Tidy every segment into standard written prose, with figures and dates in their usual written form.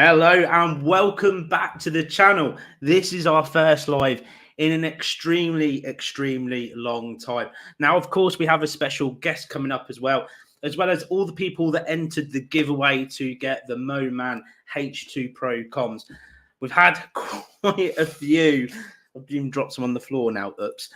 Hello and welcome back to the channel. This is our first live in an extremely long time. Now, of course, we have a special guest coming up as well as all the people that entered the giveaway to get the MOMAN H2 PRO comms. We've had quite a few. I've even dropped some on the floor now. Oops.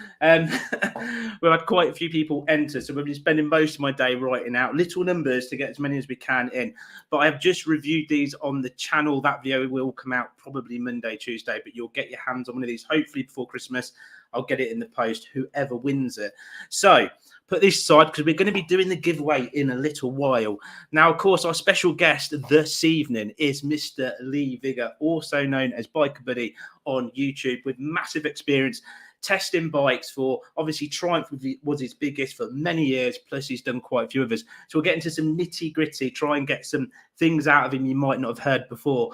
We've had quite a few people enter, so we've been spending most of my day writing out little numbers to get as many as we can in. But I've just reviewed these on the channel. That video will come out probably Monday, Tuesday, but you'll get your hands on one of these hopefully before Christmas. I'll get it in the post, whoever wins it. So put this aside because we're going to be doing the giveaway in a little while. Now, of course, our special guest this evening is Mr. Lee Vigor, also known as Biker Buddy on YouTube, with massive experience testing bikes for, obviously, Triumph was his biggest for many years, plus he's done quite a few others. So we'll get into some nitty gritty, try and get some things out of him you might not have heard before.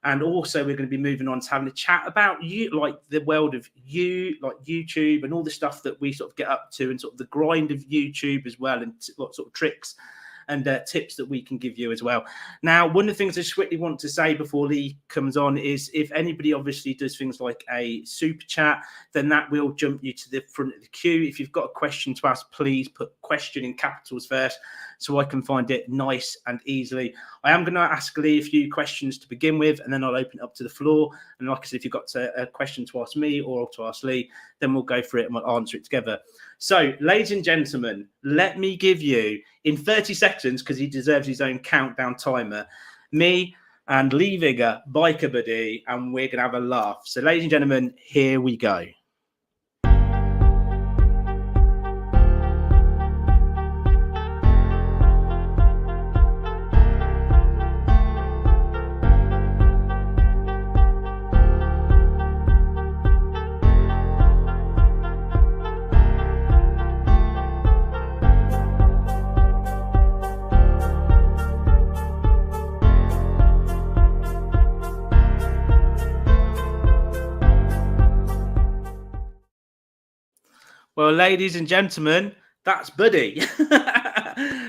And also, we're going to be moving on to having a chat about like the world of like YouTube and all the stuff that we sort of get up to, and sort of the grind of YouTube as well, and what sort of tricks and tips that we can give you as well. Now, one of the things I just quickly want to say before Lee comes on is if anybody obviously does things like a super chat, then that will jump you to the front of the queue. If you've got a question to ask, please put question in capitals first so I can find it nice and easily. I am going to ask Lee a few questions to begin with, and then I'll open it up to the floor. And like I said, if you've got a question to ask me or to ask Lee, then we'll go for it and we'll answer it together. So, ladies and gentlemen, let me give you, in 30 seconds, because he deserves his own countdown timer, me and Lee Vigor, Biker Buddy, and we're going to have a laugh. So, ladies and gentlemen, here we go. Well, ladies and gentlemen, that's Buddy.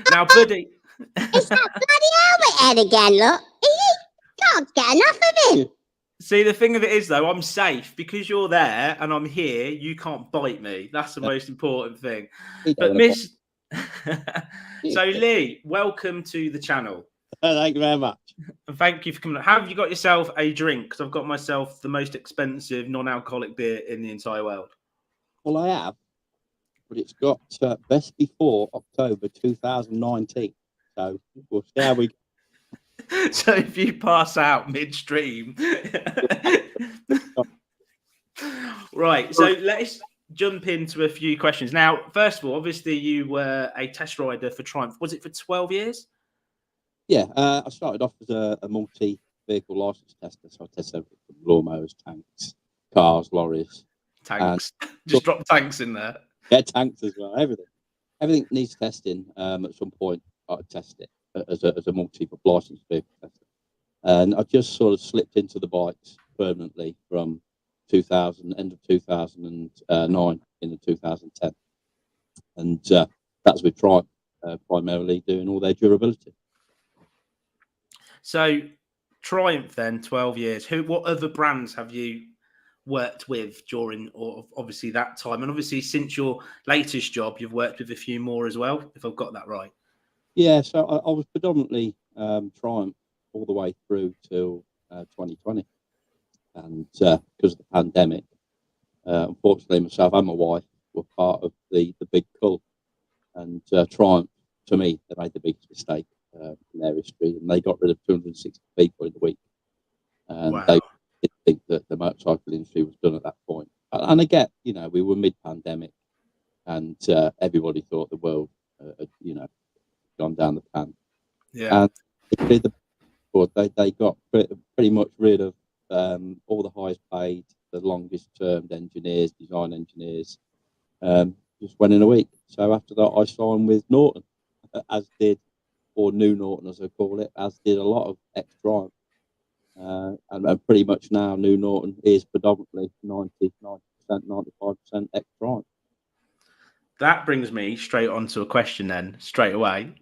Now, Buddy. It's that bloody helmet head again, look. He can't get enough of him. See, the thing of it is, though, I'm safe because you're there and I'm here. You can't bite me. That's the most important thing. But Miss... So, Lee, welcome to the channel. Thank you very much. And thank you for coming. Have you got yourself a drink? Because I've got myself the most expensive non-alcoholic beer in the entire world. Well, I have. But it's got best before October 2019. So we'll see how we go. So if you pass out midstream. Right. So let's jump into a few questions. Now, first of all, obviously you were a test rider for Triumph. Was it for 12 years? Yeah. I started off as a multi-vehicle license tester. So I tested everything from lawnmowers, tanks, cars, lorries. Tanks. Just drop tanks in there. Yeah, tanks as well. Everything needs testing. At some point, I test it as a multi-vehicle license vehicle tester, and I just sort of slipped into the bikes permanently from end of 2009 into 2010, and that's with Triumph, primarily doing all their durability. So, Triumph then, 12 years. What other brands have you worked with during, or obviously that time, and obviously since your latest job you've worked with a few more as well, if I've got that right? Yeah, so I was predominantly Triumph all the way through till 2020, and because of the pandemic, unfortunately myself and my wife were part of the big cull, and Triumph, to me, they made the biggest mistake in their history, and they got rid of 260 people in a week, and wow. They didn't think that the motorcycle industry was done at that point. And I get, we were mid-pandemic, and everybody thought the world had, gone down the pan. Yeah. And they got pretty much rid of all the highest paid, the longest termed engineers, design engineers, just went in a week. So after that, I signed with Norton, or New Norton as I call it, as did a lot of ex-Triumph. And pretty much now New Norton is predominantly 90%, 95% ex-Triumph. That brings me straight on to a question then, straight away.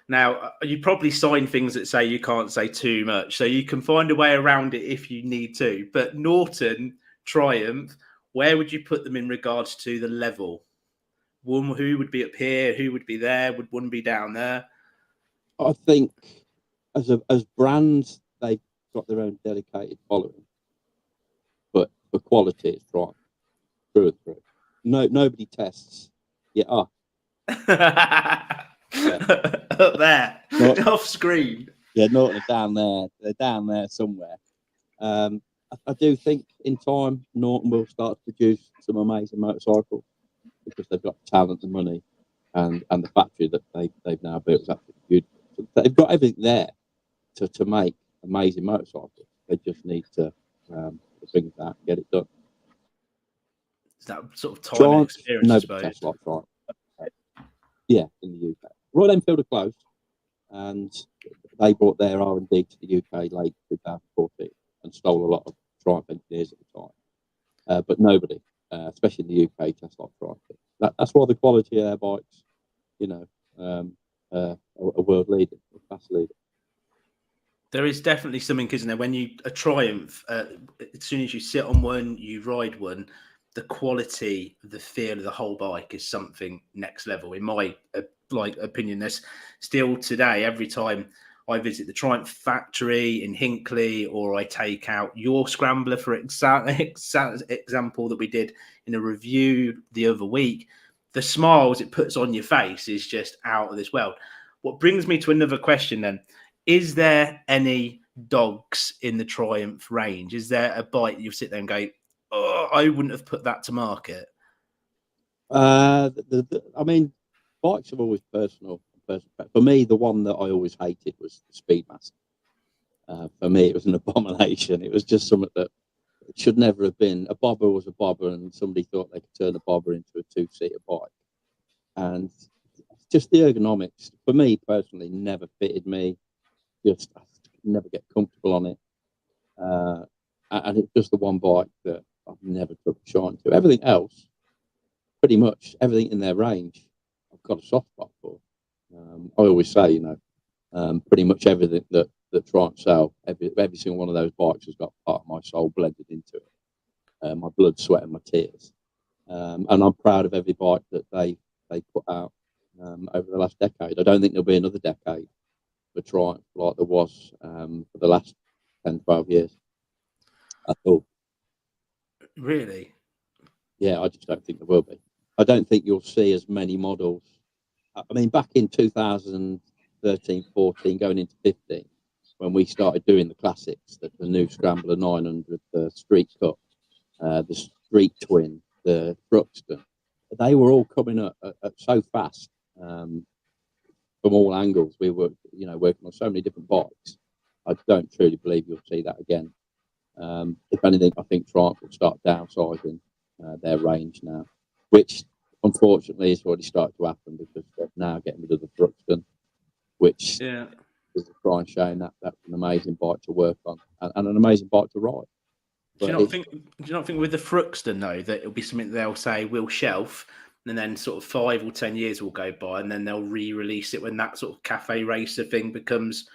Now, you probably sign things that say you can't say too much, so you can find a way around it if you need to. But Norton, Triumph, where would you put them in regards to the level? Who would be up here? Who would be there? Would one be down there? I think as brands, they've got their own dedicated following, but for quality, it's Triumph through and through. Nobody tests. Yeah, Up there, off screen. Yeah, Norton are down there. They're down there somewhere. I do think in time Norton will start to produce some amazing motorcycles because they've got talent and money, and the factory that they've now built is absolutely beautiful. So they've got everything there to make amazing motorcycles. They just need to bring it out and get it done. Is that sort of time and experience, I suppose? Tests like Triumph. Yeah, in the UK. Royal Enfield are close, and they brought their R&D to the UK late 2014 and stole a lot of Triumph engineers at the time. But nobody, especially in the UK, tests like Triumph. That's why the quality of their bikes, a world leader, a class leader. There is definitely something, isn't there? When a Triumph, as soon as you sit on one, you ride one, the quality, the feel of the whole bike is something next level. In my opinion, there's still today, every time I visit the Triumph factory in Hinckley, or I take out your scrambler, for example, that we did in a review the other week, the smiles it puts on your face is just out of this world. What brings me to another question then. Is there any dogs in the Triumph range? Is there a bike you sit there and go, oh, I wouldn't have put that to market? I mean, bikes are always personal. For me, the one that I always hated was the Speedmaster. For me, it was an abomination. It was just something that it should never have been. A bobber was a bobber, and somebody thought they could turn a bobber into a two-seater bike. And just the ergonomics, for me personally, never fitted me. I never get comfortable on it. And it's just the one bike that I've never took a shine to. Everything else, pretty much everything in their range, I've got a soft spot for. I always say, pretty much everything that Triumph sell, every single one of those bikes has got part of my soul blended into it. My blood, sweat, and my tears. And I'm proud of every bike that they put out over the last decade. I don't think there'll be another decade for Triumph like there was for the last 10, 12 years at all. Really? Yeah, I just don't think there will be. I don't think you'll see as many models. I mean, back in 2013, 14, going into 15, when we started doing the classics, the new Scrambler 900, the Street Cup, the Street Twin, the Thruxton, they were all coming up so fast from all angles. We were, working on so many different bikes. I don't truly believe you'll see that again. If anything, I think Triumph will start downsizing their range now, which unfortunately has already started to happen because they're now getting rid of the Thruxton, which is a crying shame. That's an amazing bike to work on and an amazing bike to ride. Do you not think with the Thruxton though that it'll be something they'll say we'll shelf, and then sort of 5 or 10 years will go by, and then they'll re-release it when that sort of cafe racer thing becomes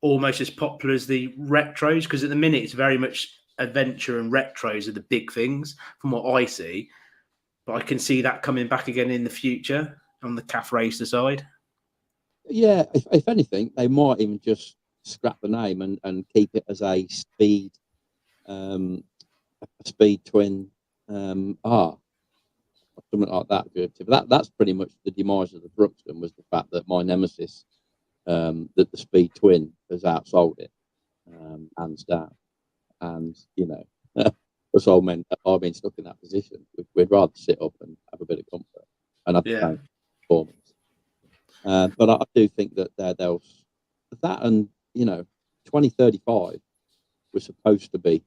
almost as popular as the retros? Because at the minute it's very much adventure and retros are the big things from what I see, but I can see that coming back again in the future on the cafe racer side. Yeah, if anything, they might even just scrap the name and keep it as a speed twin R, something like that. But that's pretty much the demise of the Thruxton, was the fact that my nemesis, that the speed twin, has outsold it, hands down. And us old men are being stuck in that position. We'd rather sit up and have a bit of comfort and have the same performance. But I do think that they'll that, and 2035 we're supposed to be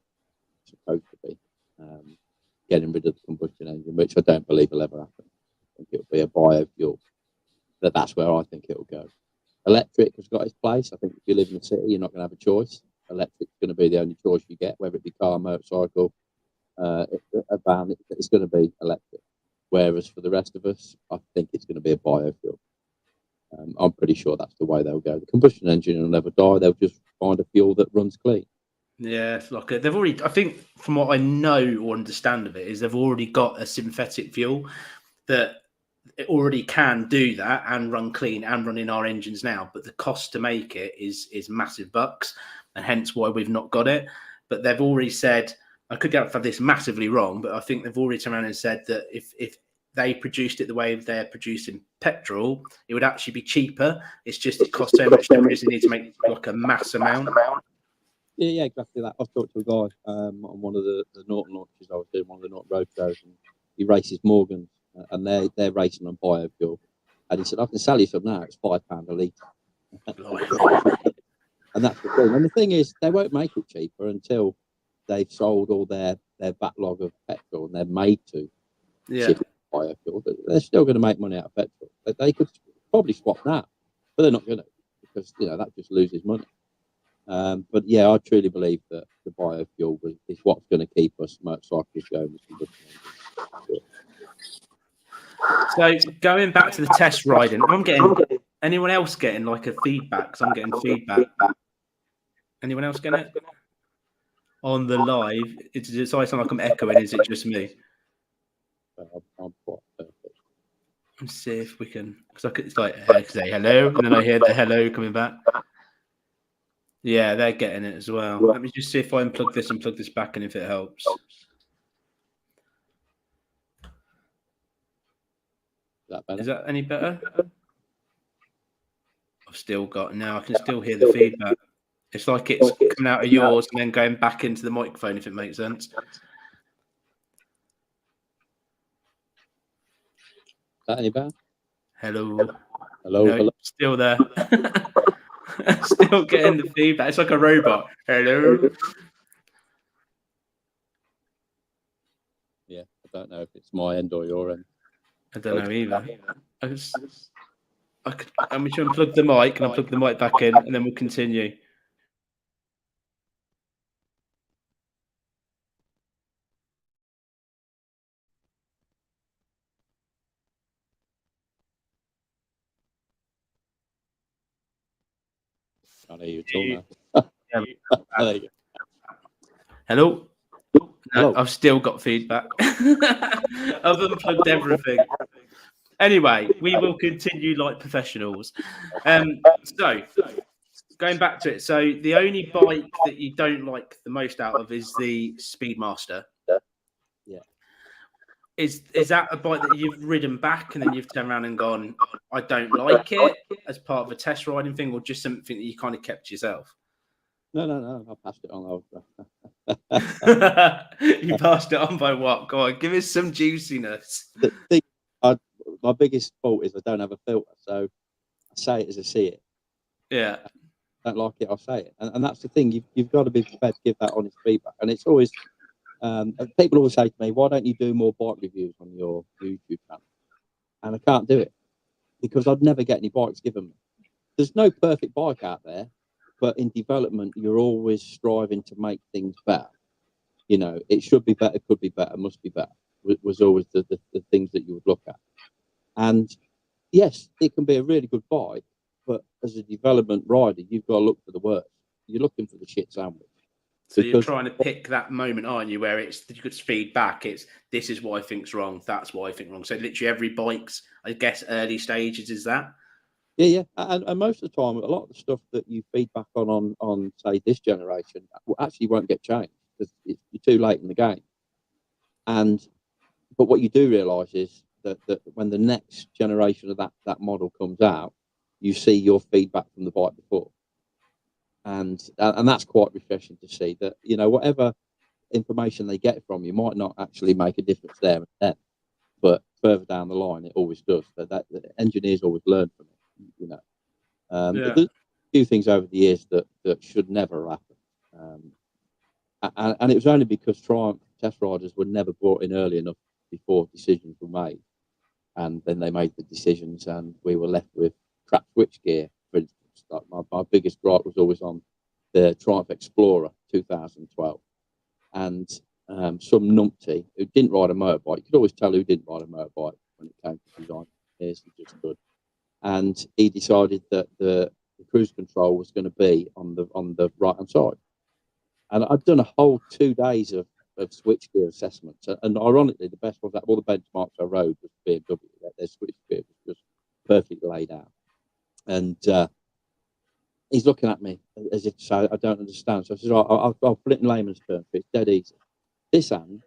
getting rid of the combustion engine, which I don't believe will ever happen. I think it'll be a biofuel. That's where I think it'll go. Electric has got its place. I think if you live in the city, you're not going to have a choice. Electric's going to be the only choice you get, whether it be car, motorcycle, a van. It's going to be electric. Whereas for the rest of us, I think it's going to be a biofuel. I'm pretty sure that's the way they'll go. The combustion engine will never die. They'll just find a fuel that runs clean. Yeah, it's like they've already. I think from what I know or understand of it is they've already got a synthetic fuel that it already can do that and run clean and run in our engines now. But the cost to make it is massive bucks, and hence why we've not got it. But they've already said, I could get this massively wrong, but I think they've already turned around and said that if they produced it the way they're producing petrol, it would actually be cheaper. It's just it costs so much to produce. They need to make like a mass amount. Yeah, exactly that. I've talked to a guy on one of the Norton launches I was doing, one of the Norton road shows, and he races Morgan, and they're racing on biofuel. And he said, I can sell you some now, it's £5 a litre. And that's the thing. And the thing is, they won't make it cheaper until they've sold all their backlog of petrol and they're made to ship biofuel. But they're still going to make money out of petrol. They could probably swap that, but they're not going to, because that just loses money. But yeah, I truly believe that the biofuel is what's going to keep us motorcyclists going. So going back to the test riding, I'm getting anyone else getting like a feedback? Because I'm getting feedback. Anyone else getting it on the live? Does it sound like I'm echoing? Is it just me? I'm quite perfect. Let's see if we can. Because it's like I say hello, and then I hear the hello coming back. Yeah, they're getting it as well. Let me just see if I unplug this and plug this back in, if it helps. Is that any better? I've still got now. I can still hear the feedback. It's like it's coming out of yours and then going back into the microphone, if it makes sense. Is that any better? Hello. Hello. No, Hello. Still there. Still getting the feedback. It's like a robot. Hello. Yeah, I don't know if it's my end or your end. I don't know either. I'm just unplug the mic and I'll plug the mic back in and then we'll continue. I know you at all now. Hello. No, Hello. I've still got feedback. I've unplugged everything. Anyway, we will continue like professionals. So going back to it, so the only bike that you don't like the most out of is the Speedmaster. Yeah. Is that a bike that you've ridden back and then you've turned around and gone, I don't like it as part of a test riding thing, or just something that you kind of kept yourself? No. I passed it on. You passed it on by what? Go on, give us some juiciness. The thing, my biggest fault is I don't have a filter, so I say it as I see it. Yeah. I don't like it, I'll say it. And that's the thing, you've got to be prepared to give that honest feedback. And it's always, people always say to me, why don't you do more bike reviews on your YouTube channel? And I can't do it because I'd never get any bikes given me. There's no perfect bike out there, but in development, you're always striving to make things better. It should be better, could be better, must be better, was always the things that you would look at. And yes, it can be a really good bike, but as a development rider, you've got to look for the worst. You're looking for the shit sandwich. So you're trying to pick that moment, aren't you, where you could feedback, this is what I think's wrong, that's what I think wrong. So literally every bike's, I guess, early stages is that? Yeah. And most of the time, a lot of the stuff that you feedback on say, this generation actually won't get changed because you're too late in the game. But what you do realise is that when the next generation of that model comes out, you see your feedback from the bike before. And that's quite refreshing to see that, whatever information they get from you might not actually make a difference there and then, but further down the line, it always does. That engineers always learn from it, But there's a few things over the years that should never happen. And it was only because Triumph test riders were never brought in early enough before decisions were made. And then they made the decisions and we were left with crap switchgear, for instance. Like my biggest gripe was always on the Triumph Explorer 2012. And some numpty who didn't ride a motorbike, you could always tell who didn't ride a motorbike when it came to design. He just could. and he decided that the cruise control was going to be on the right hand side. And I'd done a whole 2 days of switchgear assessments, and ironically, the best was that all the benchmarks I rode was BMW. Their switchgear was just perfectly laid out, and he's looking at me as if to say, I don't understand. So I said, I'll put it in layman's terms. It's dead easy. This hand,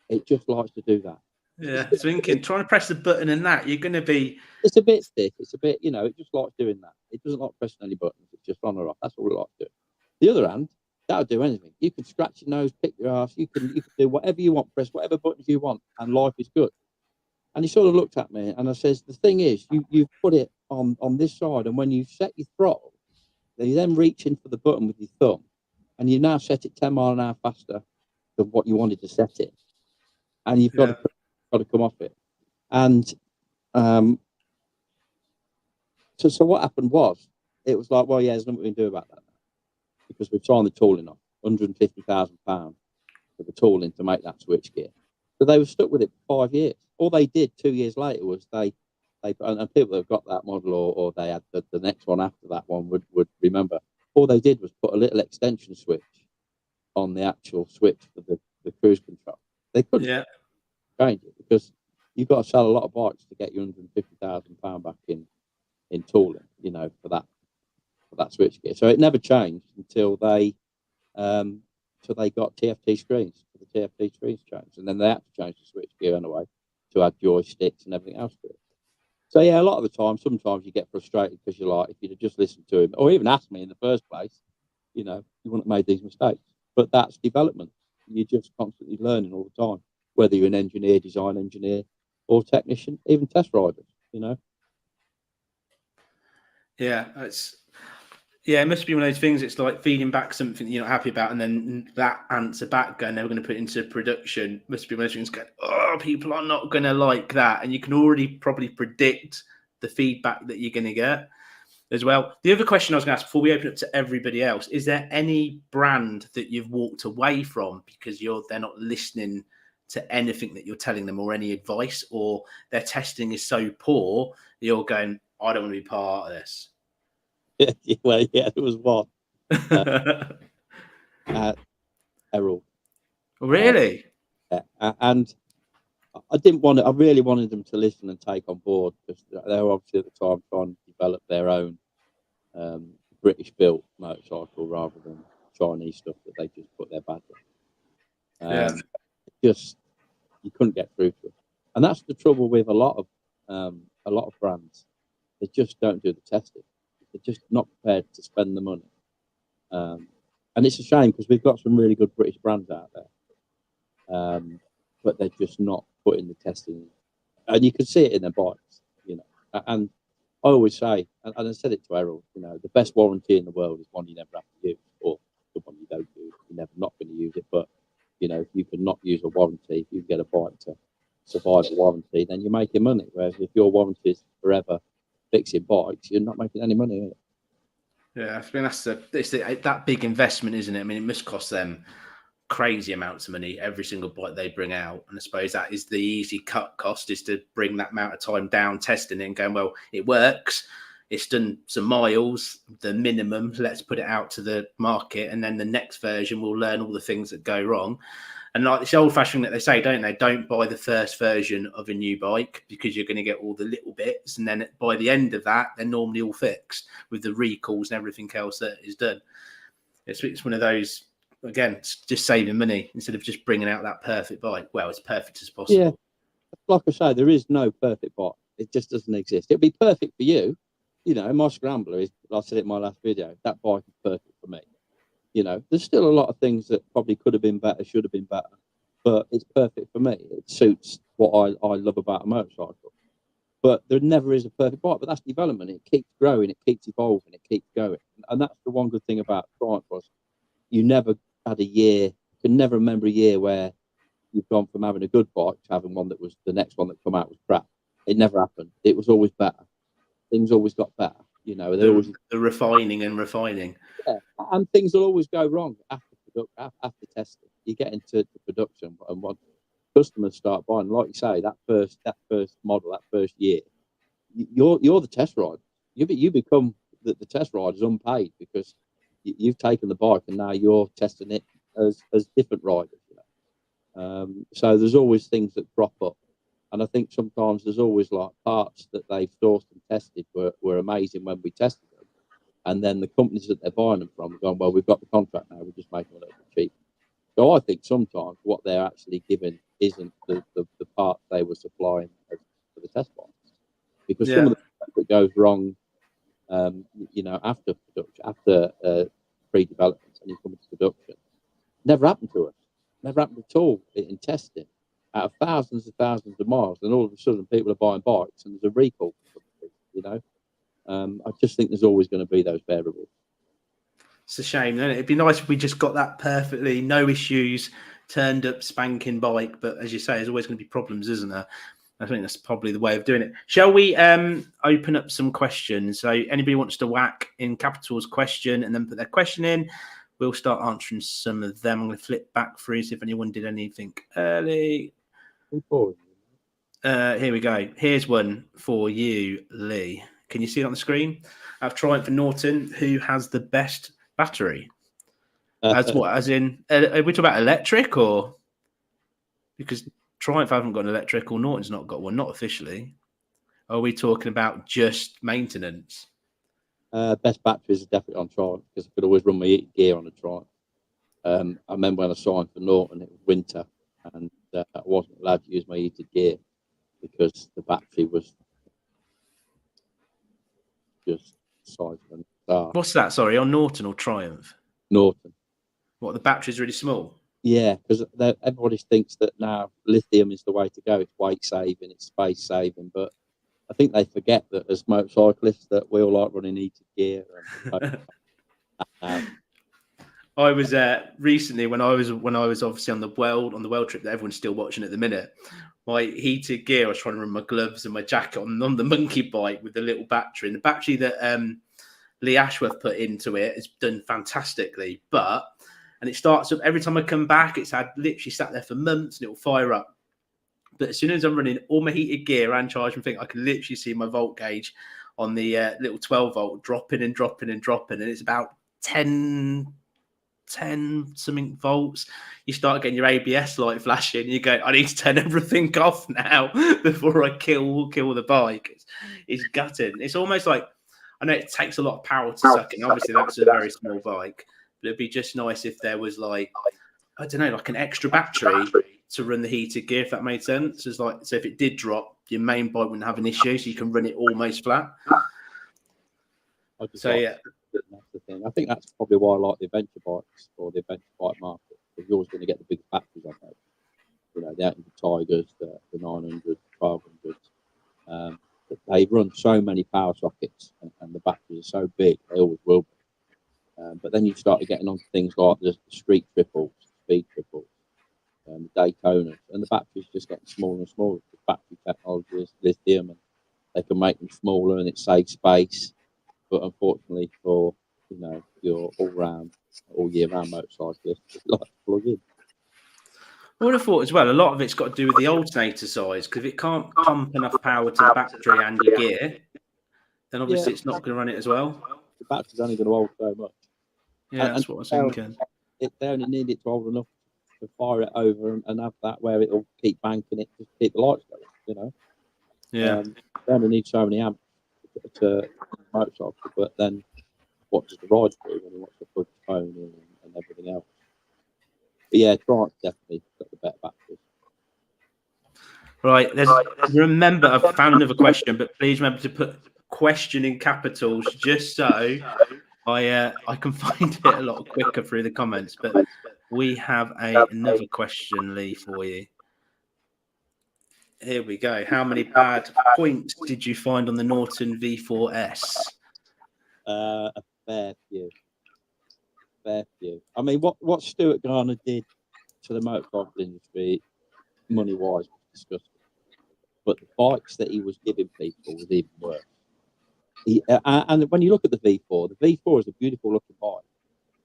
it just likes to do that. Yeah, thinking, trying to press the button and that, you're going to be... It's a bit thick. It's a bit, it just likes doing that. It doesn't like pressing any buttons. It's just on or off. That's all it likes to do. The other hand, that'll do anything. You can scratch your nose, pick your ass. You can do whatever you want, press whatever buttons you want, and life is good. And he sort of looked at me, and I says, the thing is, you put it on this side, and when you set your throttle, you then reach in for the button with your thumb, and you now set it 10 miles an hour faster than what you wanted to set it, and you've got to come off it. And so what happened was, it was like, well, yeah, there's nothing we can do about that now, because we've signed the tooling off, £150,000 for the tooling to make that switch gear. So they were stuck with it for 5 years. All they did 2 years later was and people that have got that model or they had the next one after that one would remember, all they did was put a little extension switch on the actual switch for the cruise control. They couldn't change it because you've got to sell a lot of bikes to get your £150,000 back in tooling, for that switch gear. So it never changed until they got TFT screens. The TFT screens changed, and then they had to change the switch gear anyway to add joysticks and everything else to it. So yeah, a lot of the time, sometimes you get frustrated because you're like, if you'd have just listened to him or even asked me in the first place, you wouldn't have made these mistakes. But that's development. You're just constantly learning all the time, whether you're an engineer, design engineer, or technician, even test riders. Yeah, it must be one of those things. It's like feeding back something you're not happy about, and then that answer back going, they're going to put it into production. Must be one of those things going, oh, people are not going to like that. And you can already probably predict the feedback that you're going to get as well. The other question I was going to ask before we open up to everybody else, is there any brand that you've walked away from because they're not listening to anything that you're telling them or any advice, or their testing is so poor, you're going, I don't want to be part of this? Well, yeah, there was one. Errol. Really? And I didn't want it. I really wanted them to listen and take on board, because they were obviously at the time trying to develop their own British-built motorcycle rather than Chinese stuff that they just put their badge on. You couldn't get through to them, and that's the trouble with a lot of brands. They just don't do the testing. They're just not prepared to spend the money. And it's a shame because we've got some really good British brands out there, but they're just not putting the testing in. And you can see it in their bikes, And I always say, and I said it to Errol, the best warranty in the world is one you never have to use, or the one you don't use. You're never not going to use it. But, if you can not use a warranty, if you get a bike to survive a warranty, then you're making money. Whereas if your warranty is forever fixing bikes, you're not making any money. Yeah, I mean, it's that big investment, isn't it? I mean, it must cost them crazy amounts of money every single bike they bring out. And I suppose that is the easy cut cost, is to bring that amount of time down, testing it and going, well, it works. It's done some miles, the minimum. Let's put it out to the market. And then the next version will learn all the things that go wrong. And like this old-fashioned that they say, don't they? Don't buy the first version of a new bike because you're going to get all the little bits. And then by the end of that, they're normally all fixed with the recalls and everything else that is done. It's one of those, again, it's just saving money instead of just bringing out that perfect bike. Well, it's perfect as possible. Yeah, like I say, there is no perfect bike. It just doesn't exist. It'll be perfect for you. My Scrambler is, I said it in my last video, that bike is perfect for me. There's still a lot of things that probably could have been better, should have been better, but it's perfect for me. It suits what I love about a motorcycle. But there never is a perfect bike, but that's development. It keeps growing, it keeps evolving, it keeps going. And that's the one good thing about Triumph was you never had a year, you can never remember a year where you've gone from having a good bike to having one that was, the next one that come out was crap. It never happened. It was always better. Things always got better. The refining and refining. Yeah, and things will always go wrong after testing. You get into production, and what customers start buying, like you say, that first model, that first year, you're the test rider. You become the test riders unpaid because you've taken the bike and now you're testing it as different riders. So there's always things that crop up, and I think sometimes there's always like parts that they've sourced and tested were amazing when we tested them, and then the companies that they're buying them from are going, well, we've got the contract now, we're just making them a little bit cheap. So I think sometimes what they're actually giving isn't the part they were supplying for the test bikes, because some of the stuff that goes wrong, after production, after pre-development, and you come into production, never happened to us. Never happened at all in testing. Out of thousands and thousands of miles, and all of a sudden people are buying bikes and there's a recall. I just think there's always going to be those variables. It's a shame, isn't it? It'd be nice if we just got that perfectly, no issues, turned up spanking bike. But as you say, there's always going to be problems, isn't there? I think that's probably the way of doing it. Shall we open up some questions? So anybody wants to whack in capitals question and then put their question in, we'll start answering some of them. I'm going to flip back through, see if anyone did anything early. Here we go. Here's one for you, Lee. Can you see it on the screen? I've Triumph and Norton. Who has the best battery? As what? As in, are we talking about electric or? Because Triumph haven't got an electric, or Norton's not got one, not officially. Are we talking about just maintenance? Best batteries are definitely on Triumph, because I could always run my heated gear on a Triumph. I remember when I signed for Norton, it was winter, and I wasn't allowed to use my heated gear because the battery was just the size of a star. What's that? Sorry, on Norton or Triumph? Norton. What, the battery's really small? Yeah, because everybody thinks that now lithium is the way to go. It's weight saving, it's space saving, but I think they forget that as motorcyclists that we all like running heated gear. I was recently when I was obviously on the world trip that everyone's still watching at the minute. My heated gear, I was trying to run my gloves and my jacket on the monkey bike with the little battery. And the battery that Lee Ashworth put into it has done fantastically. And it starts up every time I come back. It's had literally sat there for months and it will fire up. But as soon as I'm running all my heated gear and charging thing, I can literally see my volt gauge on the little 12 volt dropping and dropping and dropping. And it's about 10 something volts. You start getting your ABS light flashing. You go, I need to turn everything off now before I kill the bike. It's gutting. It's almost like, I know it takes a lot of power to suck in. Obviously, that's a very small bike. But it'd be just nice if there was like, I don't know, like an extra battery to run the heated gear, if that made sense. It's like, so if it did drop, your main bike wouldn't have an issue, so you can run it almost flat. That's the thing. I think that's probably why I like the adventure bikes or the adventure bike market, because you're always going to get the big batteries on those. The 800 Tigers, the 900, 1200s. They run so many power sockets, and the batteries are so big, they always will be. But then you start getting onto things like the street triples, speed triples, the Daytonas, and the batteries just getting smaller and smaller. The battery technology is lithium, and they can make them smaller, and it saves space. But unfortunately, for your all year round motorcyclist, it's like to plug in. I would have thought as well, a lot of it's got to do with the alternator size, because if it can't pump enough power to the battery and your gear, then obviously it's not going to run it as well. The battery's only going to hold so much. Yeah, that's what I was thinking. They only need it to hold enough to fire it over and have that where it'll keep banking it to keep the lights going, Yeah. They only need so many amps to motorcycle, but then what does the ride do when he wants to plug his phone in and everything else? But yeah, Triumph definitely got the better batteries. Right, remember, I've found another question, but please remember to put question in capitals just so I can find it a lot quicker through the comments. But we have another question, Lee, for you. Here we go. How many bad points did you find on the Norton V4S? A fair few. I mean, what Stuart Garner did to the motorcycle industry, money-wise, was disgusting. But the bikes that he was giving people was even worse. And when you look at the V4 is a beautiful looking bike.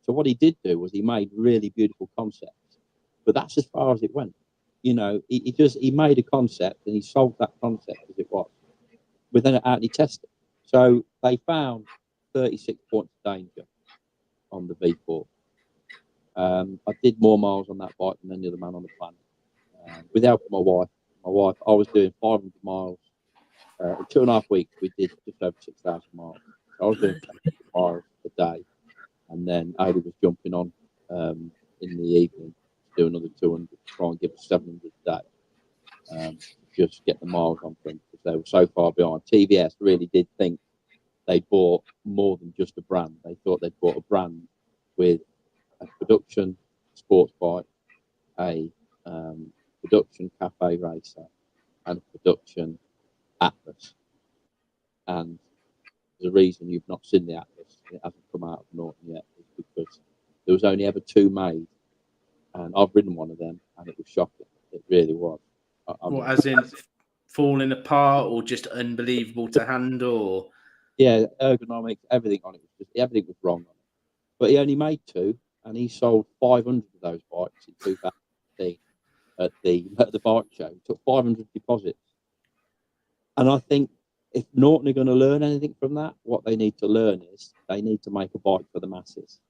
So what he did do was he made really beautiful concepts, but that's as far as it went. He made a concept and he sold that concept as it was. without any testing. So they found 36 points of danger on the V4. I did more miles on that bike than any other man on the planet. With the help of my wife, I was doing 500 miles. In 2.5 weeks, we did just over 6,000 miles. I was doing 700 miles a day, and then Ada was jumping on in the evening to do another 200 to try and give us 700 a day. Just get the miles on them because they were so far behind. TVS really did think they bought more than just a brand. They thought they'd bought a brand with a production sports bike, a production cafe racer, and a production Atlas. And the reason you've not seen the Atlas, it hasn't come out of Norton yet, is because there was only ever 2 made, and I've ridden one of them, and it was shocking. It really was. As in falling apart, or just unbelievable to handle? Or... Yeah, ergonomics, everything on it was just everything was wrong on it. But he only made 2, and he sold 500 of those bikes in 2015 at the bike show. He took 500 deposits, and I think if Norton are going to learn anything from that, what they need to learn is they need to make a bike for the masses.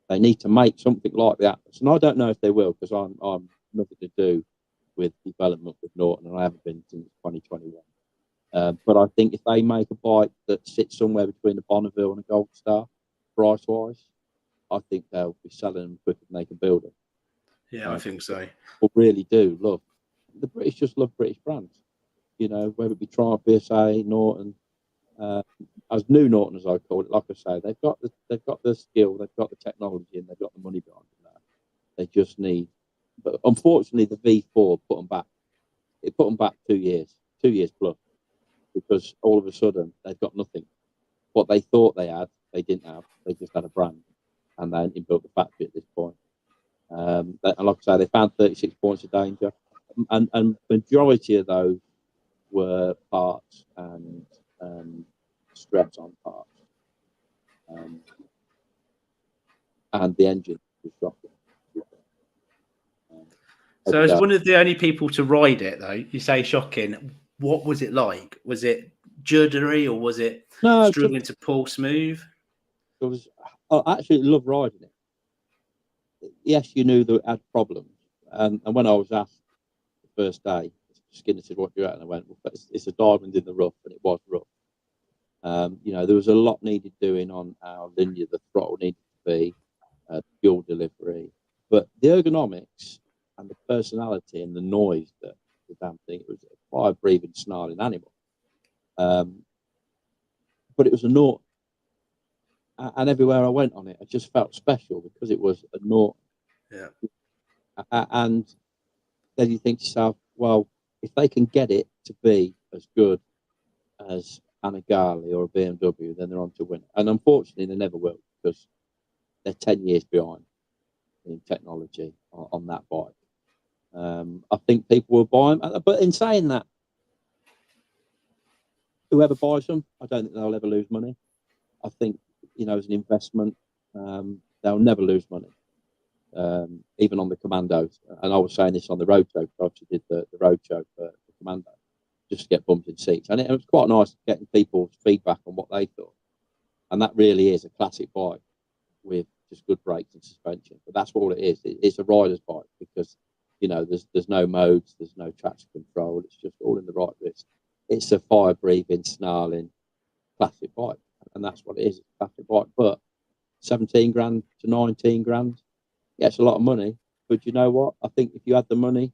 They need to make something like the Atlas, and I don't know if they will because I'm nothing to do with development with Norton, and I haven't been since 2021. But I think if they make a bike that sits somewhere between a Bonneville and a Gold Star, price-wise, I think they'll be selling them quicker than they can build them. Yeah, I think so. People really do love the British. Just love British brands, you know, whether it be Triumph, BSA, Norton, as New Norton as I call it. Like I say, they've got the skill, they've got the technology, and they've got the money behind them now. They just need. But unfortunately, the V4 put them back. It put them back 2 years plus, because all of a sudden they've got nothing. What they thought they had, they didn't have. They just had a brand, and they hadn't built the factory at this point. And like I say, they found 36 points of danger, and majority of those were parts and stress on parts, and the engine was shocking. So as one of the only people to ride it, though, you say shocking. What was it like? Was it juddery, or was it struggling to pull smooth? I actually love riding it. Yes, you knew that it had problems, and when I was asked the first day, Skinner said, "What you're at?" and I went, "Well, it's a diamond in the rough," and it was rough. You know, there was a lot needed doing on our linear. The throttle needed to be, fuel delivery, but the ergonomics and the personality and the noise that the damn thing, it was a fire-breathing, snarling animal. But it was a Norton, and everywhere I went on it, I just felt special because it was a Norton. Yeah. And then you think to yourself, well, if they can get it to be as good as an Agali or a BMW, then they're on to win. And unfortunately, they never will, because they're 10 years behind in technology on that bike. I think people will buy them, but in saying that, whoever buys them, I don't think they'll ever lose money. I think, you know, as an investment, they'll never lose money, even on the Commandos. And I was saying this on the road show, because I obviously did the road show for the Commando, just to get bumped in seats. And it was quite nice getting people's feedback on what they thought. And that really is a classic bike with just good brakes and suspension. But that's all it is. It's a rider's bike, because, you know, there's no modes, there's no traction control. It's just all in the right wrist. It's a fire-breathing, snarling classic bike, and that's what it is. It's a classic bike. But 17 grand to 19 grand, yeah, it's a lot of money. But you know what? I think if you had the money,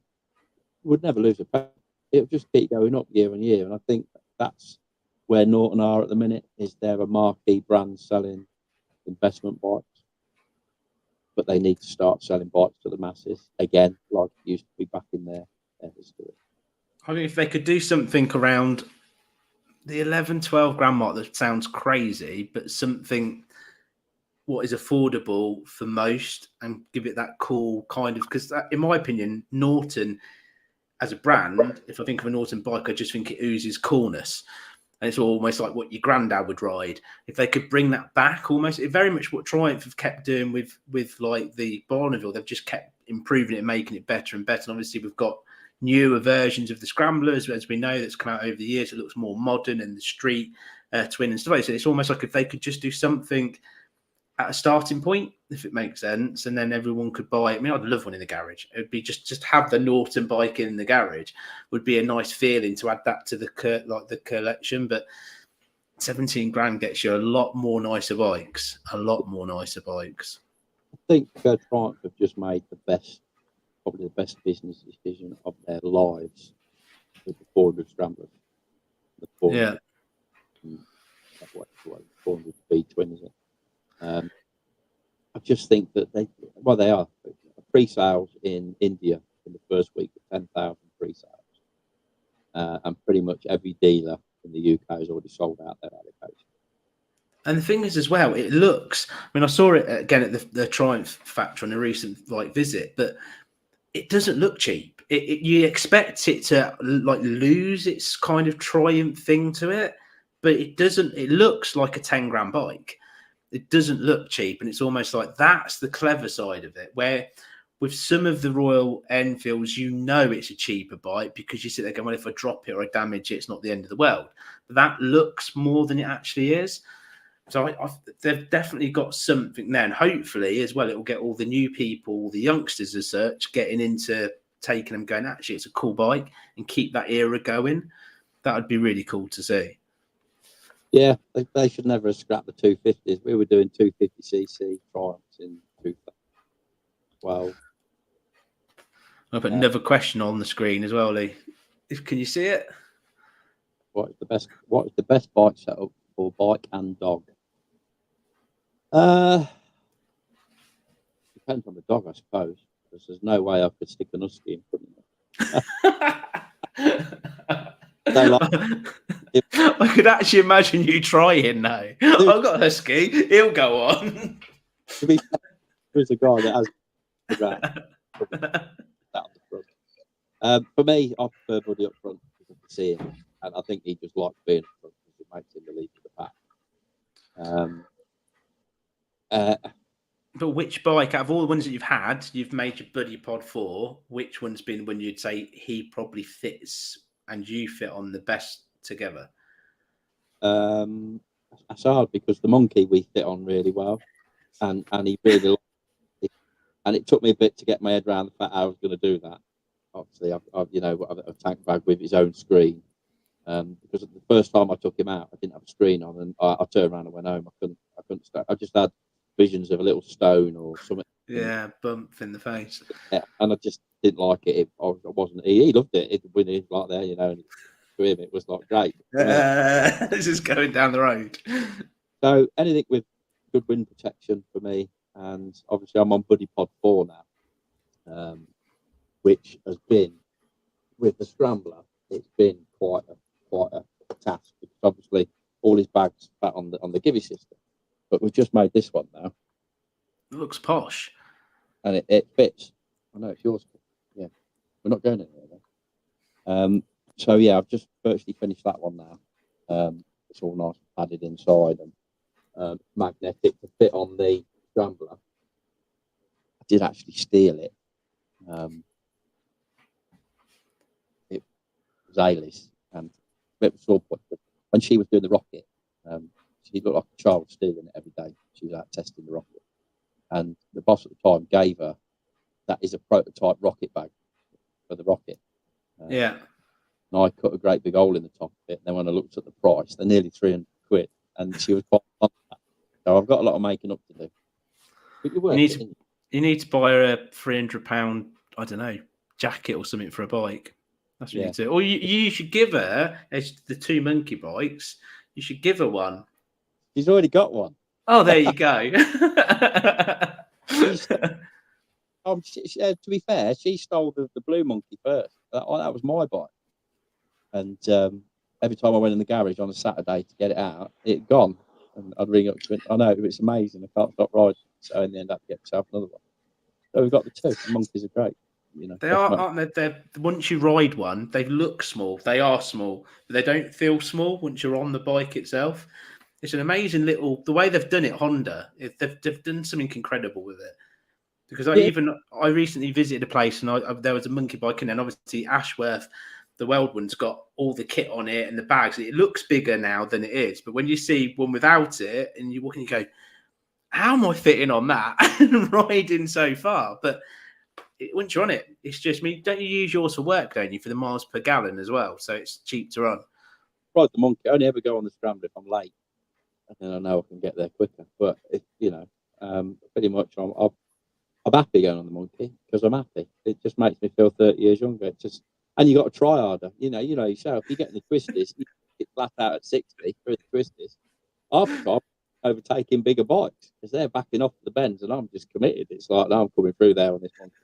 you would never lose a penny. It would just keep going up year on year. And I think that's where Norton are at the minute. Is they're a marquee brand selling investment bikes, but they need to start selling bikes to the masses again, like it used to be back in their history. I mean, if they could do something around the 11, 12 grand mark, that sounds crazy, but something what is affordable for most, and give it that cool kind of, because in my opinion, Norton as a brand, if I think of a Norton bike, I just think it oozes coolness. And it's almost like what your granddad would ride. If they could bring that back, almost, it very much what Triumph have kept doing with like the Bonneville. They've just kept improving it and making it better and better. And obviously, we've got newer versions of the Scramblers, as we know, that's come out over the years. It looks more modern, and the street twin and stuff like that. So it's almost like if they could just do something at a starting point, if it makes sense, and then everyone could buy it. I mean, I'd love one in the garage. It would be just have the Norton bike in the garage would be a nice feeling to add that to the collection. But 17 grand gets you a lot more nicer bikes. I think Triumph have just made probably the best business decision of their lives with the 400 Scramblers. The 400, what 400 B twin, is it? I just think that they are pre-sales in India in the first week of 10,000 pre-sales, and pretty much every dealer in the UK has already sold out their allocation. And the thing is, as well, it looks. I mean, I saw it again at the Triumph factory on a recent visit, but it doesn't look cheap. You expect it to lose its kind of Triumph thing to it, but it doesn't. It looks like a 10 grand bike. It doesn't look cheap, and it's almost like that's the clever side of it. Where with some of the Royal Enfields, it's a cheaper bike because you sit there going, well, if I drop it or I damage it, it's not the end of the world. But that looks more than it actually is. So they've definitely got something there, and hopefully as well, it will get all the new people, the youngsters as such, getting into taking them, going, actually, it's a cool bike, and keep that era going. That would be really cool to see. Yeah, they should never have scrapped the 250s. We were doing 250cc Triumphs in 2012. I'll put another question on the screen as well, Lee. Can you see it? What is the best bike setup for bike and dog? Depends on the dog, I suppose, because there's no way I could stick an husky in front of me. I could actually imagine you trying now. I've got a husky. He'll go on. There's a guy that has the ground. For me, I prefer Buddy up front because I can see him, and I think he just likes being up front because it makes him the lead of the pack. But which bike out of all the ones that you've made your Buddy Pod for? Which one's been when you'd say he probably fits and you fit on the best together? That's hard because the Monkey we fit on really well, and he really liked it. And it took me a bit to get my head around the fact I was going to do that. Obviously, I've a tank bag with its own screen, because the first time I took him out, I didn't have a screen on, and I turned around and went home. I couldn't start. I just had visions of a little stone or something. Yeah, bump in the face. Yeah, and I just didn't like it. I wasn't. He loved it. When he was like there, and to him it was like great. This is going down the road. So anything with good wind protection for me, and obviously I'm on Buddy Pod 4 now, which has been with the Scrambler. It's been quite a task because obviously all his bags back on the Givey system, but we've just made this one now. It looks posh, and it fits. I know it's yours. Yeah, we're not going anywhere though. So yeah, I've just virtually finished that one now. It's all nice padded inside and magnetic to fit on the Scrambler. I did actually steal it. It was Alice, and it was sore point. But when she was doing the rocket, she looked like a child stealing it every day. She was out testing the rocket, and the boss at the time gave her that is a prototype rocket bag for the rocket. Yeah. And I cut a great big hole in the top of it. And then when I looked at the price, they're nearly 300 quid, and she was quite on that. So I've got a lot of making up to do. But you need to buy her a £300, I don't know, jacket or something for a bike. That's what you need to do. Or you should give her, as the two monkey bikes, you should give her one. She's already got one. Oh, there you go. To be fair, she stole the blue monkey first. That was my bike. And every time I went in the garage on a Saturday to get it out, it had gone. And I'd ring up to it. I know, it's amazing. I can't stop riding. So in the end, I had to get myself another one. So we've got the two. The monkeys are great. They are, aren't they? Once you ride one, they look small. They are small, but they don't feel small once you're on the bike itself. It's an amazing the way they've done it, Honda. They've done something incredible with it. Because I recently visited a place and there was a monkey bike, and then obviously Ashworth, the Weld one's got all the kit on it and the bags. It looks bigger now than it is, but when you see one without it and you walk and you go, how am I fitting on that and riding so far? But once you're on it, it's just me. Don't you use yours for work, don't you, for the miles per gallon as well? So it's cheap to run. Ride the monkey. I only ever go on the scramble if I'm late, and then I know I can get there quicker. But if pretty much I'm happy going on the monkey because I'm happy. It just makes me feel 30 years younger. It's just, and you got to try harder. You know yourself. You get in the twisties, you get flat out at 60 through the twisties. Half the time, overtaking bigger bikes because they're backing off the bends, and I'm just committed. It's like, no, I'm coming through there on this monkey.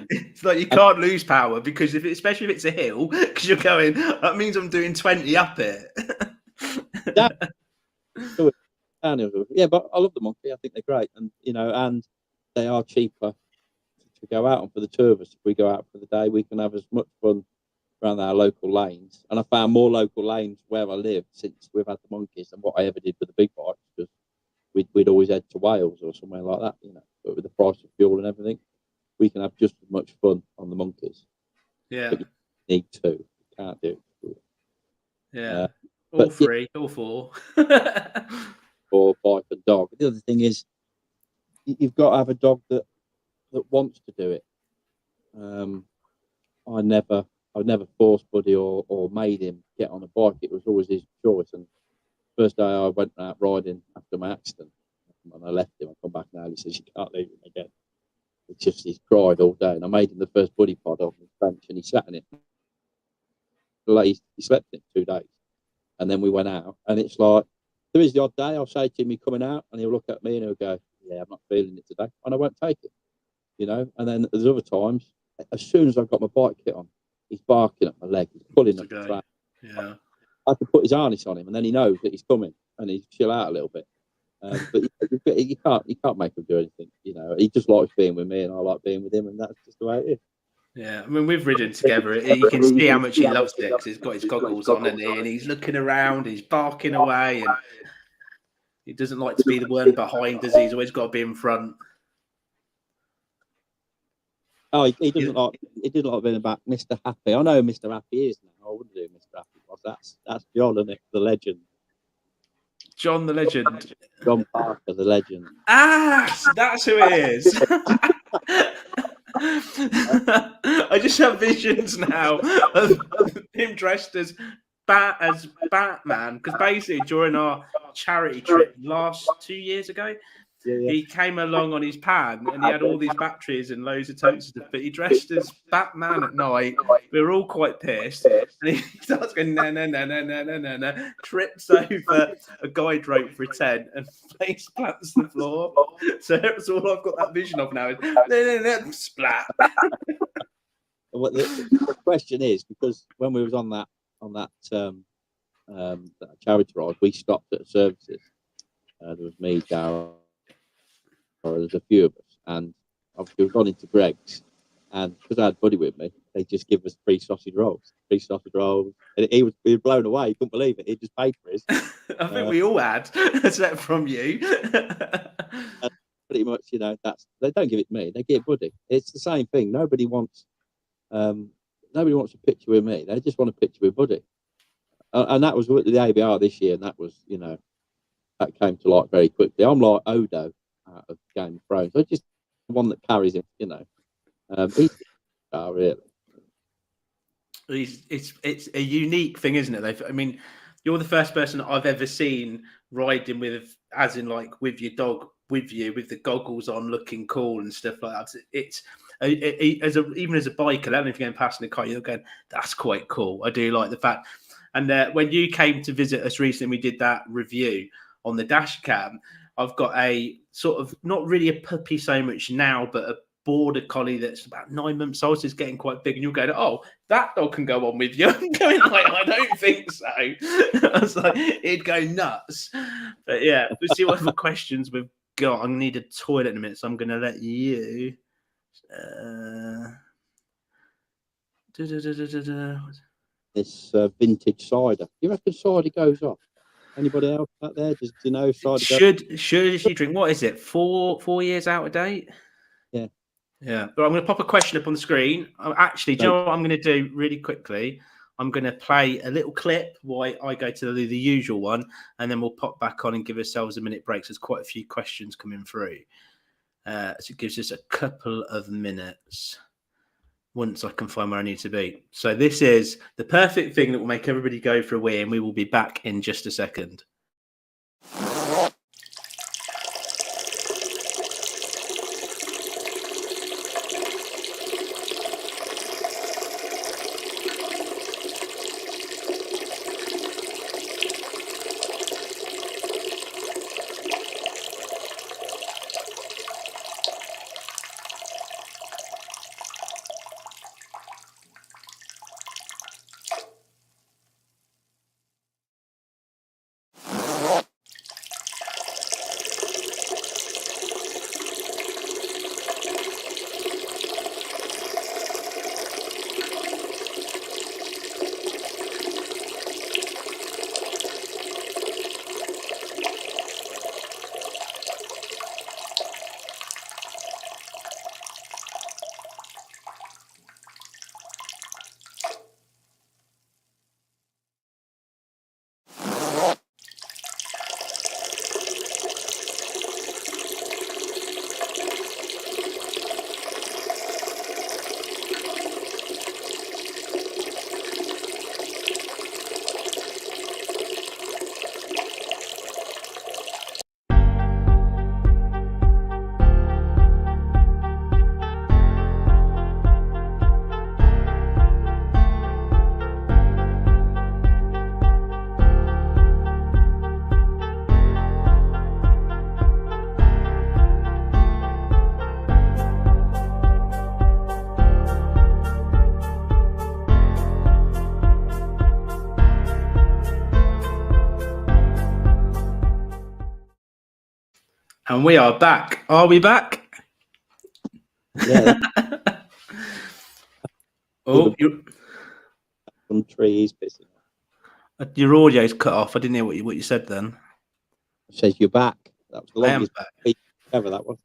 It's like you can't lose power because especially if it's a hill, because you're going, that means I'm doing 20 up it. Yeah, but I love the monkey. I think they're great, and and they are cheaper to go out on for the two of us. If we go out for the day, we can have as much fun around our local lanes. And I found more local lanes where I live since we've had the monkeys than what I ever did with the big bikes, because we'd always head to Wales or somewhere like that, But with the price of fuel and everything, we can have just as much fun on the monkeys. Yeah. But you need two. You can't do it. Yeah. All three, all four. Or bike and dog. The other thing is, you've got to have a dog that wants to do it. I never forced Buddy or made him get on a bike. It was always his choice. And first day I went out riding after my accident, and I left him. I come back now, he says, you can't leave him again. It's just, he's cried all day. And I made him the first buddy pod on his bench, and he sat in it. He slept in it 2 days. And then we went out, and it's like, there is the odd day I'll say to him, "You coming out?" And he'll look at me and he'll go, "Yeah, I'm not feeling it today," and I won't take it, And then there's other times, as soon as I've got my bike kit on, he's barking at my leg, he's pulling at the track. Yeah, I can put his harness on him, and then he knows that he's coming, and he's chill out a little bit. But you can't make him do anything. He just likes being with me, and I like being with him, and that's just the way it is. Yeah, I mean, we've ridden together. You can see how much he loves it because he's got his goggles on, and he's looking around, he's barking away, and he doesn't like to be the one behind, does he? He's always got to be in front. Oh, he didn't like being about Mr. Happy. I know who Mr. Happy is now. I wouldn't do Mr. Happy was. That's John, isn't it? The legend. John the legend. John Parker, the legend. Ah, that's who it is. I just have visions now of him dressed as Batman, because basically during our charity trip last 2 years ago, he came along on his pan and he had all these batteries and loads of totes, but he dressed as Batman at night. We were all quite pissed, and he starts going no, trips over a guide rope for a tent and face plants the floor. So that's all I've got that vision of now. Is splat. What the question is, because when we was on that charity ride, we stopped at services. There was me, Darryl, there's a few of us, and obviously we've gone into Greg's, and because I had Buddy with me, they just give us free sausage rolls, and he was blown away. He couldn't believe it. He just paid for his. I think we all had, except from you. Pretty much, they don't give it to me. They give Buddy. It's the same thing. Nobody wants a picture with me. They just want a picture with Buddy. And that was with the ABR this year, and that was, that came to light very quickly. I'm like Odo out of Game of Thrones. I just one that carries it, He's really. It's a unique thing, isn't it? I mean, you're the first person I've ever seen riding with, as in like with your dog with you, with the goggles on, looking cool and stuff like that. It's even as a biker, I don't know if you're going past in the car, you're going, that's quite cool. I do like the fact. And when you came to visit us recently, we did that review on the dash cam. I've got a sort of, not really a puppy so much now, but a border collie that's about 9 months old, so it's getting quite big. And you're going, oh, that dog can go on with you. I'm going like, I don't think so. I was like, it'd go nuts. But yeah, we'll see what other questions we've got. I'm going to need a toilet in a minute, so I'm going to let you. This vintage cider. You reckon cider goes off? Anybody else out there? Do you know cider? Should you drink? What is it? 4 years out of date? Yeah. Yeah. But I'm going to pop a question up on the screen. Actually, do you know what I'm going to do really quickly? I'm going to play a little clip while I go to the usual one, and then we'll pop back on and give ourselves a minute break. So there's quite a few questions coming through. So it gives us a couple of minutes once I can find where I need to be. So this is the perfect thing that will make everybody go for a wee, and we will be back in just a second. And we are back. Are we back? Yeah. Oh, some trees pissing. your audio's cut off. I didn't hear what you said then. It says you're back. That was the I am longest back. speech ever. That was.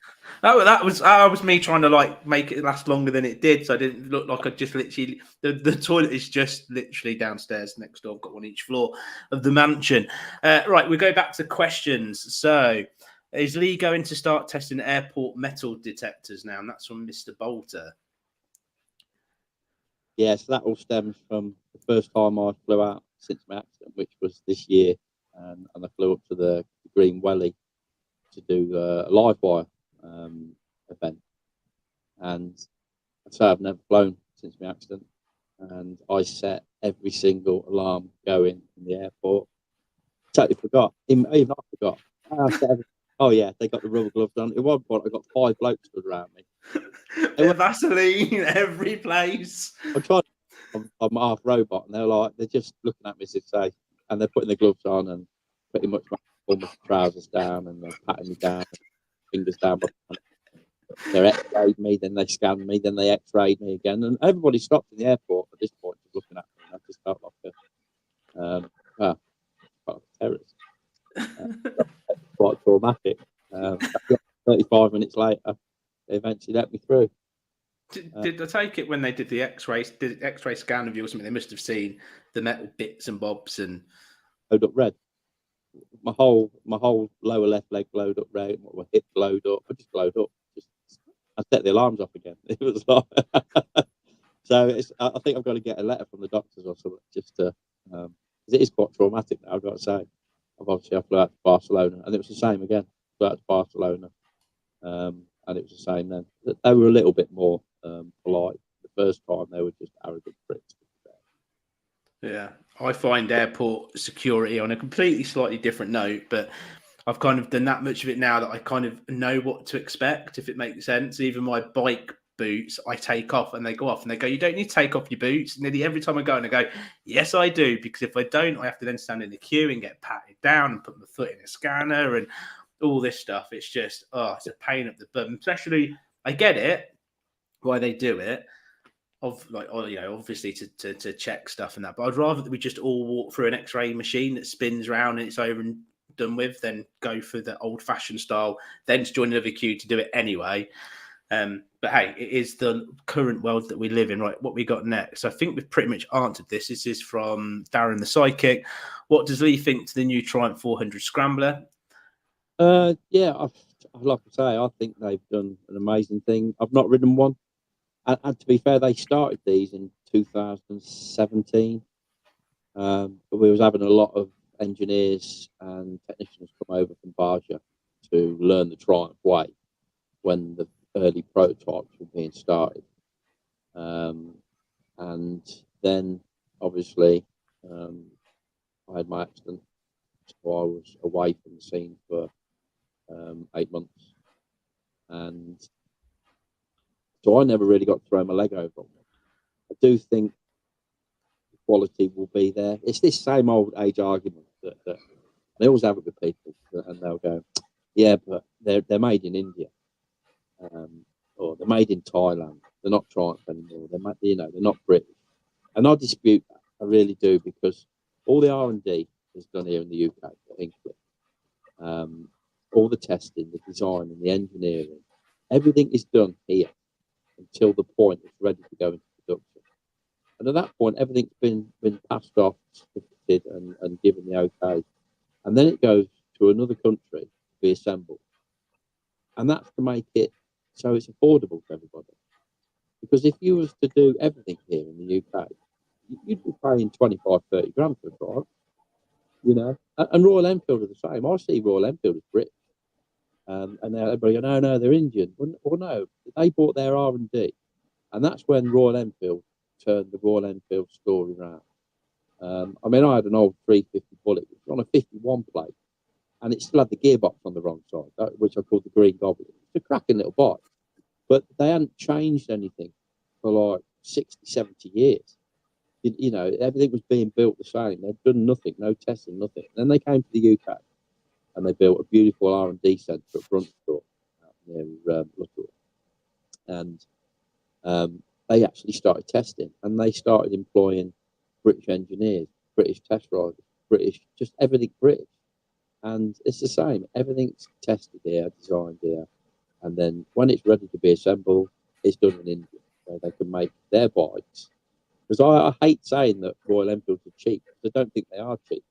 That was me trying to like make it last longer than it did, so I didn't look like I just literally the toilet is just literally downstairs next door. I've got one each floor of the mansion. Right, we go back to questions. So, is Lee going to start testing airport metal detectors now? And that's from Mr. Bolter. Yeah, so that all stems from the first time I flew out since my accident, which was this year, and I flew up to the Green Welly to do a live wire event. And so I've never flown since my accident, and I set every single alarm going in the airport. Totally forgot. Even I forgot. Oh yeah, they got the rubber gloves on. At one point, I got 5 blokes stood around me. They're Vaseline every place. I'm half robot, and they're just looking at me as if say, and they're putting the gloves on and pretty much all my trousers down, and they're patting me down, fingers down. They X-rayed me, then they scanned me, then they X-rayed me again, and everybody stopped in the airport at this point, just looking at me. And I just felt like a terrorist. Quite traumatic. 35 minutes later, they eventually let me through. Did I take it when they did the X-ray scan of you or something? They must have seen the metal bits and bobs and glowed up red. My whole lower left leg glowed up red. My hip glowed up. I just glowed up. I set the alarms off again. It was like so. I think I've got to get a letter from the doctors or something just to. Because it is quite traumatic now, I've got to say. I flew out to Barcelona, and it was the same again. Flew out to Barcelona, and it was the same then. They were a little bit more polite. The first time they were just arrogant pricks. Yeah, I find airport security on a completely slightly different note, but I've kind of done that much of it now that I kind of know what to expect, if it makes sense. Even my bike boots, I take off and they go off and they go, you don't need to take off your boots. Nearly every time I go and I go, yes, I do. Because if I don't, I have to then stand in the queue and get patted down and put my foot in a scanner and all this stuff. It's just, it's a pain up the bum. Especially, I get it, why they do it. Obviously to check stuff and that, but I'd rather that we just all walk through an X-ray machine that spins around and it's over and done with than go for the old-fashioned style, then to join another queue to do it anyway. But hey, it is the current world that we live in, right? What we got next? I think we've pretty much answered this. This is from Darren the Psychic. What does Lee think to the new Triumph 400 Scrambler? Yeah, like I say, I think they've done an amazing thing. I've not ridden one, and to be fair, they started these in 2017. But we was having a lot of engineers and technicians come over from Barja to learn the Triumph way when the early prototypes were being started. And then, obviously, I had my accident, so I was away from the scene for 8 months. And so I never really got to throw my leg over on them. I do think the quality will be there. It's this same old age argument that they always have it with people, and they'll go, yeah, but they're made in India, or they're made in Thailand. They're not Triumph anymore. They're not British. And I dispute that. I really do, because all the R&D is done here in the UK at Hinkley. All the testing, the design, and the engineering, everything is done here until the point it's ready to go into production. And at that point, everything's been passed off, certificated, and given the okay. And then it goes to another country to be assembled. And that's to make it so it's affordable for everybody. Because if you was to do everything here in the UK, you'd be paying 25, 30 grand for a Triumph, you know. And Royal Enfield are the same. I see Royal Enfield as British. And now everybody go, no, they're Indian. Well, no, they bought their R&D. And that's when Royal Enfield turned the Royal Enfield story around. I mean, I had an old 350 Bullet, which was on a 51 plate, and it still had the gearbox on the wrong side, which I called the Green Goblin. It's a cracking little bike. But they hadn't changed anything for like 60, 70 years. You know, everything was being built the same. They'd done nothing, no testing, nothing. And then they came to the UK, and they built a beautiful R&D centre at Brunstall out near Lutterell. And they actually started testing, and they started employing British engineers, British test riders, British, just everything British. And it's the same. Everything's tested here, designed here. And then when it's ready to be assembled, it's done in India, where they can make their bikes. Because I hate saying that Royal Enfields are cheap, because I don't think they are cheap.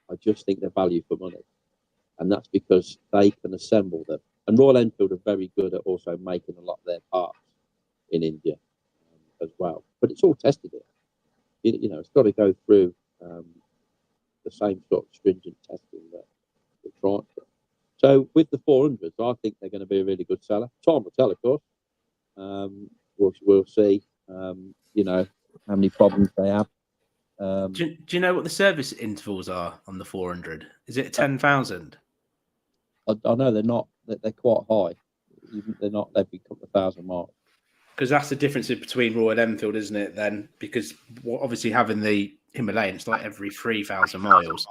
I just think they're value for money. And that's because they can assemble them. And Royal Enfield are very good at also making a lot of their parts in India as well. But it's all tested here. You know, it's got to go through the same sort of stringent testing that Triumph does. So with the 400s, I think they're going to be a really good seller. Time will tell, of course. We'll see, you know, how many problems they have. Do you know what the service intervals are on the 400? Is it 10,000? I know they're not. They're quite high. They're not every couple of thousand miles. Because that's the difference between Royal Enfield, isn't it? Then, because obviously having the Himalayan, it's like every 3,000 miles,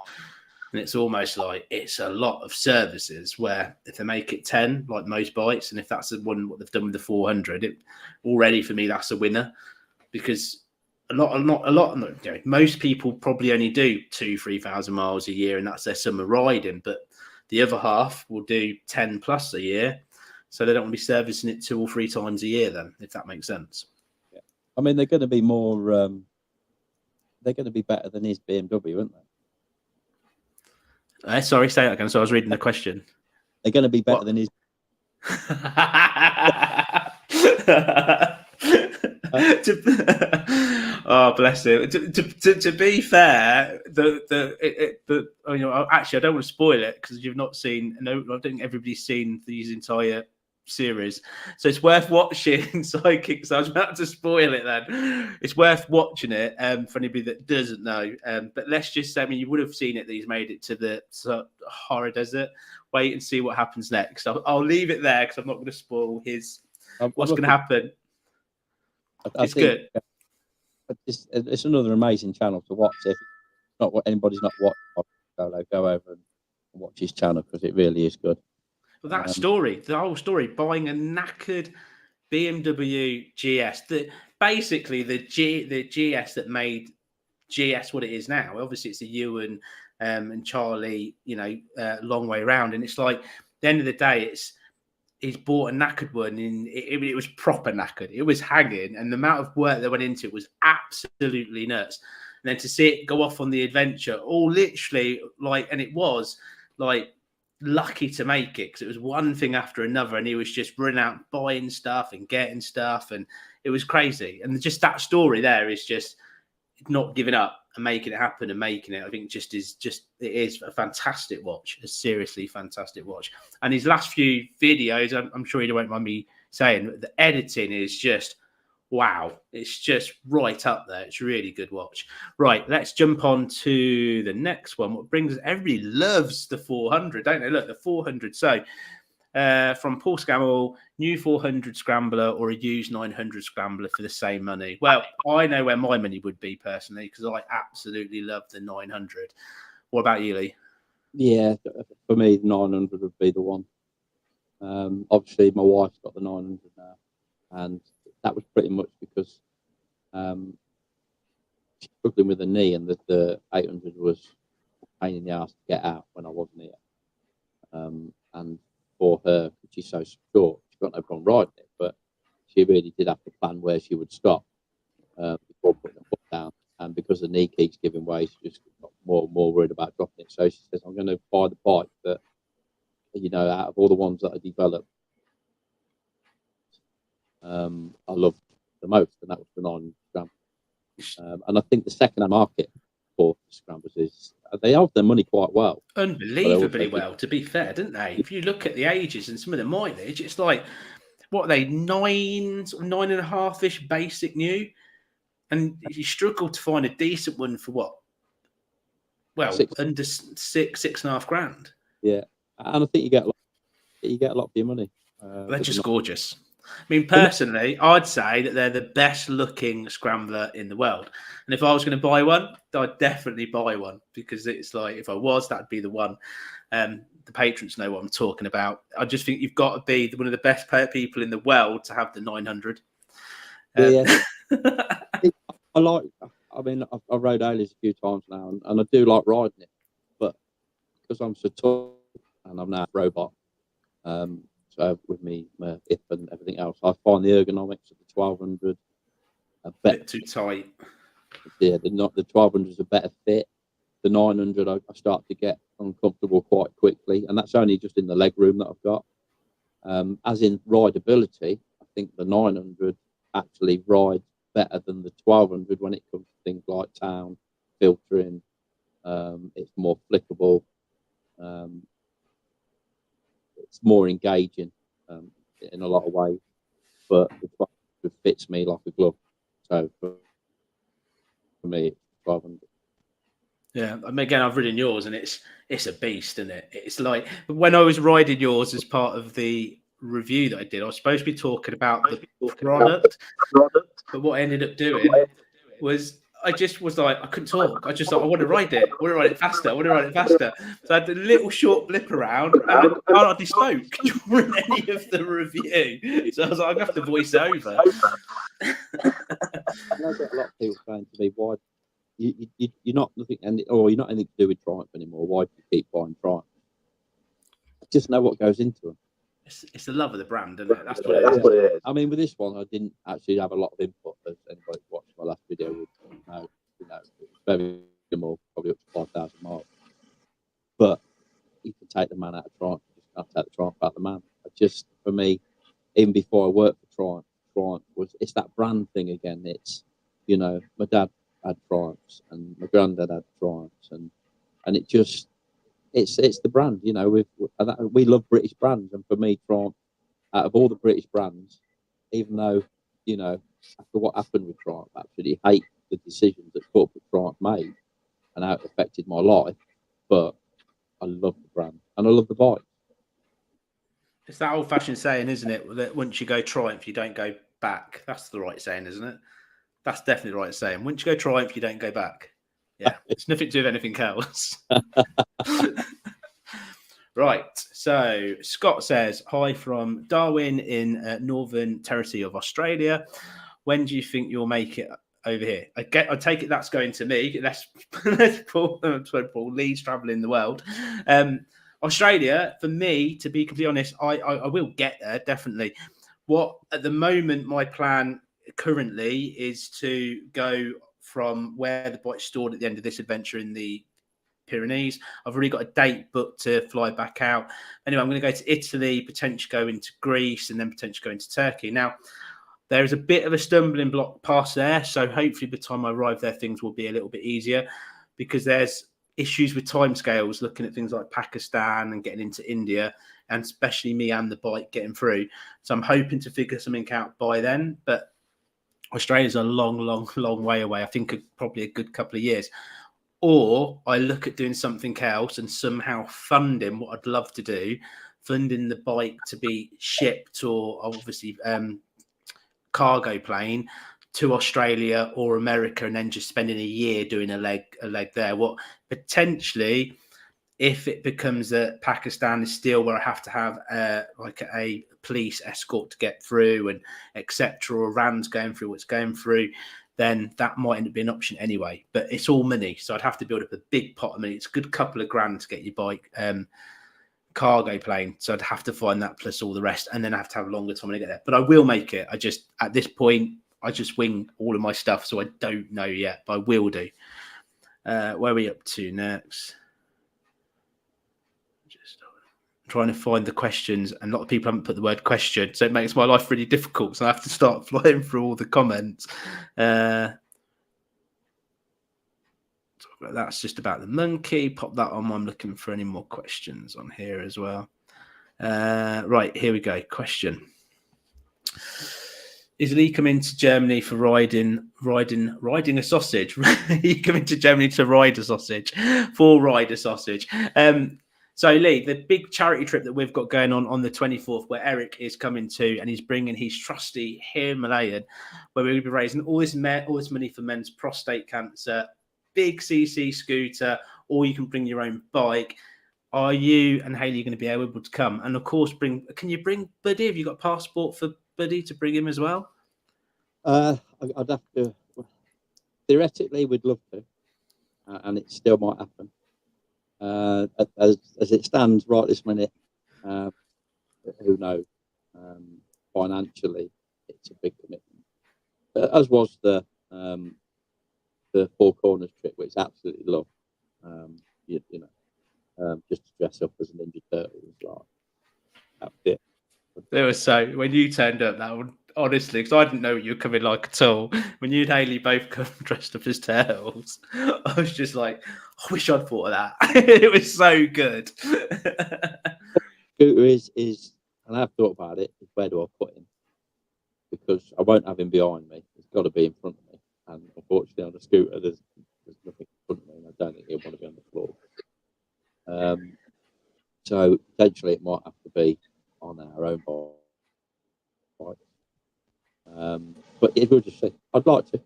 and it's almost like it's a lot of services. Where if they make it 10, like most bikes, and if that's the one what they've done with the 400, it already for me that's a winner, because most people probably only do 2,000-3,000 miles a year, and that's their summer riding. But the other half will do 10 plus a year. So they don't want to be servicing it 2 or 3 times a year then, if that makes sense. Yeah. I mean, they're going to be more, they're going to be better than his BMW, aren't they? Sorry, say that again. So I was reading the question. They're going to be better than his. Oh, bless him. To be fair, actually, I don't want to spoil it because you've not seen. No, I don't think everybody's seen these entire series, so it's worth watching. Psychic. So I was about to spoil it. Then it's worth watching it. For anybody that doesn't know. But let's just say, I mean, you would have seen it that he's made it to the horror desert. Wait and see what happens next. I'll leave it there because I'm not going to spoil his. What's going to happen? It's good. It's another amazing channel to watch. If not what anybody's not watched, go over and watch his channel because it really is good. Well, that story, the whole story, buying a knackered BMW GS, basically the GS that made GS what it is now. Obviously, it's a Ewan and Charlie, long way around. And it's like, at the end of the day, it's he's bought a knackered one, and it was proper knackered. It was hanging, and the amount of work that went into it was absolutely nuts. And then to see it go off on the adventure, all literally like, and it was like lucky to make it, because it was one thing after another, and he was just running out buying stuff and getting stuff, and it was crazy. And just that story there is just not giving up and making it happen and making it, I think it is a fantastic watch, a seriously fantastic watch. And his last few videos, I'm sure you won't mind me saying, the editing is just wow. It's just right up there. It's a really good watch. Right, let's jump on to the next one. What brings us, everybody loves the 400, don't they? Look, the 400. So from Paul Scammell, new 400 scrambler or a used 900 scrambler for the same money? Well, I know where my money would be personally, because I absolutely love the 900. What about you, Lee? Yeah, for me, the 900 would be the one. Obviously, my wife's got the 900 now, and that was pretty much because she's struggling with her knee, and the 800 was a pain in the ass to get out when I wasn't here. And for her, she's so short, she's got no problem riding it, but she really did have to plan where she would stop before putting her foot down. And because the knee keeps giving way, she just got more and more worried about dropping it. So she says, I'm going to buy the bike that, you know, out of all the ones that I developed, I loved the most, and that was the 900 Scramble. And I think the second-hand market for Scrambles is, they hold their money quite well. Unbelievably well, to be fair, didn't they? If you look at the ages and some of the mileage, it's like, what are they, 9.5-ish basic new? And you struggle to find a decent one for what? Well, under 6.5 grand. Yeah, and I think you get a lot for your money. They're just gorgeous. I mean, personally, I'd say that they're the best looking scrambler in the world. And if I was going to buy one, I'd definitely buy one, because it's like, if I was, that'd be the one. The patrons know what I'm talking about. I just think you've got to be one of the best people in the world to have the 900. Yeah. I mean, I've rode Alias a few times now, and I do like riding it, but because I'm so tall and I'm now a robot, so with me, my hip and everything else, I find the ergonomics of the 1200 a bit too tight. Yeah, the 1200 is a better fit. The 900, I start to get uncomfortable quite quickly, and that's only just in the leg room that I've got. As in rideability, I think the 900 actually rides better than the 1200 when it comes to things like town, filtering. It's more flickable. It's more engaging in a lot of ways, but the 1200 fits me like a glove. So for me, it's 1200. Yeah, I mean, again, I've ridden yours, and it's a beast, isn't it? It's like, when I was riding yours as part of the review that I did, I was supposed to be talking about the product, but what I ended up doing was, I just was like, I couldn't talk. I just thought, I want to ride it. I want to ride it faster. I want to ride it faster. So I had a little short blip around, and I hardly spoke during any of the review. So I was like, I'm going to have to voice over. I know that a lot of people saying to me, why you're not nothing, you're not anything to do with Triumph anymore. Why do you keep buying Triumph? I just know what goes into them. It's the love of the brand, isn't it? That's what it is. I mean, with this one, I didn't actually have a lot of input, as anybody who watched my last video would know. You know, it was very minimal, probably up to 5,000 miles. But you can take the man out of Triumph, you just can't take the Triumph out of the man. For me, even before I worked for Triumph it's that brand thing again. It's, you know, my dad had Triumphs and my granddad had Triumphs, and it just, it's the brand, you know. We love British brands, and for me, Triumph, out of all the British brands, even though, you know, after what happened with Triumph, I absolutely hate the decisions that corporate Triumph made and how it affected my life, but I love the brand and I love the bike. It's that old-fashioned saying, isn't it, that once you go Triumph, you don't go back. That's the right saying, isn't it? That's definitely the right saying. Once you go Triumph, you don't go back. Yeah, it's nothing to do with anything else. Right, so Scott says, hi from Darwin in Northern Territory of Australia. When do you think you'll make it over here? I take it that's going to me. Let's Paul Lee's traveling the world. Australia, for me, to be completely honest, I will get there, definitely. What at the moment, my plan currently is to go from where the bike's stored at the end of this adventure in the Pyrenees. I've already got a date booked to fly back out. Anyway, I'm going to go to Italy, potentially go into Greece, and then potentially go into Turkey. Now, there is a bit of a stumbling block past there, so hopefully by the time I arrive there, things will be a little bit easier, because there's issues with timescales, looking at things like Pakistan and getting into India, and especially me and the bike getting through. So I'm hoping to figure something out by then, but Australia's a long way away. I think probably a good couple of years. Or I look at doing something else and somehow funding what I'd love to do, funding the bike to be shipped, or obviously cargo plane to Australia or America, and then just spending a year doing a leg there. What potentially, if it becomes that Pakistan is still where I have to have like a police escort to get through and etc., or Iran's going through what's going through, then that might end up being an option anyway. But it's all money, so I'd have to build up a big pot of money. It's a good couple of grand to get your bike cargo plane, so I'd have to find that plus all the rest, and then I have to have a longer time to get there. But I will make it. I just, at this point, I just wing all of my stuff, so I don't know yet, but I will do. Where are we up to next? Just trying to find the questions, and a lot of people haven't put the word question, so it makes my life really difficult, so I have to start flying through all the comments. That's just about the monkey. Pop that on. I'm looking for any more questions on here as well. Right, here we go. Question: is Lee coming to Germany for riding a sausage? He coming to Germany to ride a sausage, for ride a sausage. So Lee, the big charity trip that we've got going on the 24th, where Eric is coming to, and he's bringing his trusty Himalayan, where we're going to be raising all this money for men's prostate cancer. Big CC scooter, or you can bring your own bike. Are you and Haley going to be able to come? And of course, can you bring Buddy? Have you got a passport for Buddy to bring him as well? I'd have to. Theoretically, we'd love to, and it still might happen. As it stands right this minute, who knows? Financially, it's a big commitment. As was the Four Corners trip, which I absolutely love. Just to dress up as a Ninja Turtle was like, that was it. There was when you turned up, that would honestly, because I didn't know what you were coming like at all. When you and Haley both come dressed up as turtles, I was just like, I wish I'd thought of that. It was so good. Scooter is, and I've thought about it, is where do I put him? Because I won't have him behind me. He's got to be in front of me. And unfortunately, on the scooter, there's nothing in front of me, and I don't think he'll want to be on the floor. So potentially, it might have to be on our own bike. But it will just say, I'd like to.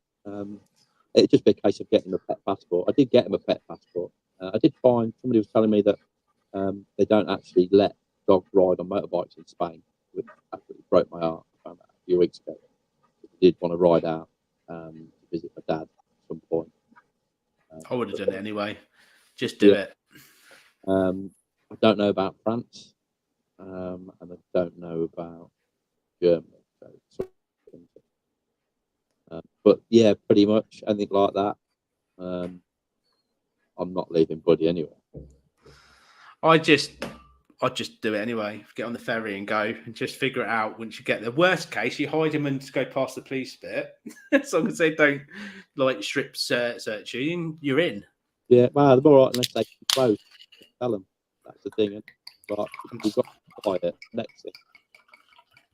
It'd just be a case of getting a pet passport. I did get him a pet passport. I did find somebody was telling me that they don't actually let dogs ride on motorbikes in Spain, which absolutely broke my heart. I found that a few weeks ago. I did want to ride out to visit my dad at some point. I would have done it anyway. Just do it. I don't know about France, and I don't know about Germany. But yeah, pretty much anything like that. I'm not leaving Buddy anyway. I'd just do it anyway. Get on the ferry and go, and just figure it out once you get there. Worst case, you hide him and just go past the police bit. As long as they don't like strip search you, you're in. Yeah, well, they're all right unless they close. Tell them that's the thing. But we've got to buy it. Next thing,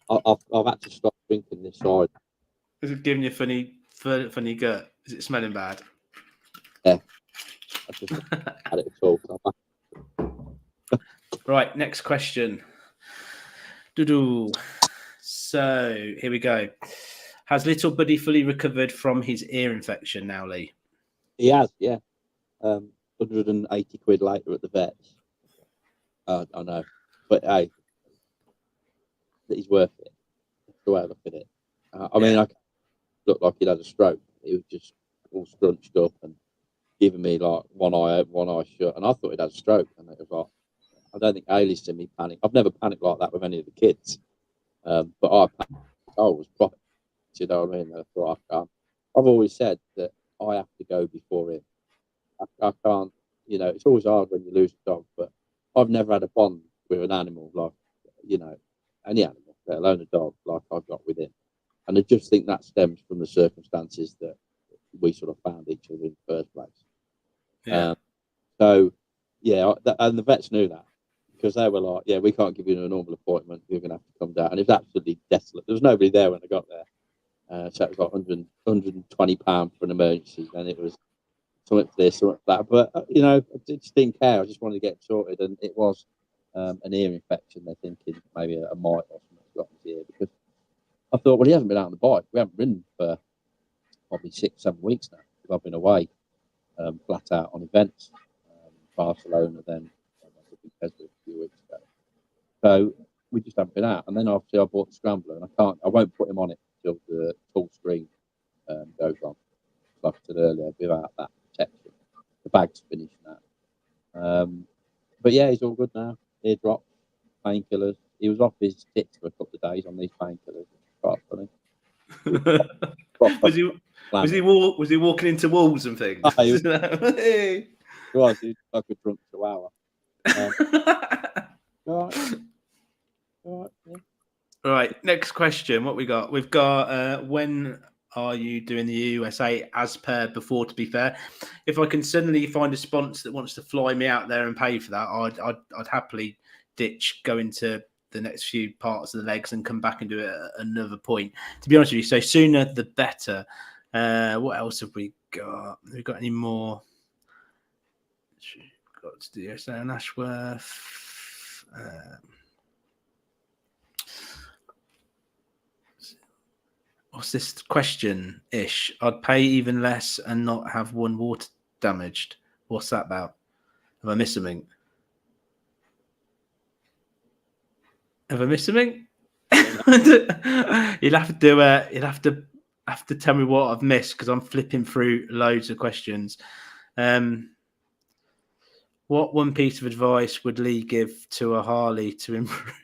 I've had to stop drinking this side. Is it giving you funny gut? Is it smelling bad? Yeah, I just had it at all. Right, next question. So here we go. Has little Buddy fully recovered from his ear infection now, Lee? He has, yeah. 180 quid later at the vets. I know, but hey, he's worth it. That's the way I look at it. I mean, I looked like he'd had a stroke. He was just all scrunched up and giving me like one eye open, one eye shut, and I thought he'd had a stroke. And it was like, I don't think Ailey's seen me panic. I've never panicked like that with any of the kids. But I was proper. You know what I mean? I thought I can't. I've always said that I have to go before him. I can't. You know, it's always hard when you lose a dog, but I've never had a bond with an animal like, you know, any animal, let alone a dog, like I've got with him. And I just think that stems from the circumstances that we sort of found each other in the first place. Yeah. So, yeah, and the vets knew that, because they were like, yeah, we can't give you a normal appointment. You're going to have to come down. And it was absolutely desolate. There was nobody there when I got there. So it was like £120 for an emergency. And it was something for this, something for that. But, you know, I just didn't care. I just wanted to get sorted. And it was an ear infection. They're thinking maybe a mite or something got in his ear. Because I thought, well, he hasn't been out on the bike. We haven't ridden for probably 6-7 weeks now. Because I've been away flat out on events. Barcelona, then a few weeks ago. So we just haven't been out. And then obviously I bought the scrambler, and I won't put him on it until the full screen goes on. Like I said earlier, without that protection. The bag's finished now. But yeah, he's all good now. Ear drops, painkillers. He was off his tits for a couple of days on these painkillers. Quite funny. Was he walking into walls and things? Oh, he was like a drunk chihuahua. Right, next question. What we got? We've got when are you doing the USA as per before? To be fair, if I can suddenly find a sponsor that wants to fly me out there and pay for that, I'd happily ditch going to the next few parts of the legs and come back and do it at another point. To be honest with you, so sooner the better. What else have we got? Have we got any more? Got to do USA and Ashworth. What's this question-ish? I'd pay even less and not have one water damaged. What's that about? Have I missed something? Have I missed something? You'll have to tell me what I've missed, because I'm flipping through loads of questions. What one piece of advice would Lee give to a Harley to improve?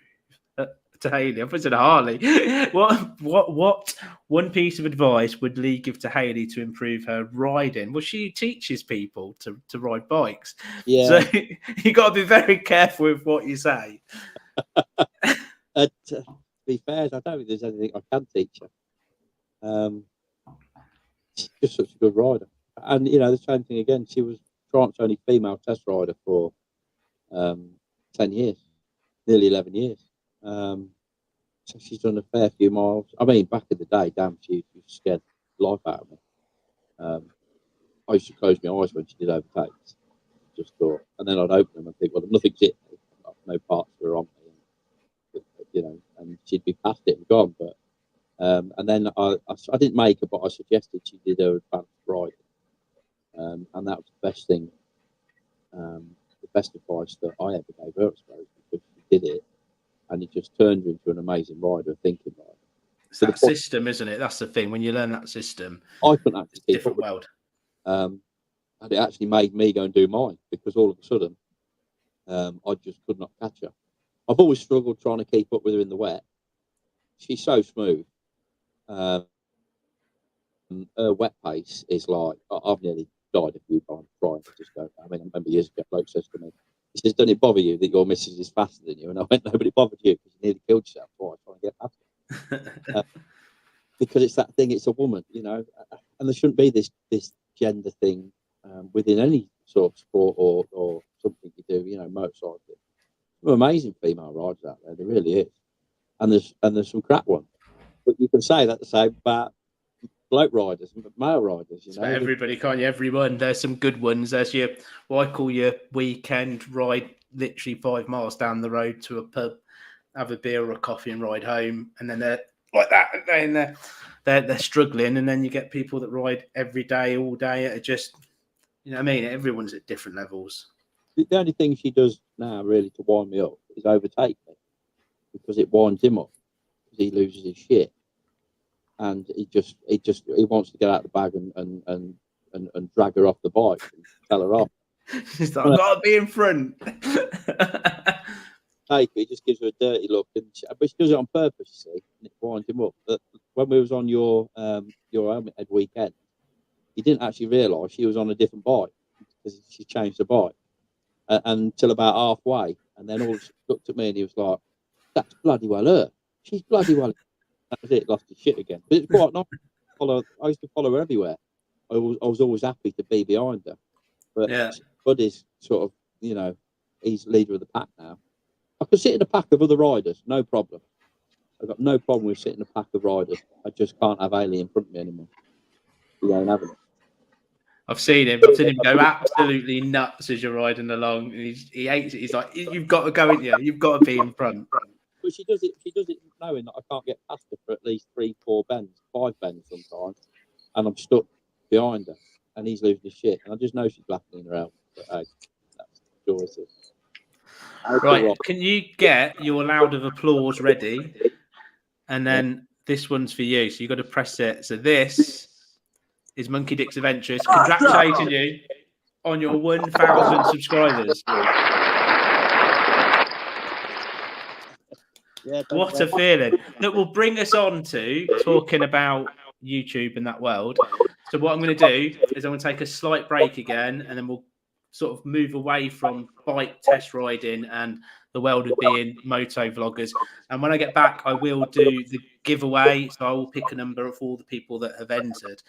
To Hayley, I said a Harley. What one piece of advice would Lee give to Hayley to improve her riding? Well, she teaches people to ride bikes. Yeah. So you got to be very careful with what you say. To be fair, I don't think there's anything I can teach her. She's just such a good rider. And, you know, the same thing again, she was France's only female test rider for 10 years, nearly 11 years. So she's done a fair few miles. I mean, back in the day, damn, she scared the life out of me. I used to close my eyes when she did overtakes. Just thought, and then I'd open them and think, well, nothing's hit me. No parts were on me, you know, and she'd be past it and gone. But and then I didn't make her, but I suggested she did her advanced riding, and that was the best thing, the best advice that I ever gave her, I suppose, because she did it. And it just turned her into an amazing rider, thinking rider. It's that system, isn't it? That's the thing. When you learn that system, I couldn't actually keep different up with world. And it actually made me go and do mine, because all of a sudden, I just could not catch her. I've always struggled trying to keep up with her in the wet. She's so smooth. Her wet pace is like, I've nearly died a few times trying to just go. I mean, I remember years ago, bloke says to me, he says, "Doesn't it bother you that your missus is faster than you?" And I went, "No, but it bothered you because you nearly killed yourself twice trying to get past her." Because it's that thing, it's a woman, you know, and there shouldn't be this gender thing within any sort of sport or something you do, you know, motorcycling. There are amazing female riders out there, there really is. And there's some crap ones. But you can say that the same about bloke riders and male riders, you know. Everybody, can't you? Everyone. There's some good ones. There's your, what I call your weekend ride, literally 5 miles down the road to a pub, have a beer or a coffee and ride home. And then they're like that. And they're struggling. And then you get people that ride every day, all day. Are just, you know what I mean? Everyone's at different levels. The only thing she does now really to wind me up is overtake me, because it winds him up, because he loses his shit. And he wants to get out of the bag and drag her off the bike and tell her off. She's like, I've got to be in front. take her, he just gives her a dirty look, but she does it on purpose, you see, and it winds him up. But when we was on your helmet head weekend, he didn't actually realise she was on a different bike because she changed the bike until about halfway, and then all of a sudden looked at me and he was like, "That's bloody well her. She's bloody well." That was it. Lost his shit again. But it's quite nice. I used to follow her everywhere. I was always happy to be behind her. But Yeah. Buddy's sort of, he's leader of the pack now. I could sit in a pack of other riders, no problem. I've got no problem with sitting in a pack of riders. I just can't have Ailey in front of me anymore. He ain't having it. I've seen him go absolutely nuts as you're riding along. He hates it. He's like, "You've got to go in here. You've got to be in front." But she does it knowing that I can't get past her for at least 3, 4 bends, 5 bends sometimes, and I'm stuck behind her, and he's losing his shit, and I just know she's laughing in her out. But hey, that's joyous. Right, can you get your loud of applause ready? And then this one's for you. So you've got to press it. So this is Monkey Dick's Adventures. Congratulating you on your 1,000 subscribers. Yeah, What a feeling. That will bring us on to talking about YouTube and that world. So what I'm going to do is I'm going to take a slight break again, and then we'll sort of move away from bike test riding and the world of being moto vloggers. And when I get back, I will do the giveaway. So I will pick a number of all the people that have entered.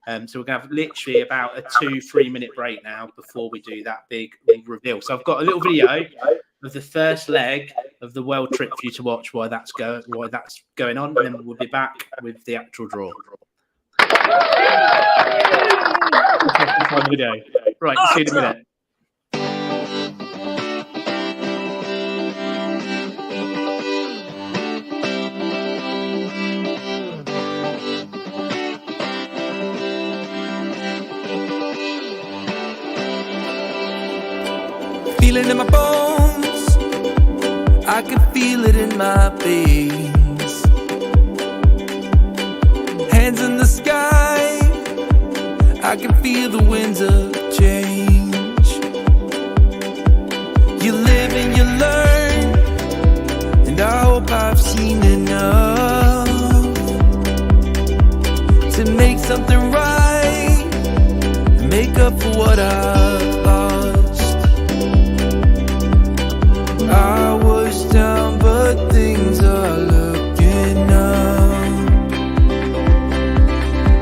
So we're going to have literally about a 2-3 minute break now before we do that big reveal. So I've got a little video of the first leg of the world trip for you to watch why that's going on, and then we'll be back with the actual draw. Video. Right, see you in a minute. Feeling in my bones, I can feel it in my veins. Hands in the sky, I can feel the winds of change. You live and you learn, and I hope I've seen enough to make something right and make up for what I've lost. I was down, but things are looking up.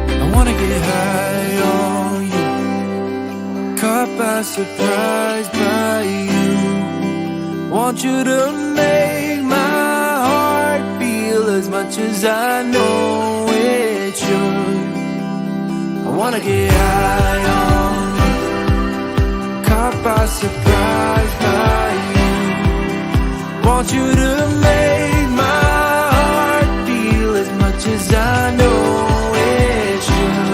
I wanna get high on you, caught by surprise by you. Want you to make my heart feel as much as I know it should. I wanna get high on you, caught by surprise by you. Want you to make my heart feel as much as I know it should.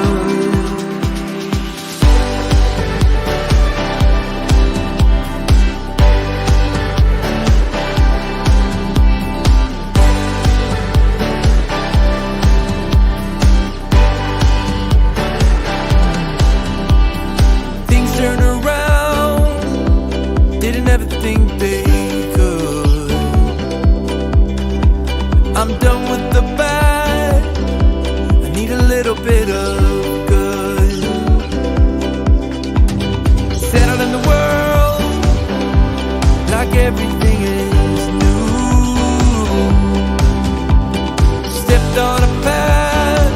Things turn around, didn't ever think they could. I'm done with the bad, I need a little bit of good. Settle in the world, like everything is new. Stepped on a path,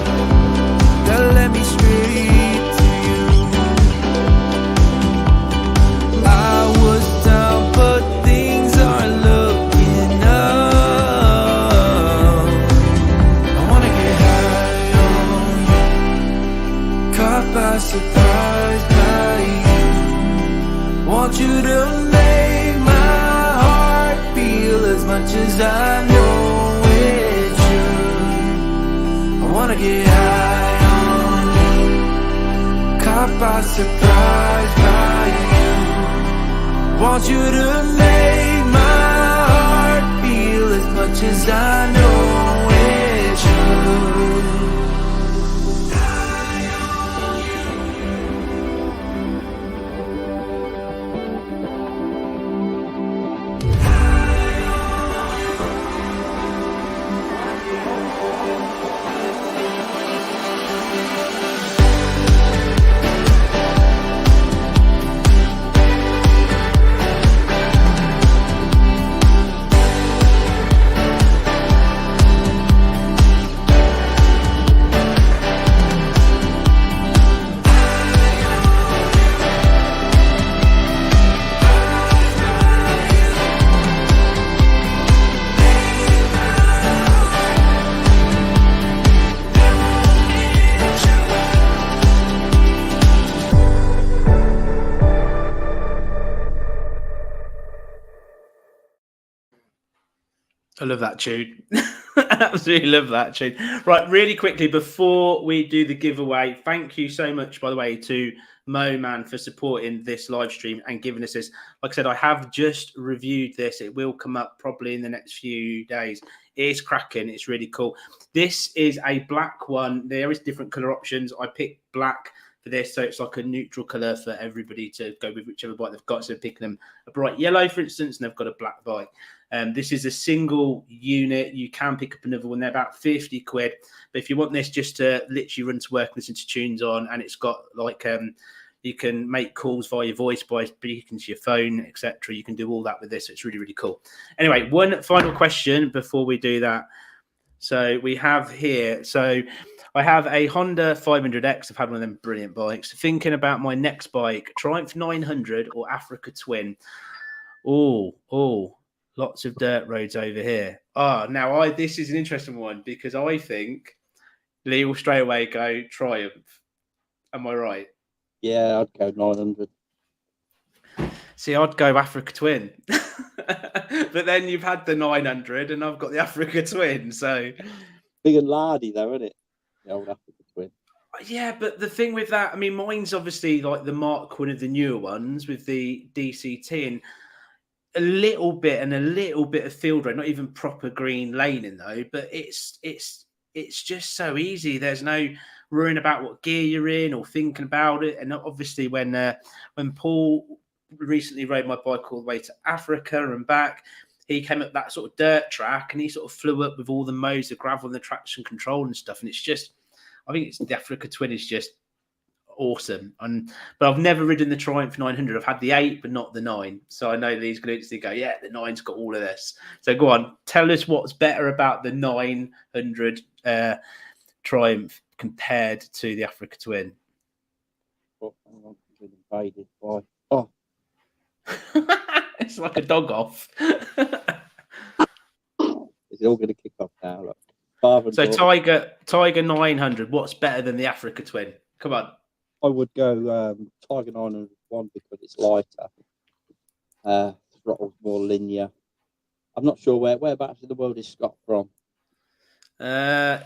that led me straight to you. I was down, but things are looking up. By surprise by you. Want you to make my heart feel as much as I know it should. I wanna get high on you, caught by surprise by you. Want you to make my heart feel as much as I know it should. I love that tune. Absolutely love that tune. Right, really quickly before we do the giveaway, thank you so much, by the way, to MOMAN for supporting this live stream and giving us this. Like I said, I have just reviewed this. It will come up probably in the next few days. It is cracking. It's really cool. This is a black one. There is different color options. I picked black for this, so it's like a neutral color for everybody to go with whichever bike they've got. So picking them a bright yellow, for instance, and they've got a black bike. This is a single unit. You can pick up another one. They're about 50 quid. But if you want this just to literally run to work and listen to tunes on, and it's got like you can make calls via your voice by speaking to your phone, etc. You can do all that with this. It's really, really cool. Anyway, one final question before we do that. So we have here. So I have a Honda 500X. I've had one of them brilliant bikes. Thinking about my next bike, Triumph 900 or Africa Twin. Oh. Lots of dirt roads over here. Now this is an interesting one because I think Lee will straight away go Triumph. Am I right? Yeah, I'd go 900. See, I'd go Africa Twin. But then you've had the 900 and I've got the Africa Twin. So Big and lardy though, isn't it? The old Africa Twin. Yeah, but the thing with that, I mean, mine's obviously like the Mark, one of the newer ones with the DCT and a little bit of field road, not even proper green laning though, but it's just so easy. There's no worrying about what gear you're in or thinking about it. And obviously when Paul recently rode my bike all the way to Africa and back, he came up that sort of dirt track and he sort of flew up with all the modes, the gravel and the traction control and stuff. And it's just, I think the Africa Twin is just awesome. But I've never ridden the Triumph 900. I've had the 8 but not the 9, so I know these glutes, they go, yeah, the 9's got all of this. So go on, tell us what's better about the 900 Triumph compared to the Africa Twin. It's like a dog off. It's all going to kick off now. Look. So Tiger 900, what's better than the Africa Twin? Come on. I would go Tiger 901 because it's lighter. Throttle's more linear. I'm not sure whereabouts in the world is Scott from. I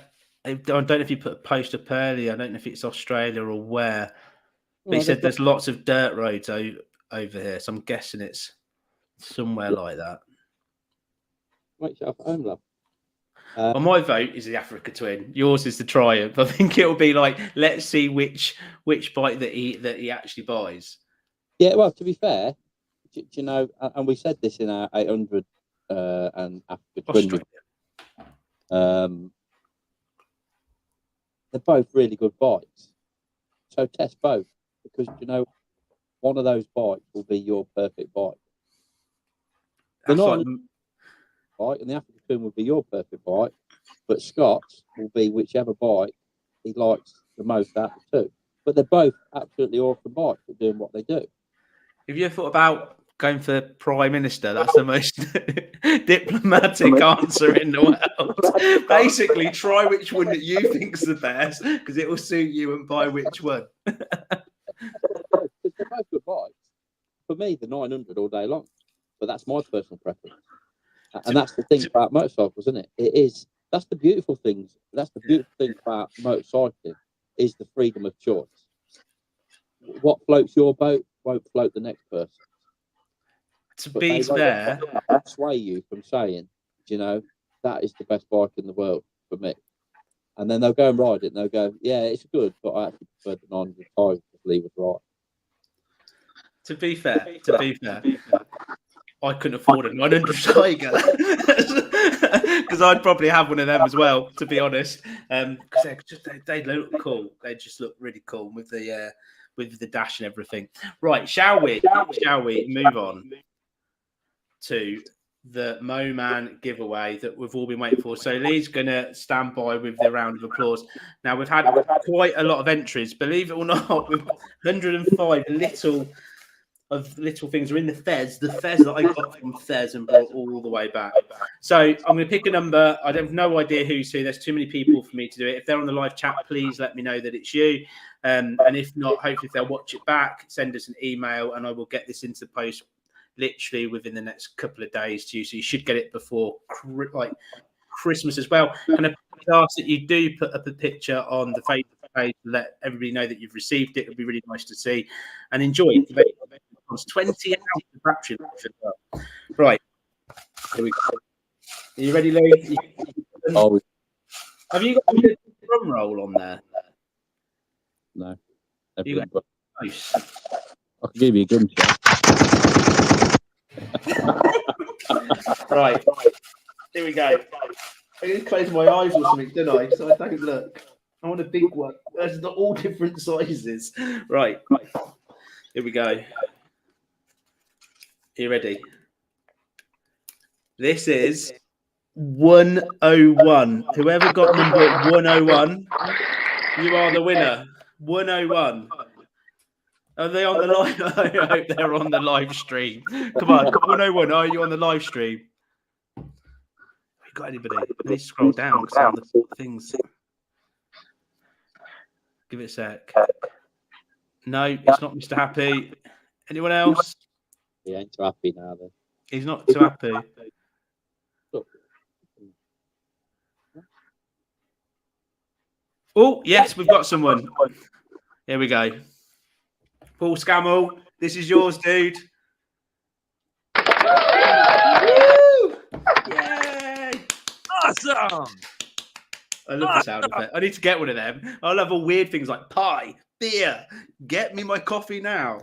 don't know if you put a post up earlier. I don't know if it's Australia or where. But he said there's lots of dirt roads over here, so I'm guessing it's somewhere like that. Make yourself at home, love. Well, my vote is the Africa Twin. Yours is the Triumph. I think it'll be like, let's see which bike that he actually buys. Yeah, well, to be fair, do you know, and we said this in our 800 and Africa Twin. They're both really good bikes. So test both, because you know, one of those bikes will be your perfect bike. The bike and the Africa Twin will be your perfect bike, but Scott's will be whichever bike he likes the most out of the two. But they're both absolutely awesome bikes for doing what they do. Have you ever thought about going for Prime Minister? That's the most diplomatic answer in the world. Basically, try which one that you think's the best because it will suit you and buy which one. They're both good bikes. For me, the 900 all day long, but that's my personal preference. And that's the thing about motorcycles, isn't it? That's the beautiful things. That's the beautiful thing about motorcycling is the freedom of choice. What floats your boat won't float the next person. To be fair, that sway you from saying, you know, that is the best bike in the world for me. And then they'll go and ride it and they'll go, yeah, it's good, but I actually prefer the 900 Tiger to leave it right. To be fair, I couldn't afford a 900 Tiger because I'd probably have one of them as well, to be honest. Because they look cool. They just look really cool with the dash and everything. Right, shall we move on to the MOMAN giveaway that we've all been waiting for? So Lee's going to stand by with the round of applause. Now, we've had quite a lot of entries. Believe it or not, we've 105 little things are in the Fez. The Fez that I got from Fez and brought all the way back. So I'm going to pick a number. I have no idea who's who. There's too many people for me to do it. If they're on the live chat, please let me know that it's you. And if not, hopefully if they'll watch it back, send us an email and I will get this into the post literally within the next couple of days to you. So you should get it before like Christmas as well. And I ask that you do put up a picture on the Facebook page to let everybody know that you've received it. It'll be really nice to see and enjoy it. It's 20 hours of battery life as well. Right. Here we go. Are you ready, Lee? Oh, Have you got a drum roll on there? no. You got But nice. I can give you a gunshot. Right. Here we go. I'm going to close my eyes or something, don't I? So I don't look. I want a big one. There's all different sizes. Right. Here we go. Are you ready? This is 101. Whoever got number 101, you are the winner. 101. Are they on the live? I hope they're on the live stream. Come on, 101. Are you on the live stream? Have you got anybody? I need to scroll down because all the things. Give it a sec. No, it's not Mr. Happy. Anyone else? He ain't too happy now, then. He's not too happy. Oh, yes, we've got someone. Here we go. Paul Scammell, this is yours, dude. Woo! Yay! Awesome. I love the sound effect. I need to get one of them. I love all weird things like pie, beer. Get me my coffee now.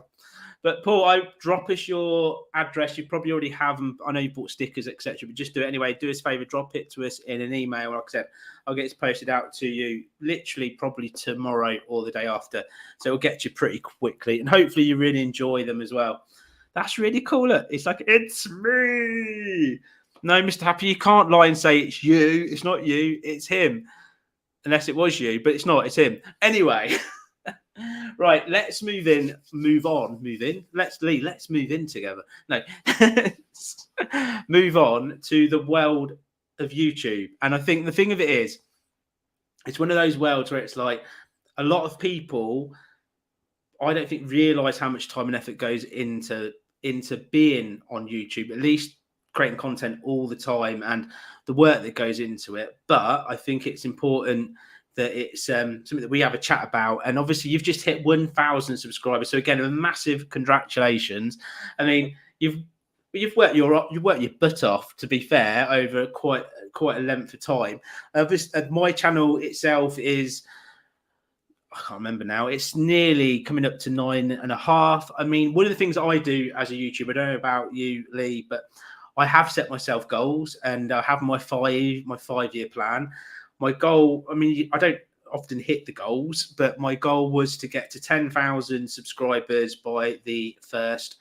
But Paul, I drop us your address. You probably already have them. I know you bought stickers, etc. But just do it anyway. Do us a favor, drop it to us in an email. Like I said, I'll get it posted out to you literally probably tomorrow or the day after. So it'll get you pretty quickly, and hopefully you really enjoy them as well. That's really cool. Look, it's like it's me. No, Mr. Happy, you can't lie and say it's you. It's not you. It's him. Unless it was you, but it's not. It's him. Anyway. Right, let's move in. Let's move in together. No, move on to the world of YouTube. And I think the thing of it is, it's one of those worlds where it's like a lot of people, I don't think realize how much time and effort goes into being on YouTube, at least creating content all the time and the work that goes into it. But I think it's important that it's something that we have a chat about. And obviously you've just hit 1,000 subscribers. So again, a massive congratulations. I mean, you've worked your butt off, to be fair, over quite a length of time. My channel itself is, I can't remember now, it's nearly coming up to 9.5. I mean, one of the things I do as a YouTuber, I don't know about you, Lee, but I have set myself goals and I have my 5-year plan. My goal, I mean, I don't often hit the goals, but my goal was to get to 10,000 subscribers by the 1st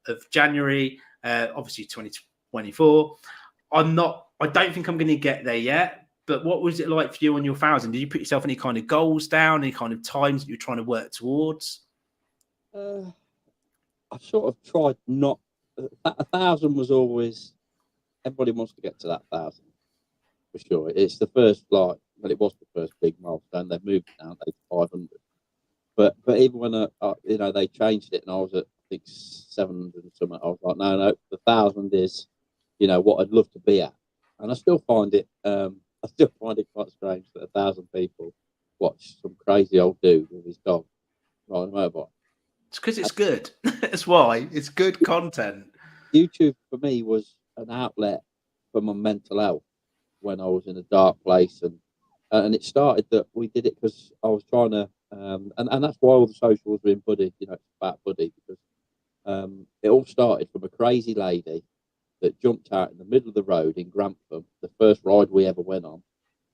of January, obviously 2024. I don't think I'm going to get there yet, but what was it like for you on your 1,000? Did you put yourself any kind of goals down, any kind of times that you're trying to work towards? I sort of tried not. 1,000 was always, everybody wants to get to that 1,000. For sure, it's the first it was the first big milestone. They've moved it now to 500, but even when they changed it and I was at I think 700 and something, I was like, no, the 1,000 is what I'd love to be at, and I still find it quite strange that 1,000 people watch some crazy old dude with his dog riding a motorbike. It's because it's good. That's why it's good content. YouTube for me was an outlet for my mental health when I was in a dark place, and it started that we did it because I was trying to and that's why all the socials were in Buddy, it's about Buddy, because it all started from a crazy lady that jumped out in the middle of the road in Grantham, the first ride we ever went on,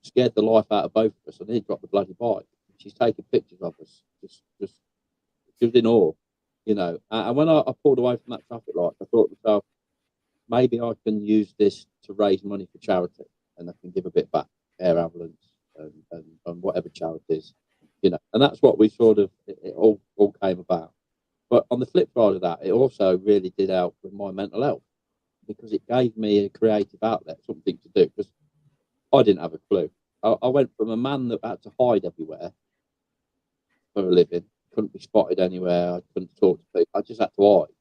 scared the life out of both of us, and then dropped the bloody bike. She's taking pictures of us, just she was in awe, and when I pulled away from that traffic light, I thought to myself, maybe I can use this to raise money for charity. And I can give a bit back, air ambulance and whatever charities, and that's what we sort of, it all came about. But on the flip side of that, it also really did help with my mental health, because it gave me a creative outlet, something to do, because I didn't have a clue. I went from a man that had to hide everywhere for a living, couldn't be spotted anywhere, I couldn't talk to people, I just had to hide,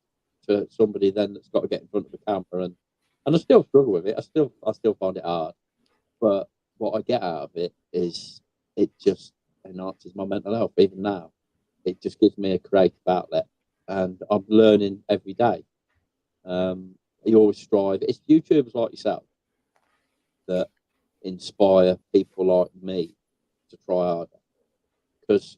to somebody then that's got to get in front of the camera, and I still struggle with it. I still find it hard, but what I get out of it is it just enhances my mental health. Even now, it just gives me a creative outlet, and I'm learning every day. You always strive. It's YouTubers like yourself that inspire people like me to try harder. Because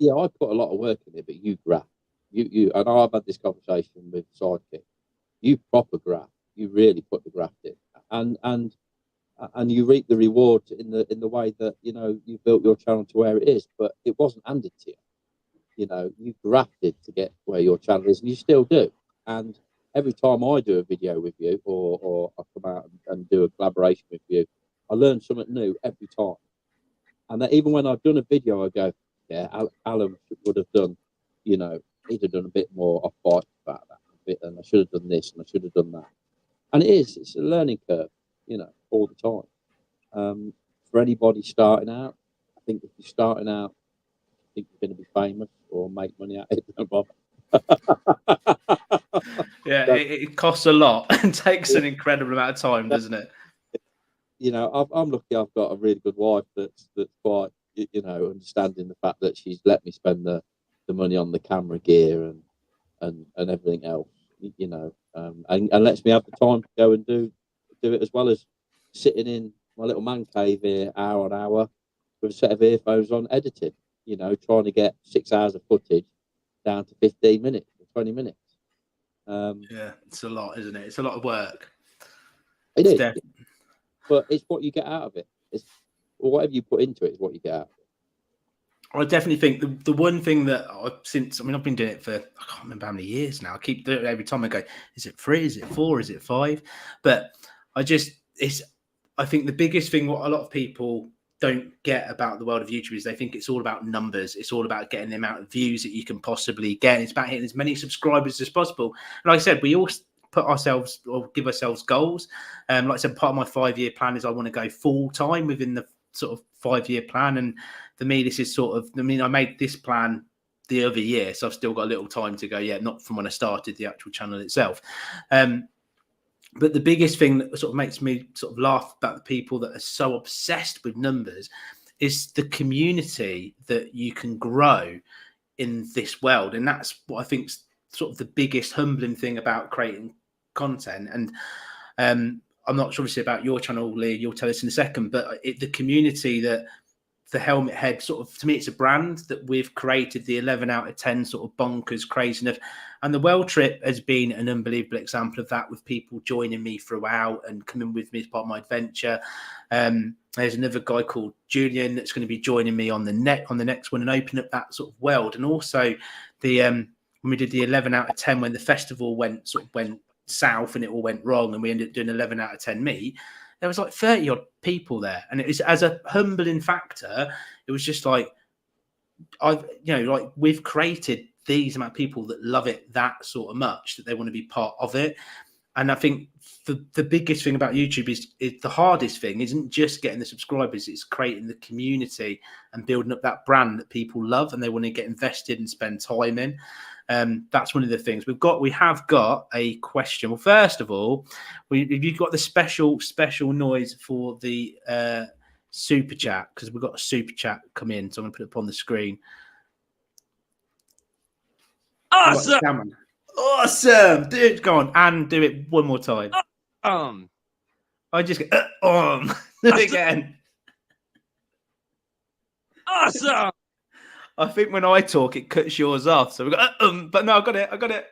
yeah, I put a lot of work in it, but you graft. You and I've had this conversation with Sidekick. You proper graft. You really put the graft in, and you reap the rewards in the way that you built your channel to where it is. But it wasn't handed to you. You grafted to get where your channel is, and you still do. And every time I do a video with you, or I come out and do a collaboration with you, I learn something new every time. And that even when I've done a video, I go, yeah, Alan would have done, he'd have done a bit more off-bite about that, and I should have done this, and I should have done that. And it's a learning curve, all the time. For anybody starting out, I think if you're starting out, I think you're going to be famous or make money out of it, don't bother. Yeah, it costs a lot and takes an incredible amount of time, doesn't it? I'm lucky I've got a really good wife that's quite, understanding the fact that she's let me spend the money on the camera gear and everything else, and lets me have the time to go and do it, as well as sitting in my little man cave here hour on hour with a set of earphones on, editing, trying to get 6 hours of footage down to 15 minutes or 20 minutes. Yeah, it's a lot, isn't it? It's a lot of work. It is. But it's what you get out of it. Whatever you put into it is what you get out of it. I definitely think the one thing that I've been doing it for, I can't remember how many years now. I keep doing it every time. I go, is it 3? Is it 4? Is it 5? But I think the biggest thing what a lot of people don't get about the world of YouTube is they think it's all about numbers. It's all about getting the amount of views that you can possibly get. It's about hitting as many subscribers as possible. And like I said, we all put ourselves or give ourselves goals. Like I said, part of my 5-year plan is I want to go full time within the sort of 5-year plan. And for me, this is sort of, I made this plan the other year, so I've still got a little time to go. Yeah, not from when I started the actual channel itself. But the biggest thing that sort of makes me sort of laugh about the people that are so obsessed with numbers is the community that you can grow in this world. And that's what I think is sort of the biggest humbling thing about creating content. And I'm not sure obviously about your channel, Lee, you'll tell us in a second, but the community that the Helmet Head sort of, to me, it's a brand that we've created, the 11 out of 10 sort of bonkers craziness. And the World Trip has been an unbelievable example of that, with people joining me throughout and coming with me as part of my adventure. There's another guy called Julian that's going to be joining me on the next one and open up that sort of world. And also the when we did the 11 out of 10, when the festival went south and it all went wrong, and we ended up doing 11 out of 10 meet, there was like 30 odd people there. And it was, as a humbling factor, it was just like, we've created these amount of people that love it that sort of much that they want to be part of it. And I think the biggest thing about YouTube is the hardest thing isn't just getting the subscribers, it's creating the community and building up that brand that people love and they want to get invested and spend time in. That's one of the things we have got a question. Well, first of all, you've got the special noise for the super chat, because we've got a super chat come in, so I'm gonna put it up on the screen. Awesome, dude, go on and do it one more time. I just get do it again. Awesome. I think when I talk, it cuts yours off. So we've got, but no, I got it.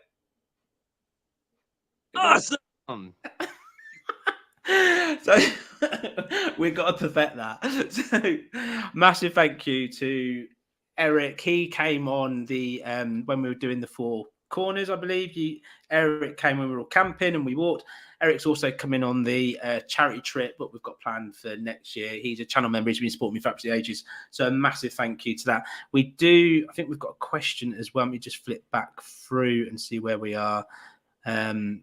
Awesome. So we've got to perfect that. So massive thank you to Eric. He came on the when we were doing the 4 corners, I believe. Eric came when we were all camping and we walked. Eric's also coming on the charity trip, but we've got planned for next year. He's a channel member. He's been supporting me for absolutely ages. So a massive thank you to that. I think we've got a question as well. Let me just flip back through and see where we are. Here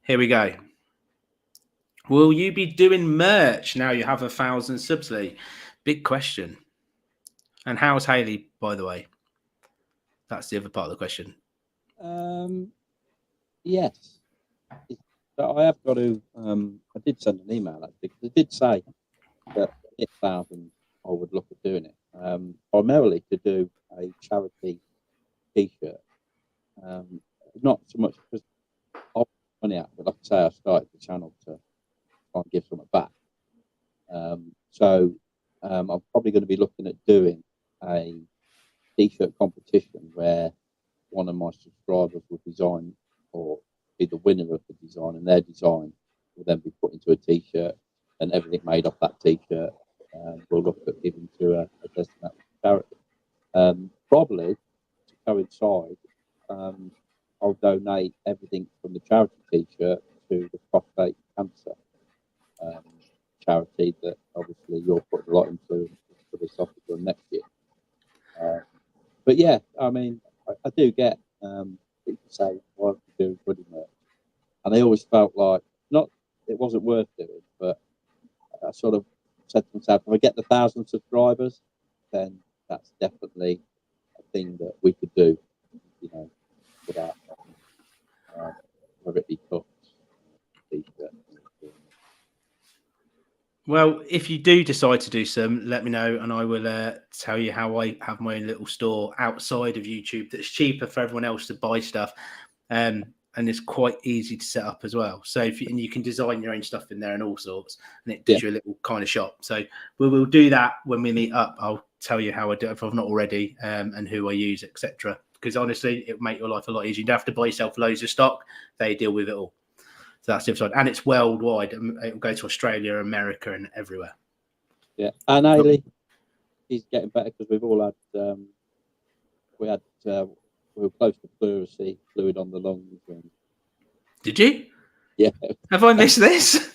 we go. Will you be doing merch now you have 1,000 subs, Lee? Big question. And how's Hayley, by the way? That's the other part of the question. Yes. But I have got to. I did send an email actually because it did say that 8,000 I would look at doing it. Primarily to do a charity T-shirt. Not so much because I've money out, but like I say, I started the channel to try and give something back. So I'm probably going to be looking at doing a T-shirt competition where one of my subscribers will design or be the winner of the design, and their design will then be put into a T-shirt, and everything made off that T-shirt we'll look at giving to a designated charity. Probably to coincide, I'll donate everything from the charity T-shirt to the prostate cancer charity that obviously you're putting a lot into for this officer next year. But yeah, I mean, I do get people say, why don't you do hoodie merch? And I always felt like, it wasn't worth doing, but I sort of said to myself, if I get the 1,000 subscribers, then that's definitely a thing that we could do, you know, without whether it be cups, t-shirts. Well, if you do decide to do some, let me know, and I will tell you how I have my own little store outside of YouTube that's cheaper for everyone else to buy stuff, and it's quite easy to set up as well. So and you can design your own stuff in there and all sorts, and it gives you a little kind of shop. So we'll do that when we meet up. I'll tell you how I do it if I've not already, and who I use, etc. Because honestly, it'll make your life a lot easier. You don't have to buy yourself loads of stock; they deal with it all. So that's the other side, and it's worldwide. It'll go to Australia, America, and everywhere. Yeah, and Ailey, he's getting better because we've all had we were close to pleurisy, fluid on the lungs. And, did you? Yeah. Have I missed this?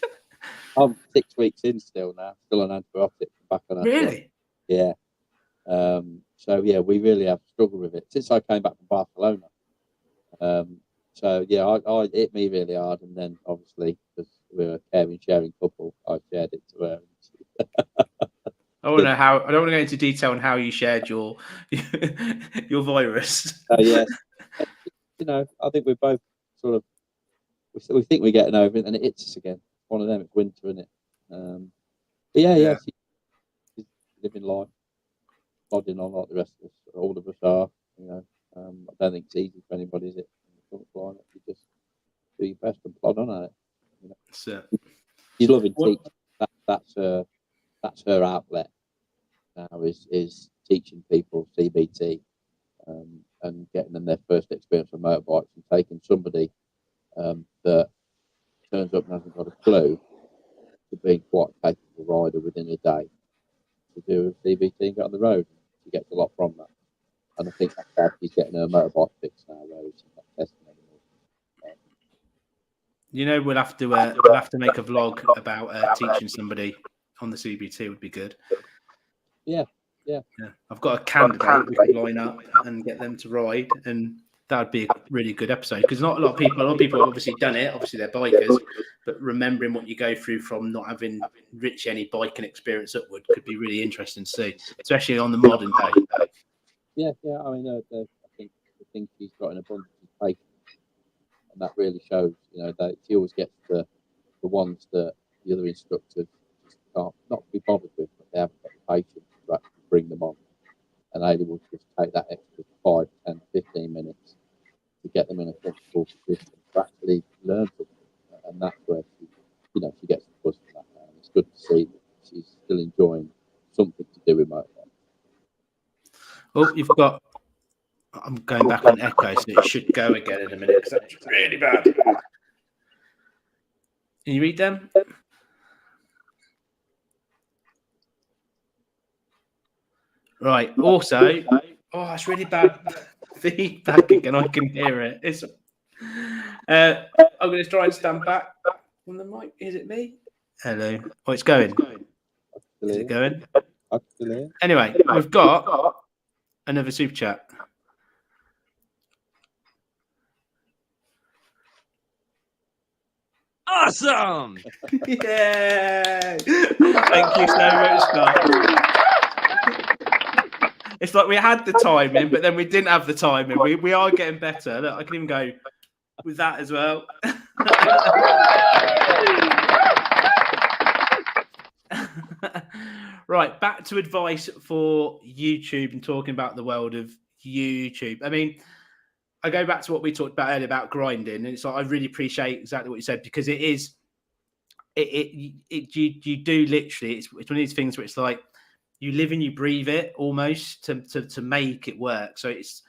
I'm 6 weeks in still now, still on antibiotics. Back on really? Yeah. So yeah, we really have struggled with it since I came back from Barcelona. So yeah, I hit me really hard, and then obviously because we're a caring, sharing couple, I shared it to her. I want to know how. I don't want to go into detail on how you shared your virus. Yeah, you know, I think we're both sort of we think we're getting over it, and it hits us again. One of them, it's winter, isn't it? But yeah, she's living life, plodding on like the rest of us. All of us are, you know. I don't think it's easy for anybody, is it? You just do your best and plod on at it. You know? So, she's loving teaching. That's her outlet now is teaching people CBT and getting them their first experience on motorbikes, and taking somebody that turns up and hasn't got a clue to being quite a capable rider within a day to do a CBT and get on the road. She gets a lot from that. And I think that's how she's getting her motorbike fixed now, where she's not testing anymore. You know, we'll have to make a vlog about teaching somebody on the CBT. Would be good. Yeah. I've got a candidate we could line up and get them to ride, and that would be a really good episode, because not a lot of people have obviously done it. Obviously, they're bikers, but remembering what you go through from not having rich any biking experience upward could be really interesting to see, especially on the modern day. Yeah. I mean, I think she's got an abundance of patience, and that really shows. You know, that she always gets the ones that the other instructors just can't not be bothered with, but they haven't got the patience to actually bring them on. And Ailey will just take that extra 5, 10, 15 minutes to get them in a comfortable position to actually learn something, and that's where she gets the buzz from that. And it's good to see that she's still enjoying something to do with motorbikes. Oh, you've got. I'm going back on echo, so it should go again in a minute, because that's really bad. Can you read them? Right. Also, it's really bad feedback again. I can hear it. It's. I'm going to try and stand back from the mic. Is it me? Hello. Oh, it's going. Is it going? Anyway, we've got another super chat. Awesome! Yay! Thank you so much, Scott. It's like we had the timing, but then we didn't have the timing. We are getting better. Look, I can even go with that as well. Right, back to advice for YouTube and talking about the world of YouTube. I mean, I go back to what we talked about earlier about grinding, and it's like I really appreciate exactly what you said, because it is, you do literally, it's one of these things where it's like you live and you breathe it almost to make it work. So it's,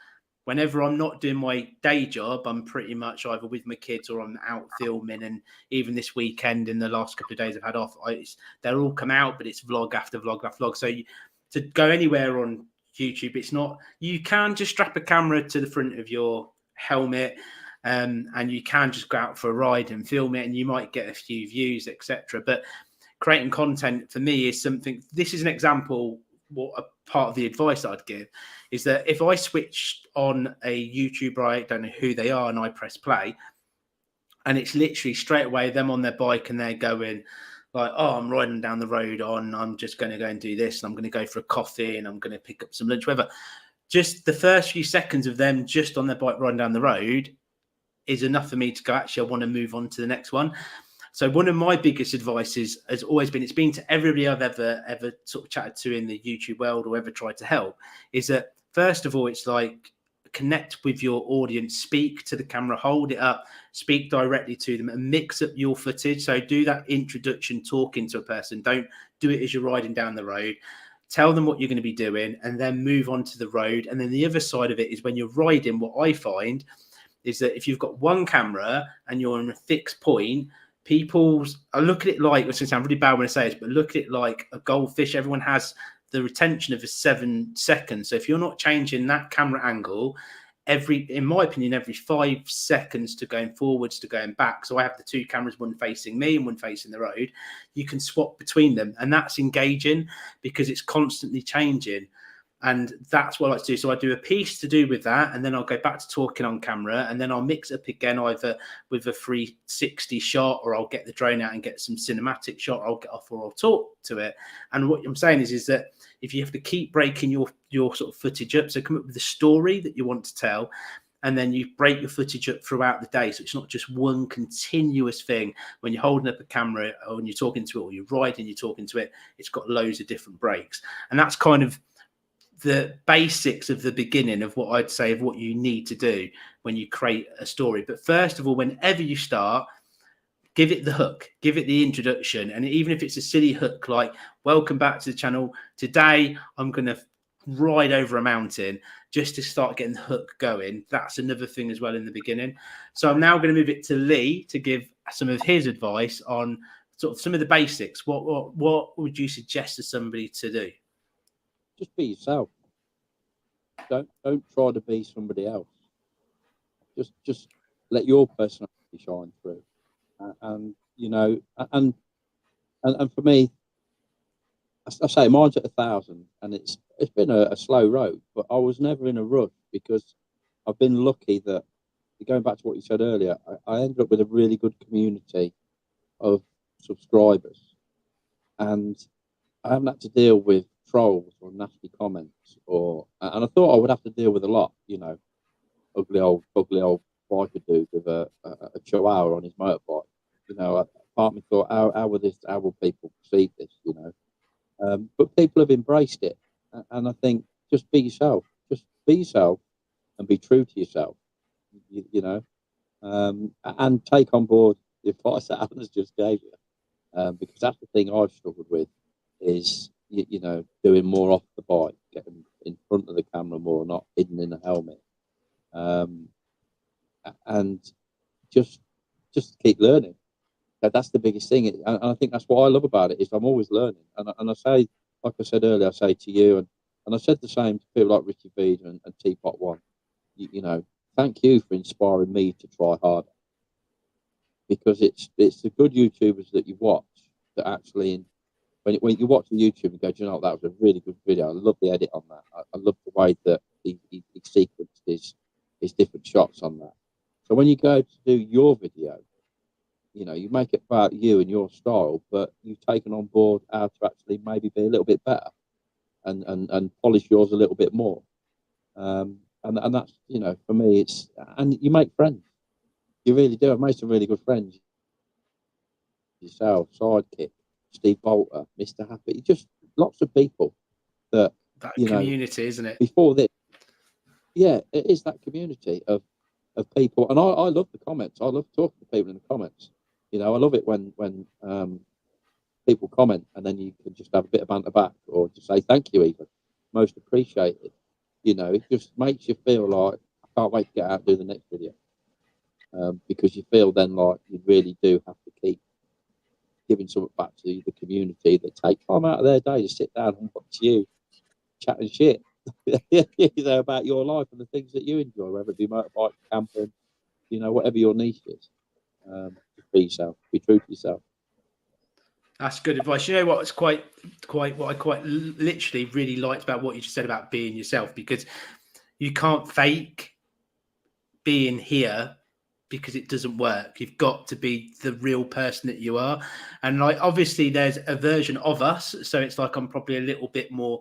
whenever I'm not doing my day job, I'm pretty much either with my kids or I'm out filming. And even this weekend, in the last couple of days I've had off, they're all come out, but it's vlog after vlog after vlog. So to go anywhere on YouTube, it's not, you can just strap a camera to the front of your helmet, and you can just go out for a ride and film it, and you might get a few views, etc. But creating content for me is something, this is an example, what a part of the advice I'd give is that if I switched on a YouTuber, I don't know who they are, and I press play, and it's literally straight away them on their bike and they're going like, oh, I'm riding down the road I'm just going to go and do this, and I'm going to go for a coffee, and I'm going to pick up some lunch, whatever. Just the first few seconds of them just on their bike riding down the road is enough for me to go, actually, I want to move on to the next one. So one of my biggest advices has always been, it's been to everybody I've ever sort of chatted to in the YouTube world or ever tried to help, is that first of all, it's like connect with your audience, speak to the camera, hold it up, speak directly to them, and mix up your footage. So do that introduction, talking to a person. Don't do it as you're riding down the road. Tell them what you're going to be doing, and then move on to the road. And then the other side of it is when you're riding, what I find is that if you've got one camera and you're on a fixed point, I look at it like, it's going to sound really bad when I say this, but look at it like a goldfish. Everyone has the retention of 7 seconds. So if you're not changing that camera angle in my opinion, every 5 seconds to going forwards to going back. So I have the two cameras, one facing me and one facing the road. You can swap between them, and that's engaging because it's constantly changing. And that's what I like to do. So I do a piece to do with that, and then I'll go back to talking on camera, and then I'll mix up again either with a 360 shot, or I'll get the drone out and get some cinematic shot, or I'll get off, or I'll talk to it. And what I'm saying is that if you have to keep breaking your sort of footage up, so come up with a story that you want to tell, and then you break your footage up throughout the day. So it's not just one continuous thing. When you're holding up a camera, or when you're talking to it, or you're riding, you're talking to it, it's got loads of different breaks. And that's kind of the basics of the beginning of what I'd say of what you need to do when you create a story. But first of all, whenever you start, give it the hook, give it the introduction. And even if it's a silly hook, like, welcome back to the channel. Today, I'm going to ride over a mountain, just to start getting the hook going. That's another thing as well in the beginning. So I'm now going to move it to Lee to give some of his advice on sort of some of the basics. What would you suggest to somebody to do? Just be yourself. Don't try to be somebody else. Just let your personality shine through. And you know, and for me, I say mine's at 1,000, and it's been a slow road, but I was never in a rush, because I've been lucky that, going back to what you said earlier, I ended up with a really good community of subscribers, and I haven't had to deal with trolls or nasty comments, and I thought I would have to deal with a lot, you know, ugly old biker dude with a chihuahua on his motorbike. You know, part of me thought, how will people perceive this, you know? But people have embraced it, and I think just be yourself. Just be yourself and be true to yourself, you know, and take on board the advice that Alan has just gave you, because that's the thing I've struggled with, is you know, doing more off the bike, getting in front of the camera more, not hidden in a helmet, and just keep learning. That's the biggest thing, and I think that's what I love about it, is I'm always learning. And I say, like I said earlier, I say to you, and I said the same to people like Ricky Veda and Teapot One, you know, thank you for inspiring me to try harder, because it's the good YouTubers that you watch that actually, when you watch a YouTube and go, do you know what, that was a really good video, I love the edit on that, I love the way that he sequenced his different shots on that. So when you go to do your video, you know, you make it about you and your style, but you've taken on board how to actually maybe be a little bit better. and polish yours a little bit more. And that's, you know, for me, it's, and you make friends. You really do. I've made some really good friends. Yourself, Sidekick, Steve Bolter, Mr. Happy, just lots of people that, you know, community, isn't it? Before this, yeah, it is that community of people, and I love the comments. I love talking to people in the comments. You know, I love it when people comment and then you can just have a bit of banter back or just say thank you, even most appreciated. You know, it just makes you feel like I can't wait to get out and do the next video, because you feel then like you really do have to keep giving something back to the community that take time out of their day to sit down and watch you chatting shit. You know, about your life and the things that you enjoy, whether it be motorbike, camping, you know, whatever your niche is. Just be yourself, be true to yourself. That's good advice. You know what? It's quite what I quite literally really liked about what you just said about being yourself, because you can't fake being here because it doesn't work. You've got to be the real person that you are. And like, obviously there's a version of us. So it's like, I'm probably a little bit more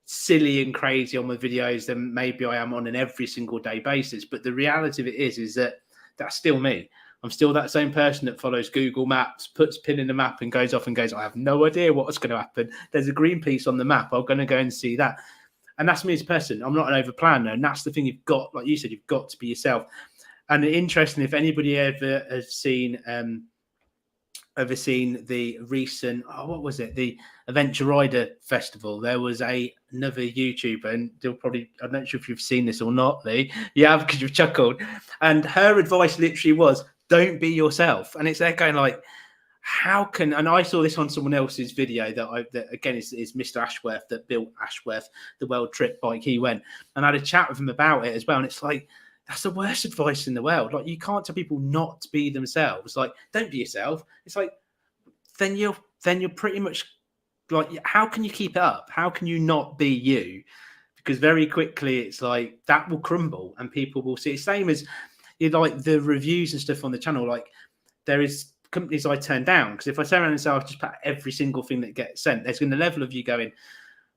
silly and crazy on my videos than maybe I am on an every single day basis. But the reality of it is that that's still me. I'm still that same person that follows Google Maps, puts pin in the map and goes off and goes, I have no idea what's going to happen. There's a green piece on the map. I'm going to go and see that. And that's me as a person. I'm not an overplanner. And that's the thing you've got, like you said, you've got to be yourself. And interesting, if anybody ever has seen the recent, what was it, the Adventure Rider Festival, there was another YouTuber, and they'll probably, I'm not sure if you've seen this or not, Lee. You have, because you've chuckled. And her advice literally was, don't be yourself. And it's there going like, how can, and I saw this on someone else's video that again is Mr. Ashworth, that built Ashworth, the world trip bike. He went and I had a chat with him about it as well. And it's like, that's the worst advice in the world. Like, you can't tell people not to be themselves. Like, don't be yourself. It's like, then you're pretty much like, how can you keep it up? How can you not be you? Because very quickly it's like that will crumble and people will see it. Same as, you know, like the reviews and stuff on the channel. Like, there is companies I turn down because if I turn around and say I'll just put every single thing that gets sent, there's going to level of you going,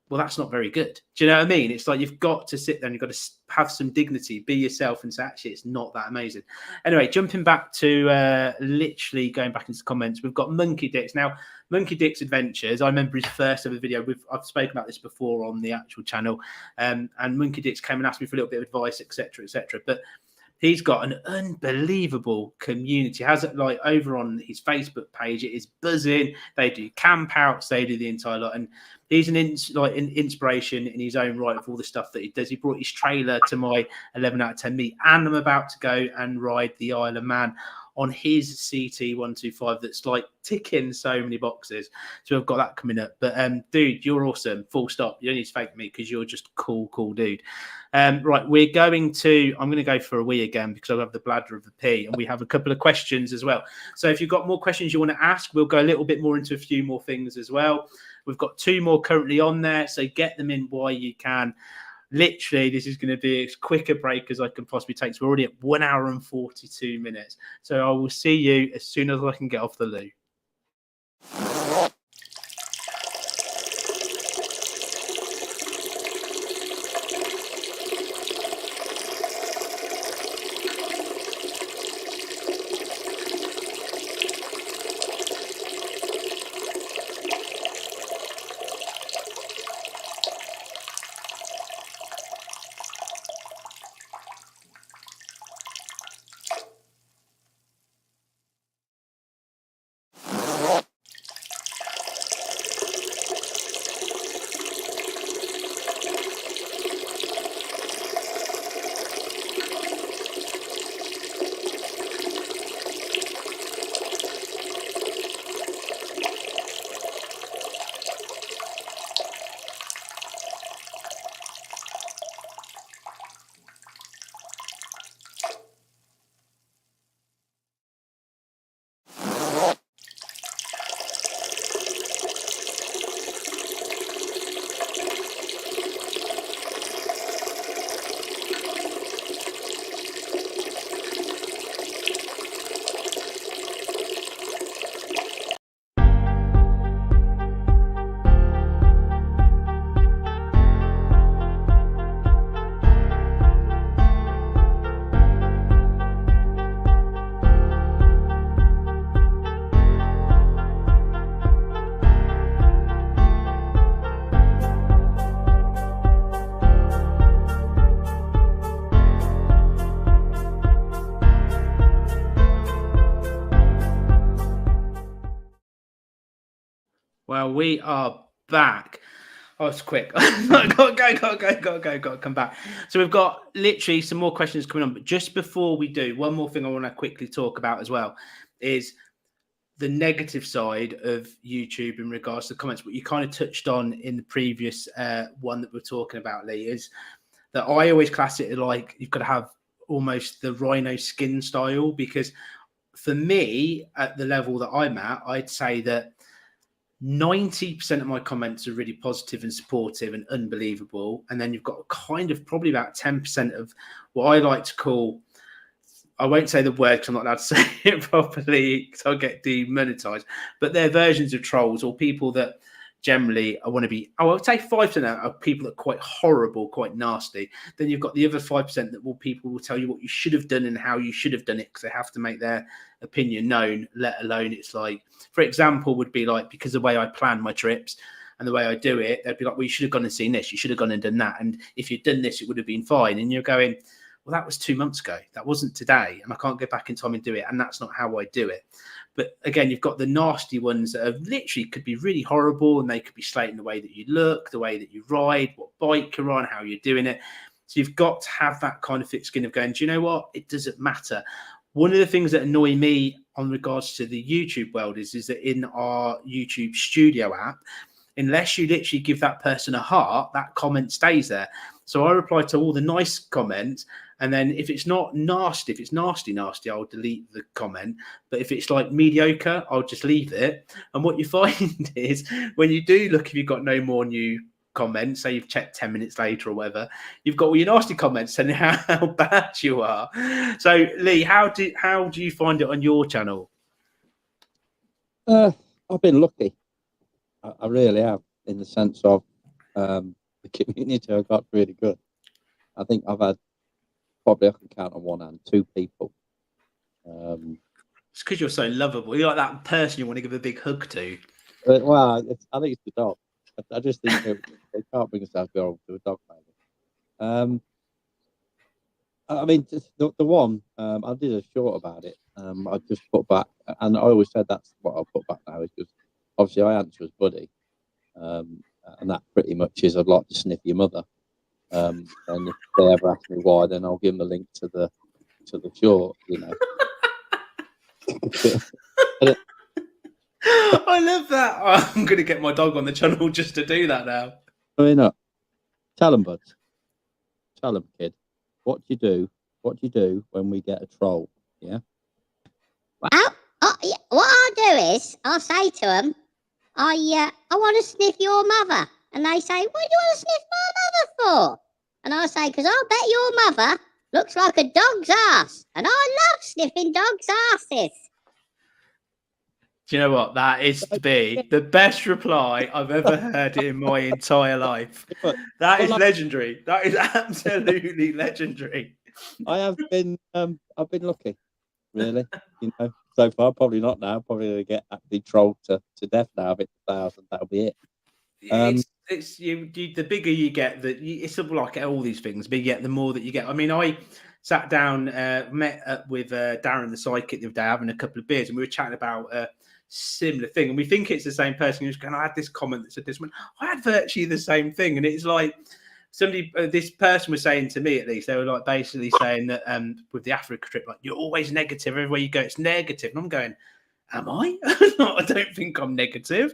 well, that's not very good. Do you know what I mean? It's like, you've got to sit there and you've got to have some dignity, be yourself, and say, actually, it's not that amazing. Anyway, jumping back to literally going back into the comments, we've got Monkey Dicks. Now, Monkey Dicks Adventures, I remember his first ever video. I've spoken about this before on the actual channel. And Monkey Dicks came and asked me for a little bit of advice, etc., etc. But he's got an unbelievable community. He has it like over on his Facebook page. It is buzzing. They do camp outs. They do the entire lot. And he's an inspiration in his own right for all the stuff that he does. He brought his trailer to my 11 out of 10 meet. And I'm about to go and ride the Isle of Man on his CT125 that's like ticking so many boxes. So I've got that coming up. But dude, you're awesome. Full stop. You don't need to fake me because you're just cool dude. Right, I'm going to go for a wee again because I have the bladder of the pee, and we have a couple of questions as well. So if you've got more questions you want to ask, we'll go a little bit more into a few more things as well. We've got 2 more currently on there, so get them in while you can. Literally, this is going to be as quick a break as I can possibly take. So we're already at 1 hour and 42 minutes. So I will see you as soon as I can get off the loo. Well, we are back. Oh, it's quick. Got to come back. So we've got literally some more questions coming on. But just before we do, one more thing I want to quickly talk about as well is the negative side of YouTube in regards to the comments. What you kind of touched on in the previous one that we're talking about, Lee, is that I always class it like you've got to have almost the rhino skin style, because for me, at the level that I'm at, I'd say that 90% of my comments are really positive and supportive and unbelievable. And then you've got kind of probably about 10% of what I like to call, I won't say the word because I'm not allowed to say it properly because I'll get demonetized, but they're versions of trolls or people that generally I want to be, I would say 5% are people that are quite horrible, quite nasty. Then you've got the other 5% that people will tell you what you should have done and how you should have done it because they have to make their opinion known, let alone it's like, for example, would be like, because the way I plan my trips and the way I do it, they'd be like, well, you should have gone and seen this. You should have gone and done that. And if you'd done this, it would have been fine. And you're going, well, that was 2 months ago. That wasn't today. And I can't go back in time and do it. And that's not how I do it. But again, you've got the nasty ones that are literally could be really horrible, and they could be slating the way that you look, the way that you ride, what bike you're on, how you're doing it. So you've got to have that kind of thick skin of going, do you know what? It doesn't matter. One of the things that annoy me on regards to the YouTube world is that in our YouTube Studio app, unless you literally give that person a heart, that comment stays there. So I reply to all the nice comments. And then if it's not nasty, if it's nasty, I'll delete the comment. But if it's like mediocre, I'll just leave it. And what you find is when you do look, if you've got no more new comments, say you've checked 10 minutes later or whatever, you've got all your nasty comments telling how bad you are. So Lee, how do you find it on your channel? I've been lucky. I really have, in the sense of the community I got really good. I think I've had probably, I can count on one hand, 2 people. It's because you're so lovable. You're like that person you want to give a big hug to. Well, I think it's the dog. I just think they can't bring themselves to a dog, maybe. I mean, the one, I did a short about it. I just put back, and I always said that's what I'll put back now, is because obviously I answer as Buddy. And that pretty much is I'd like to sniff your mother. And if they ever ask me why, then I'll give them the link to the short, you know. I love that. Oh, I'm going to get my dog on the channel just to do that now. I mean, tell them, bud. Tell them, kid. What do you do? What do you do when we get a troll? Yeah. Well, what I'll do is I'll say to them, I want to sniff your mother. And they say, what do you want to sniff my mother for? And I say, because I'll bet your mother looks like a dog's ass. And I love sniffing dogs' asses. Do you know what? That is to be the best reply I've ever heard in my entire life. That is legendary. That is absolutely legendary. I have been, I've been lucky, really. You know, so far, probably not now. Probably going to get actually trolled to death now. If it's 1,000, that'll be it. It's the bigger you get, it's sort of like all these things. But the more that you get. I mean, I sat down, met up with Darren the psychic the other day, having a couple of beers, and we were chatting about a similar thing. And we think it's the same person who's going, I had this comment that said this one. I had virtually the same thing, and it's like somebody, this person was saying to me, at least, they were like basically saying that with the Africa trip, like, you're always negative everywhere you go. It's negative, and I'm going, am I? I don't think I'm negative.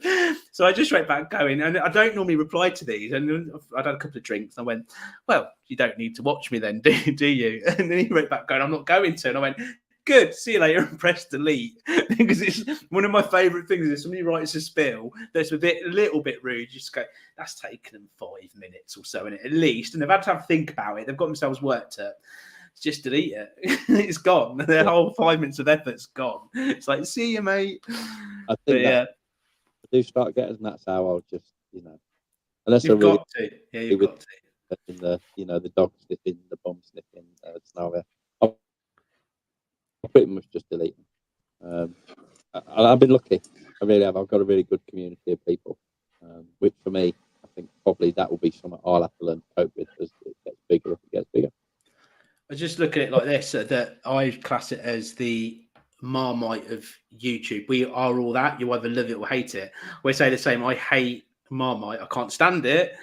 So I just went back going, and I don't normally reply to these. And I'd had a couple of drinks, and I went, well, you don't need to watch me then, do you? And then he wrote back going, I'm not going to. And I went, good, see you later, and press delete. Because it's one of my favourite things is if somebody writes a spill that's a little bit rude, you just go, that's taken them 5 minutes or so in it at least. And they've had to have to think about it. They've got themselves worked up. Just delete it. It's gone. Their whole 5 minutes of effort's gone. It's like, see you, mate. I think I do start getting, and that's how I'll just, you know, unless you've got to. Yeah, you've got to. In the, you know, the dog sniffing, the bomb sniffing scenario, I'll pretty much just delete them. I've been lucky. I really have. I've got a really good community of people, which for me, I think probably that will be something I'll have to learn to cope with as it gets bigger. If it gets bigger. I just look at it like this, that I class it as the Marmite of YouTube. We are all that. You either love it or hate it. We say the same. I hate Marmite. I can't stand it.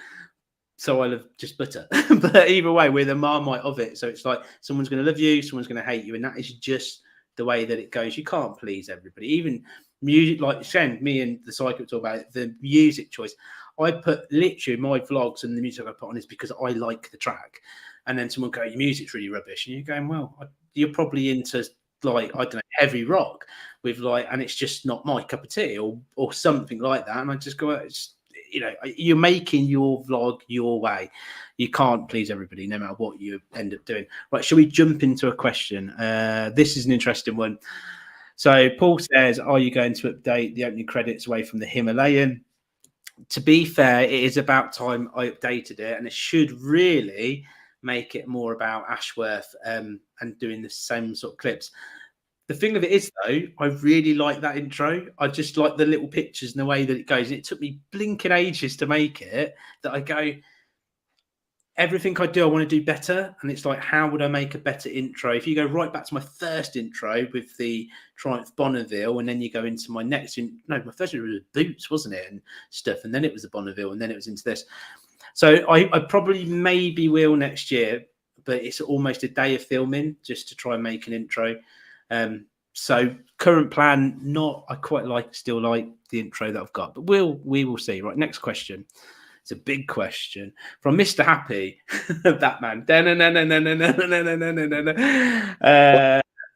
So I love just butter. But either way, we're the Marmite of it. So it's like someone's going to love you, someone's going to hate you. And that is just the way that it goes. You can't please everybody. Even music, like Shen, me and the Psychic talk about it, the music choice. I put literally my vlogs and the music I put on is because I like the track. And then someone go, your music's really rubbish. And you're going, well, you're probably into like, I don't know, heavy rock with like, and it's just not my cup of tea or something like that. And I just go, it's, you know, you're making your vlog your way. You can't please everybody, no matter what you end up doing. Right, shall we jump into a question? This is an interesting one. So Paul says, are you going to update the opening credits away from the Himalayan? To be fair, it is about time I updated it, and it should really make it more about Ashworth and doing the same sort of clips. The thing of it is, though, I really like that intro. I just like the little pictures and the way that it goes. It took me blinking ages to make it, that I go, everything I do, I want to do better. And it's like, how would I make a better intro? If you go right back to my first intro with the Triumph Bonneville, and then you go into my next, my first intro was Boots, wasn't it? And stuff. And then it was the Bonneville, and then it was into this. So I probably maybe will next year, but it's almost a day of filming just to try and make an intro. So current plan, I quite still like the intro that I've got, but we will see. Right, next question. It's a big question from Mr. Happy, that man.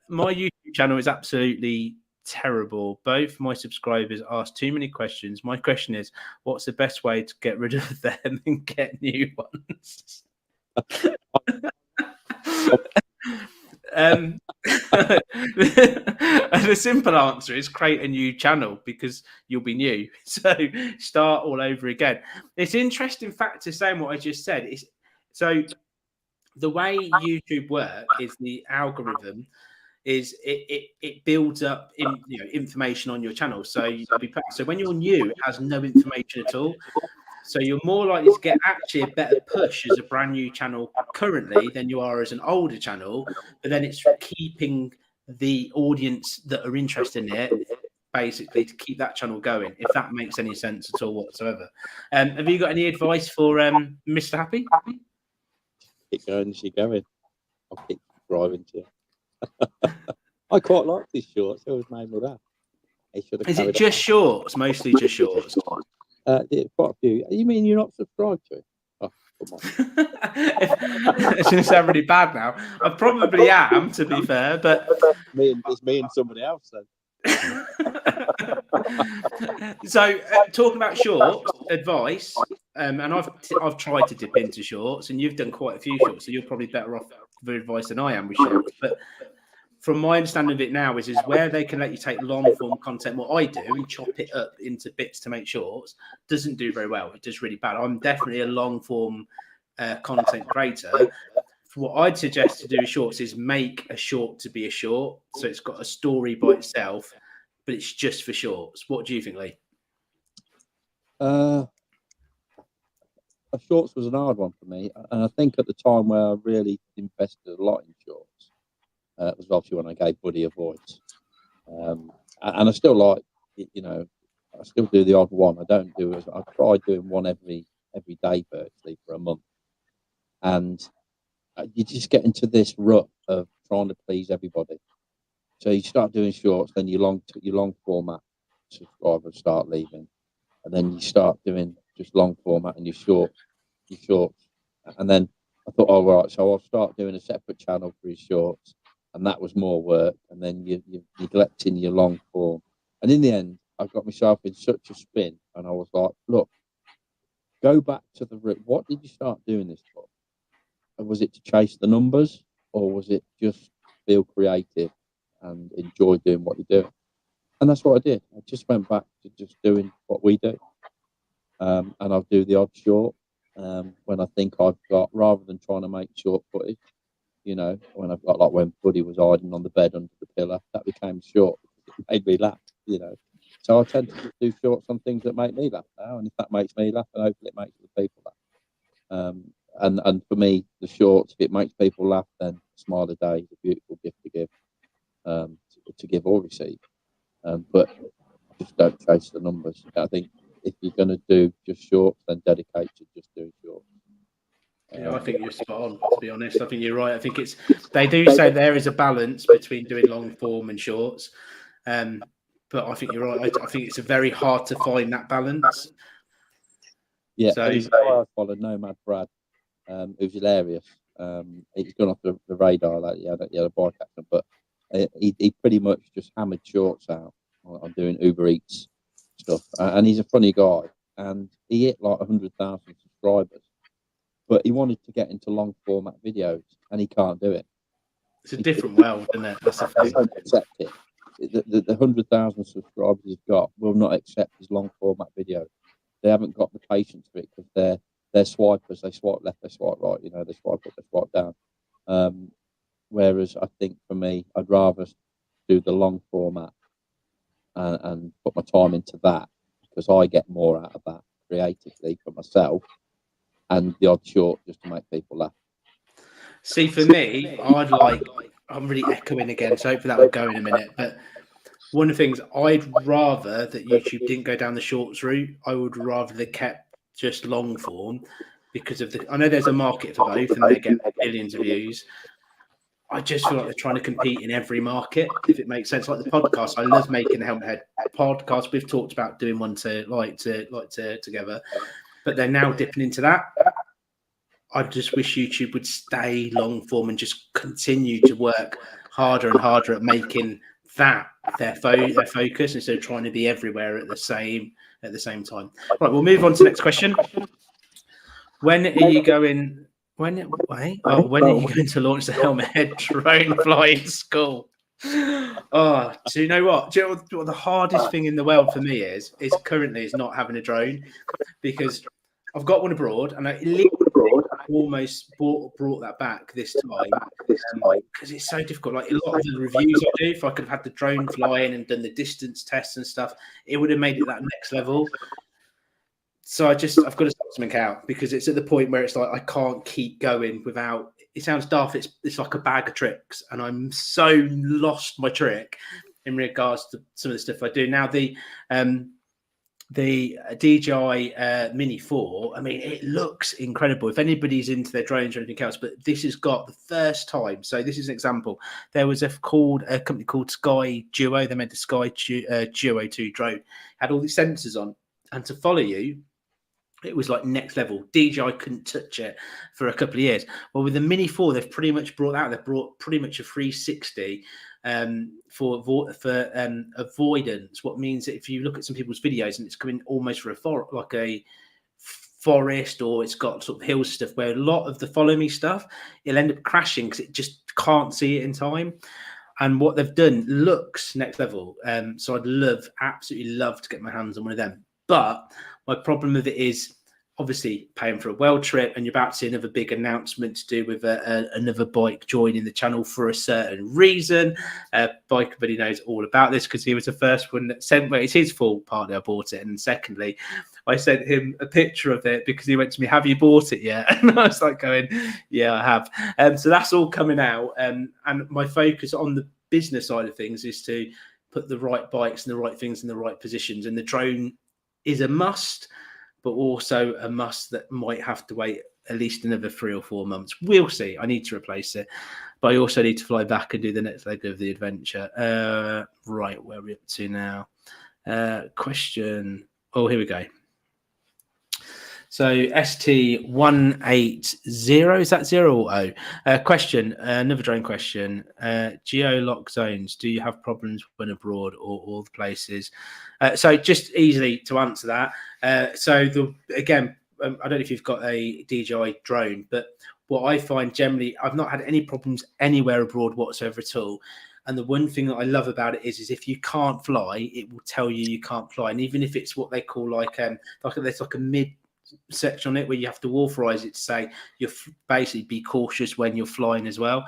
My YouTube channel is absolutely terrible. Both my subscribers ask too many questions. My question is, what's the best way to get rid of them and get new ones? The simple answer is create a new channel, because you'll be new. So start all over again. It's an interesting fact to saying what I just said. So the way YouTube works is the algorithm is it builds up information on your channel. So when you're new, it has no information at all. So you're more likely to get actually a better push as a brand new channel currently than you are as an older channel. But then it's keeping the audience that are interested in it, basically, to keep that channel going, if that makes any sense at all whatsoever. Have you got any advice for Mr. Happy? Keep going as you're going. I'll keep driving to you. I quite like these shorts. It always made me laugh. Is it just shorts? Mostly just shorts? Yeah, quite a few. You mean you're not subscribed to it? Oh, come on. It's going to sound really bad now. I probably am, to be fair, but it's me and somebody else then. So talking about shorts advice, and I've tried to dip into shorts, and you've done quite a few shorts, so you're probably better off with advice than I am with shorts. But from my understanding of it now is where they can let you take long form content, what I do, and chop it up into bits to make shorts, doesn't do very well. It does really bad. I'm definitely a long form content creator. What I'd suggest to do with shorts is make a short to be a short, so it's got a story by itself, but it's just for shorts. What do you think, Lee? Shorts was an hard one for me, and I think at the time where I really invested a lot in shorts, it was obviously when I gave Buddy a voice, and I still like, I still do the odd one. I don't do it. I try doing one every day virtually for a month, and you just get into this rut of trying to please everybody. So you start doing shorts, then your long format subscribers start leaving, and then you start doing just long format and your shorts, and then I thought, oh right, so I'll start doing a separate channel for your shorts, and that was more work, and then you're neglecting your long form, and in the end, I got myself in such a spin, and I was like, look, go back to the root. What did you start doing this for? And was it to chase the numbers, or was it just feel creative and enjoy doing what you do? And that's what I did. I just went back to just doing what we do. And I'll do the odd short when I think I've got, rather than trying to make short footage, when I've got, like when Buddy was hiding on the bed under the pillar, that became short because it made me laugh, So I tend to do shorts on things that make me laugh now. And if that makes me laugh, then hopefully it makes other people laugh. And for me, the shorts, if it makes people laugh, then a smile a day is a beautiful gift to give. to give or receive. But just don't chase the numbers. I think if you're going to do just shorts, then dedicate to just doing shorts. Yeah, I think you're spot on, to be honest. I think you're right. I think they do say there is a balance between doing long form and shorts. But I think you're right. I think it's very hard to find that balance. Yeah, so there's a guy I follow, Nomad Brad, who's hilarious. He's gone off the radar, like he had a bike accident, but he pretty much just hammered shorts out on doing Uber Eats stuff. And he's a funny guy, and he hit like 100,000 subscribers. But he wanted to get into long format videos, and he can't do it. it's a different world, isn't it? That's the They thing. don't accept it. The 100,000 subscribers he's got will not accept his long format video. They haven't got the patience for it because they're swipers. They swipe left, they swipe right. You know, they swipe up, they swipe down. Whereas I think for me, I'd rather do the long format and put my time into that because I get more out of that creatively for myself, and the odd short just to make people laugh. See, for me, I'm really echoing again, so hopefully that will go in a minute. But one of the things, I'd rather that YouTube didn't go down the shorts route. I would rather they kept just long form because I know there's a market for both and they get millions of views. I just feel like they're trying to compete in every market, if it makes sense. Like the podcast, I love making the Helmet Head podcast. We've talked about doing one together, but they're now dipping into that. I just wish YouTube would stay long form and just continue to work harder and harder at making that their focus instead of trying to be everywhere at the same time. Right, we'll move on to the next question. When are you going? When are you going to launch the Helmet Head drone flying school? Oh, do you know what? Do you know what the hardest thing in the world for me is currently not having a drone, because I've got one abroad and I almost brought that back this time because it's so difficult. Like a lot of the reviews I do, if I could have had the drone flying and done the distance tests and stuff, it would have made it that next level. So I've got to sort something out because it's at the point where it's like I can't keep going without. It sounds daft. It's like a bag of tricks, and I'm so lost my trick in regards to some of the stuff I do now. The DJI Mini 4, I mean, it looks incredible. If anybody's into their drones or anything else, but this has got the first time. So this is an example. There was a company called Sky Duo. They made the Sky Duo 2 drone. Had all these sensors on, and to follow you, it was like next level. DJI couldn't touch it for a couple of years. Well, with the Mini 4, they've pretty much brought out. They've brought pretty much a 360 for avoidance. What means that if you look at some people's videos and it's coming almost for a forest, or it's got sort of hill stuff where a lot of the follow me stuff, it'll end up crashing because it just can't see it in time. And what they've done looks next level. So I'd absolutely love to get my hands on one of them. But my problem with it is obviously paying for a world trip, and you're about to see another big announcement to do with another bike joining the channel for a certain reason. Bike Buddy knows all about this because he was the first one that sent. Well, it's his fault partly I bought it, and secondly, I sent him a picture of it because he went to me, "Have you bought it yet?" And I was like going, "Yeah, I have." So that's all coming out, and my focus on the business side of things is to put the right bikes and the right things in the right positions, and the drone is a must, but also a must that might have to wait at least another 3 or 4 months. We'll see. I need to replace it, but I also need to fly back and do the next leg of the adventure. Right, where are we up to now? Question. Oh, here we go. So ST180, is that 0 or O? Question, another drone question. Geo-lock zones, do you have problems when abroad or all the places? So just easily to answer that. I don't know if you've got a DJI drone, but what I find generally, I've not had any problems anywhere abroad whatsoever at all. And the one thing that I love about it is if you can't fly, it will tell you can't fly. And even if it's what they call there's like a mid section on it where you have to authorize it to say you're basically be cautious when you're flying as well.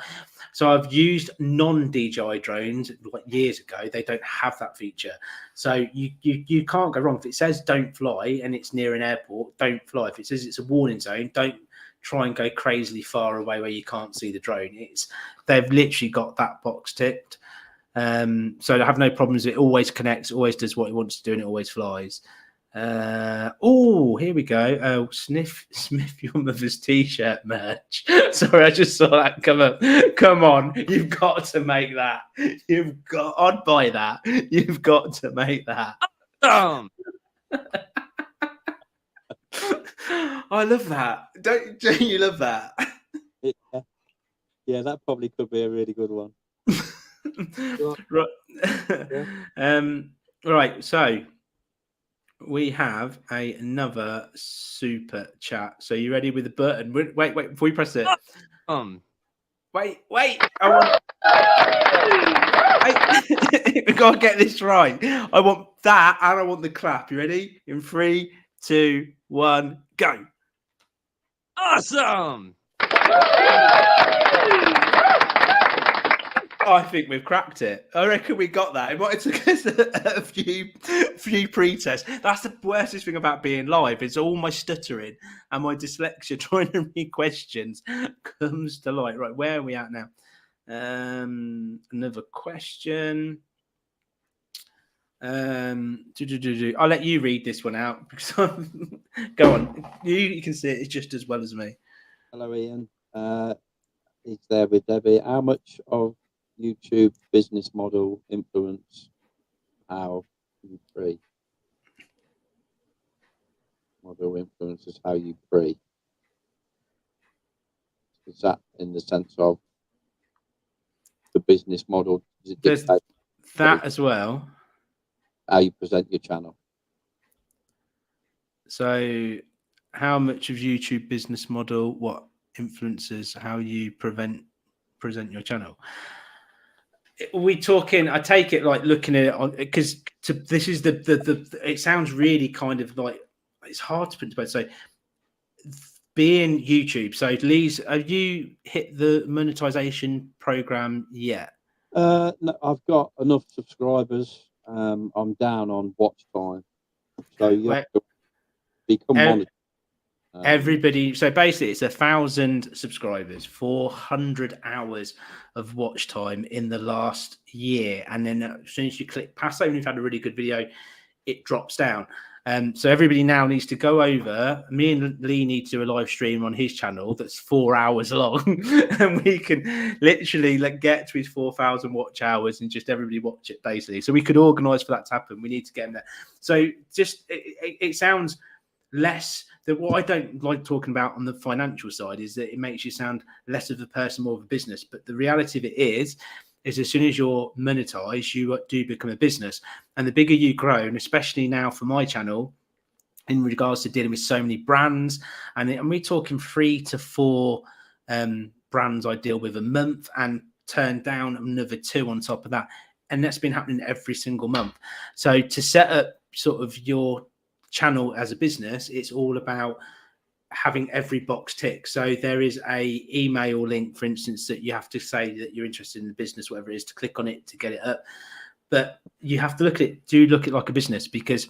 So I've used non-DJI drones like years ago. They don't have that feature, so you can't go wrong. If it says don't fly and it's near an airport, don't fly. If it says it's a warning zone, don't try and go crazily far away where you can't see the drone. They've literally got that box ticked. So I have no problems. It always connects, always does what it wants to do, and it always flies. Oh, here we go. Oh, Smith your mother's t-shirt merch. Sorry, I just saw that come up. Come on, you've got to make that. I'd buy that. You've got to make that. Awesome. I love that. Don't you love that? Yeah, that probably could be a really good one. Right. Right. So we have another super chat. So you ready with the button? Wait, before you press it. Wait. We gotta get this right. I want that, and I want the clap. You ready? In 3, 2, 1, go. Awesome. I think we've cracked it. I reckon we got that. It might have took us a few pre-tests. That's the worstest thing about being live. It's all my stuttering and my dyslexia trying to read questions comes to light. Right, where are we at now? Another question. I'll let you read this one out because go on. You can see it just as well as me. Hello, Ian. He's there with Debbie. How much of YouTube business model influence how you pre? Model influences how you pre. Is that in the sense of the business model? Does it dictate that as well? How you present your channel? So, how much of YouTube business model what influences how you present your channel? We talking? I take it like looking at it on because this is the. It sounds really kind of like it's hard to put into words. So, being YouTube. So, Lee's, have you hit the monetization program yet? No, I've got enough subscribers. I'm down on watch time, so you have to become monitored. Everybody, so basically it's 1,000 subscribers, 400 hours of watch time in the last year, and then as soon as you click past, even if you've had a really good video, it drops down. So everybody now needs to go over. Me and Lee need to do a live stream on his channel that's 4 hours long, and we can literally get to his 4,000 watch hours and just everybody watch it basically. So we could organise for that to happen. We need to get him there. So just it sounds less that what I don't like talking about on the financial side is that it makes you sound less of a person, more of a business. But the reality of it is as soon as you're monetized, you do become a business. And the bigger you grow, and especially now for my channel, in regards to dealing with so many brands, and we're talking 3 to 4 brands I deal with a month and turn down another 2 on top of that. And that's been happening every single month. So to set up sort of your channel as a business, it's all about having every box tick. So there is a email link, for instance, that you have to say that you're interested in the business, whatever it is, to click on it to get it up. But you have to look at it, look at it like a business, because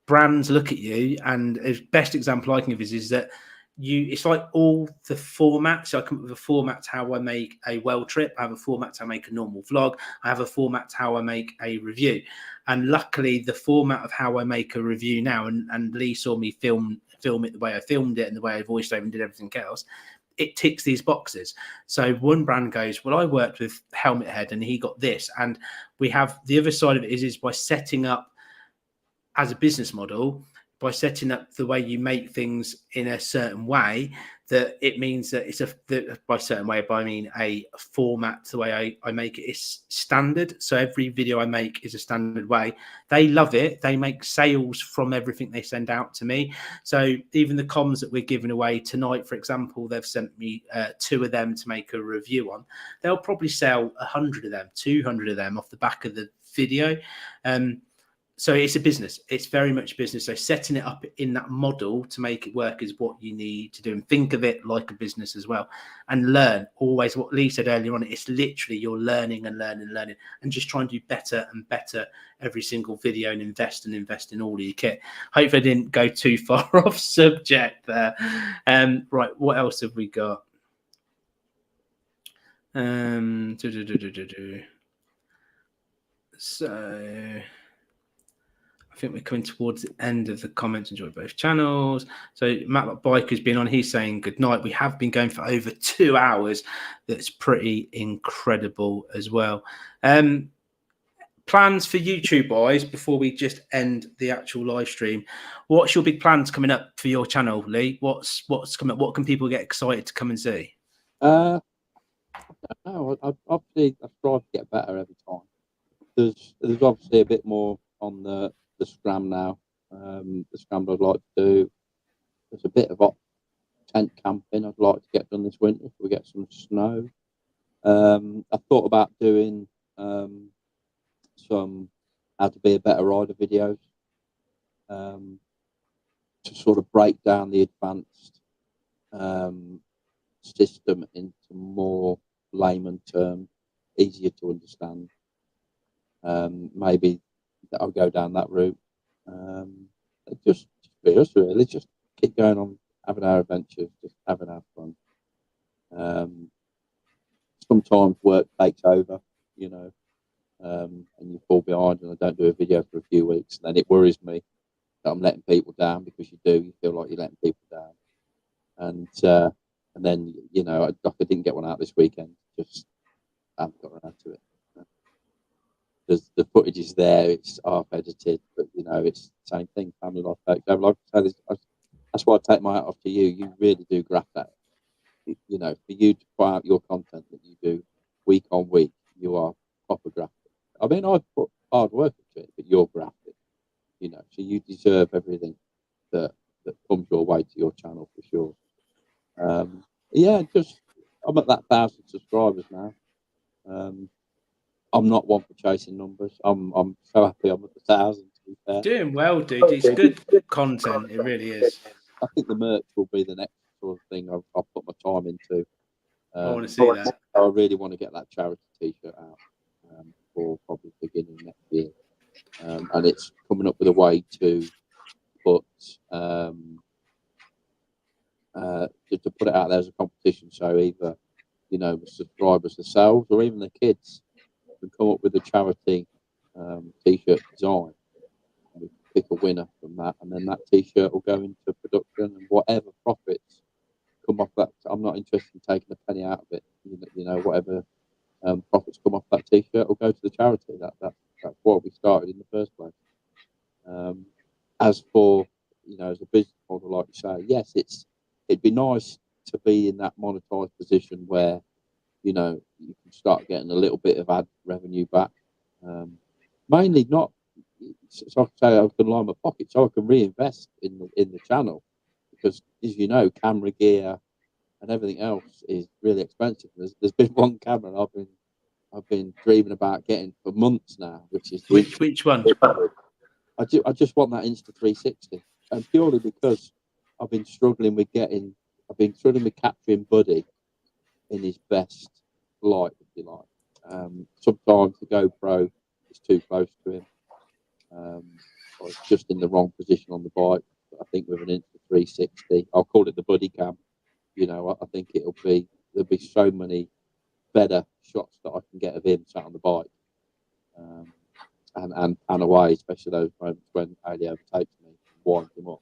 brands look at you, and the best example I can give is that it's like all the formats. So I come up with a format to how I make a well trip. I have a format to how I make a normal vlog. I have a format to how I make a review. And luckily, the format of how I make a review now, and Lee saw me film it the way I filmed it and the way I voiced over and did everything else, it ticks these boxes. So one brand goes, well, I worked with Helmet Head and he got this. And we have the other side of it is by setting up as a business model, by setting up the way you make things in a certain way, that it means that it's by certain way, I mean a format, the way I make it is standard. So every video I make is a standard way. They love it. They make sales from everything they send out to me. So even the comms that we're giving away tonight, for example, they've sent me 2 of them to make a review on. They'll probably sell 100 of them, 200 of them off the back of the video. So it's a business. It's very much business. So setting it up in that model to make it work is what you need to do, and think of it like a business as well, and learn always. What Lee said earlier on, it's literally you're learning and just trying to do better and better every single video, and invest in all of your kit. Hopefully I didn't go too far off subject there. Right, what else have we got? So I think we're coming towards the end of the comments. Enjoy both channels. So Matt Biker's been on. He's saying good night. We have been going for over 2 hours. That's pretty incredible as well. Plans for YouTube, guys, before we just end the actual live stream. What's your big plans coming up for your channel, Lee? What's coming up? What can people get excited to come and see? No, obviously I strive to get better every time. There's obviously a bit more on the scram now. The scram I'd like to do. There's a bit of tent camping I'd like to get done this winter if we get some snow. I thought about doing some how to be a better rider videos to sort of break down the advanced system into more layman terms, easier to understand. Maybe I'll go down that route. Just be us really, just keep going on, having our adventures, just having our fun. Sometimes work takes over, you know, and you fall behind and I don't do a video for a few weeks, and then it worries me that I'm letting people down, because you feel like you're letting people down. And then, you know, I didn't get one out this weekend, just haven't got around to it. The footage is there, it's half edited, but you know, it's the same thing. Family life takes over. Like I say, that's why I take my hat off to you. You really do graft that. You know, for you to put out your content that you do week on week, you are proper grafted. I mean, I've put hard work into it, but you're grafted. You know, so you deserve everything that comes your way to your channel for sure. Yeah, just I'm at that 1,000 subscribers now. I'm not one for chasing numbers. I'm so happy I'm at 1,000. To be fair, Doing well, dude. It's good content. It really is. I think the merch will be the next sort of thing I'll put my time into. I want to see that. I really want to get that charity T-shirt out for probably beginning next year, and it's coming up with a way to put to put it out there as a competition. So either, you know, the subscribers themselves or even the kids can come up with a charity T-shirt design. We pick a winner from that, and then that T-shirt will go into production, and whatever profits come off that, I'm not interested in taking a penny out of it. You know, whatever profits come off that T-shirt will go to the charity. That's why we started in the first place. As for, you know, as a business model, like you say, yes, it'd be nice to be in that monetized position where, you know, you can start getting a little bit of ad revenue back. Mainly not so I can say I can line my pocket, so I can reinvest in the channel, because, as you know, camera gear and everything else is really expensive. There's been one camera I've been dreaming about getting for months now, which is which one? I just want that Insta360, and purely because I've been struggling with capturing Buddy in his best light, if you like. Sometimes the GoPro is too close to him, or it's just in the wrong position on the bike. But I think with an Insta360, I'll call it the Buddy cam. You know, I think there'll be so many better shots that I can get of him sat on the bike, and pan away, especially those moments when Ali overtakes me and winds him up.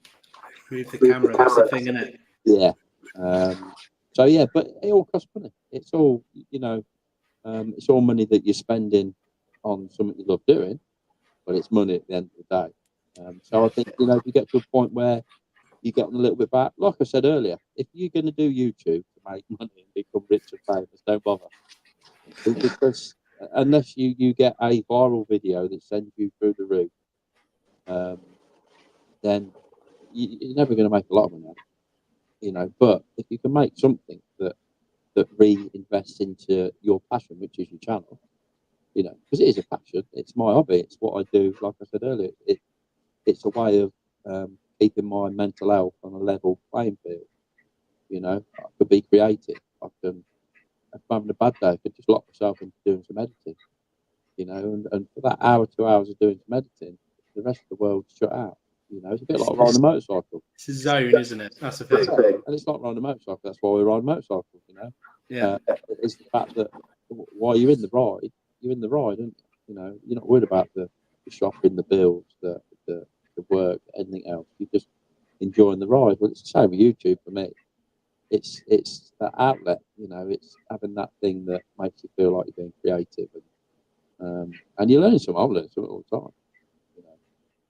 Move the camera, that's the thing, isn't it? Yeah. So yeah, but it all costs money. It's all, you know, it's all money that you're spending on something you love doing, but it's money at the end of the day. So I think, you know, if you get to a point where you get a little bit back, like I said earlier, if you're going to do YouTube to make money and become rich and famous, don't bother. Because unless you get a viral video that sends you through the roof, then you're never going to make a lot of money, you know. But if you can make something that reinvests into your passion, which is your channel, you know, because it is a passion, it's my hobby, it's what I do. Like I said earlier, it's a way of keeping my mental health on a level playing field. You know, I could be creative. If I'm having a bad day, I could just lock myself into doing some editing. You know, and for that hour, 2 hours of doing some editing, the rest of the world's shut out. You know, it's a bit like riding a motorcycle. It's a zone, isn't it? That's the thing. And it's not riding a motorcycle. That's why we ride motorcycles, you know. Yeah. It's the fact that while you're in the ride, aren't you? You know, you're not worried about the shopping, the bills, the work, anything else. You're just enjoying the ride. Well, it's the same with YouTube for me. It's that outlet. You know, it's having that thing that makes you feel like you're being creative, and you're learning something. I'm learning something all the time. You know,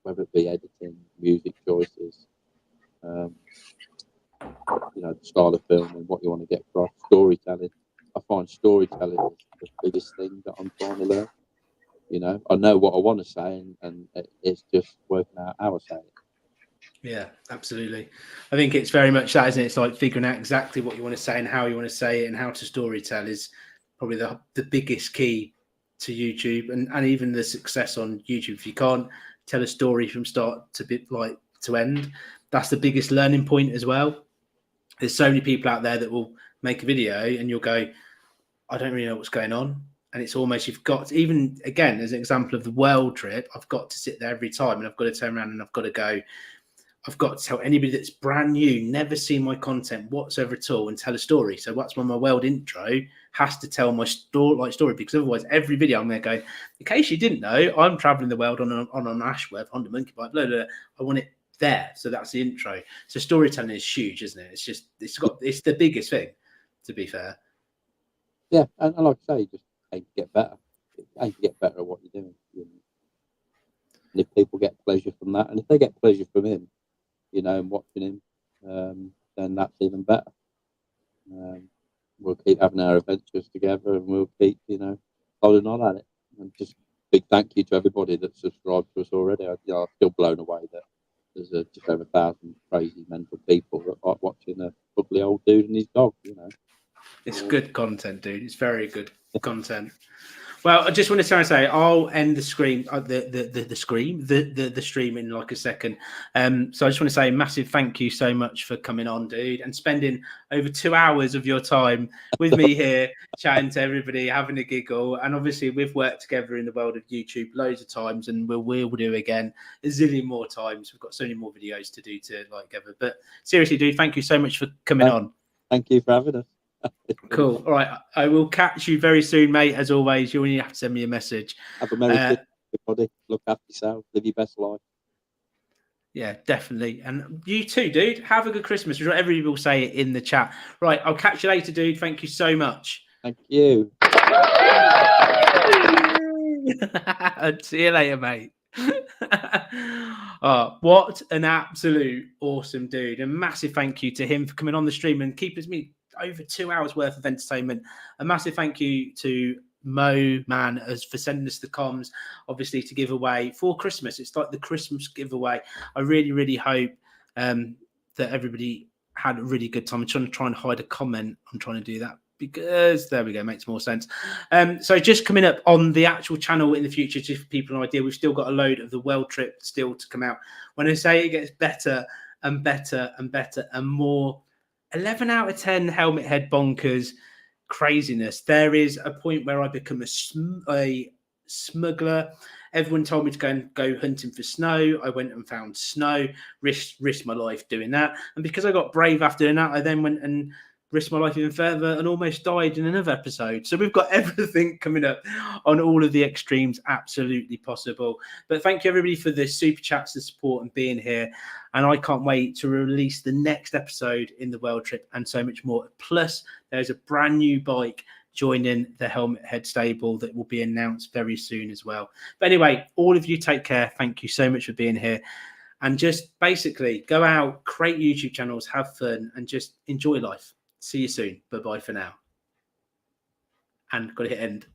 whether it be editing, music choices, you know, the style of filming, what you want to get across, storytelling. I find storytelling is the biggest thing that I'm trying to learn. You know, I know what I want to say, and it's just working out how I say it. Yeah, absolutely. I think it's very much that, isn't it? It's like figuring out exactly what you want to say and how you want to say it, and how to storytell is probably the biggest key to YouTube and even the success on YouTube. If you can't tell a story from start to end, that's the biggest learning point as well. There's so many people out there that will make a video and you'll go, I don't really know what's going on. And it's almost, you've got to, even again, as an example of the world trip, I've got to sit there every time and I've got to turn around and I've got to go, I've got to tell anybody that's brand new, never seen my content whatsoever at all, and tell a story. So that's why my world intro has to tell my story, because otherwise every video I'm going to go, in case you didn't know, I'm traveling the world on an Ashworth Honda monkey bike, blah, blah, blah. I want it there. So that's the intro. So storytelling is huge, isn't it? It's the biggest thing, to be fair. Yeah, and like I say, just aim to get better. Aim to get better at what you're doing. You know? And if people get pleasure from that, and if they get pleasure from him, you know, and watching him, then that's even better. We'll keep having our adventures together, and we'll keep, you know, holding on at it. And just big thank you to everybody that subscribed to us already. I'm still blown away that there's just over 1,000 crazy mental people that are watching a ugly old dude and his dog. You know, it's good content, dude. It's very good content. Well, I just want to say I'll end the stream, the stream in like a second. So I just want to say a massive thank you so much for coming on, dude, and spending over 2 hours of your time with me here, chatting to everybody, having a giggle. And obviously, we've worked together in the world of YouTube loads of times, and we'll do again a zillion more times. We've got so many more videos to do together. But seriously, dude, thank you so much for coming on. Thank you for having us. Cool. All right. I will catch you very soon, mate. As always, you only have to send me a message. Have a Merry Christmas, everybody. Look after yourself. Live your best life. Yeah, definitely. And you too, dude. Have a good Christmas. Everybody will say it in the chat. Right. I'll catch you later, dude. Thank you so much. Thank you. See you later, mate. Oh, what an absolute awesome dude. A massive thank you to him for coming on the stream and keeping me over 2 hours worth of entertainment. A massive thank you to MOMAN for sending us the comms, obviously, to give away for Christmas. It's like the Christmas giveaway. I really, really hope that everybody had a really good time. I'm trying to try and hide a comment. I'm trying to do that because there we go, makes more sense. So just coming up on the actual channel in the future, to give people an idea, we've still got a load of the world trip still to come out. When I say it gets better and better and better and more 11 out of 10 helmet head bonkers craziness. There is a point where I become a smuggler. Everyone told me to go hunting for snow. I went and found snow, risked my life doing that. And because I got brave after doing that, I then went and risked my life even further and almost died in another episode. So we've got everything coming up on all of the extremes absolutely possible. But thank you, everybody, for the super chats, the support, and being here. And I can't wait to release the next episode in the world trip and so much more. Plus, there's a brand new bike joining the Helmet Head stable that will be announced very soon as well. But anyway, all of you take care. Thank you so much for being here. And just basically go out, create YouTube channels, have fun, and just enjoy life. See you soon. Bye-bye for now. And got to hit end.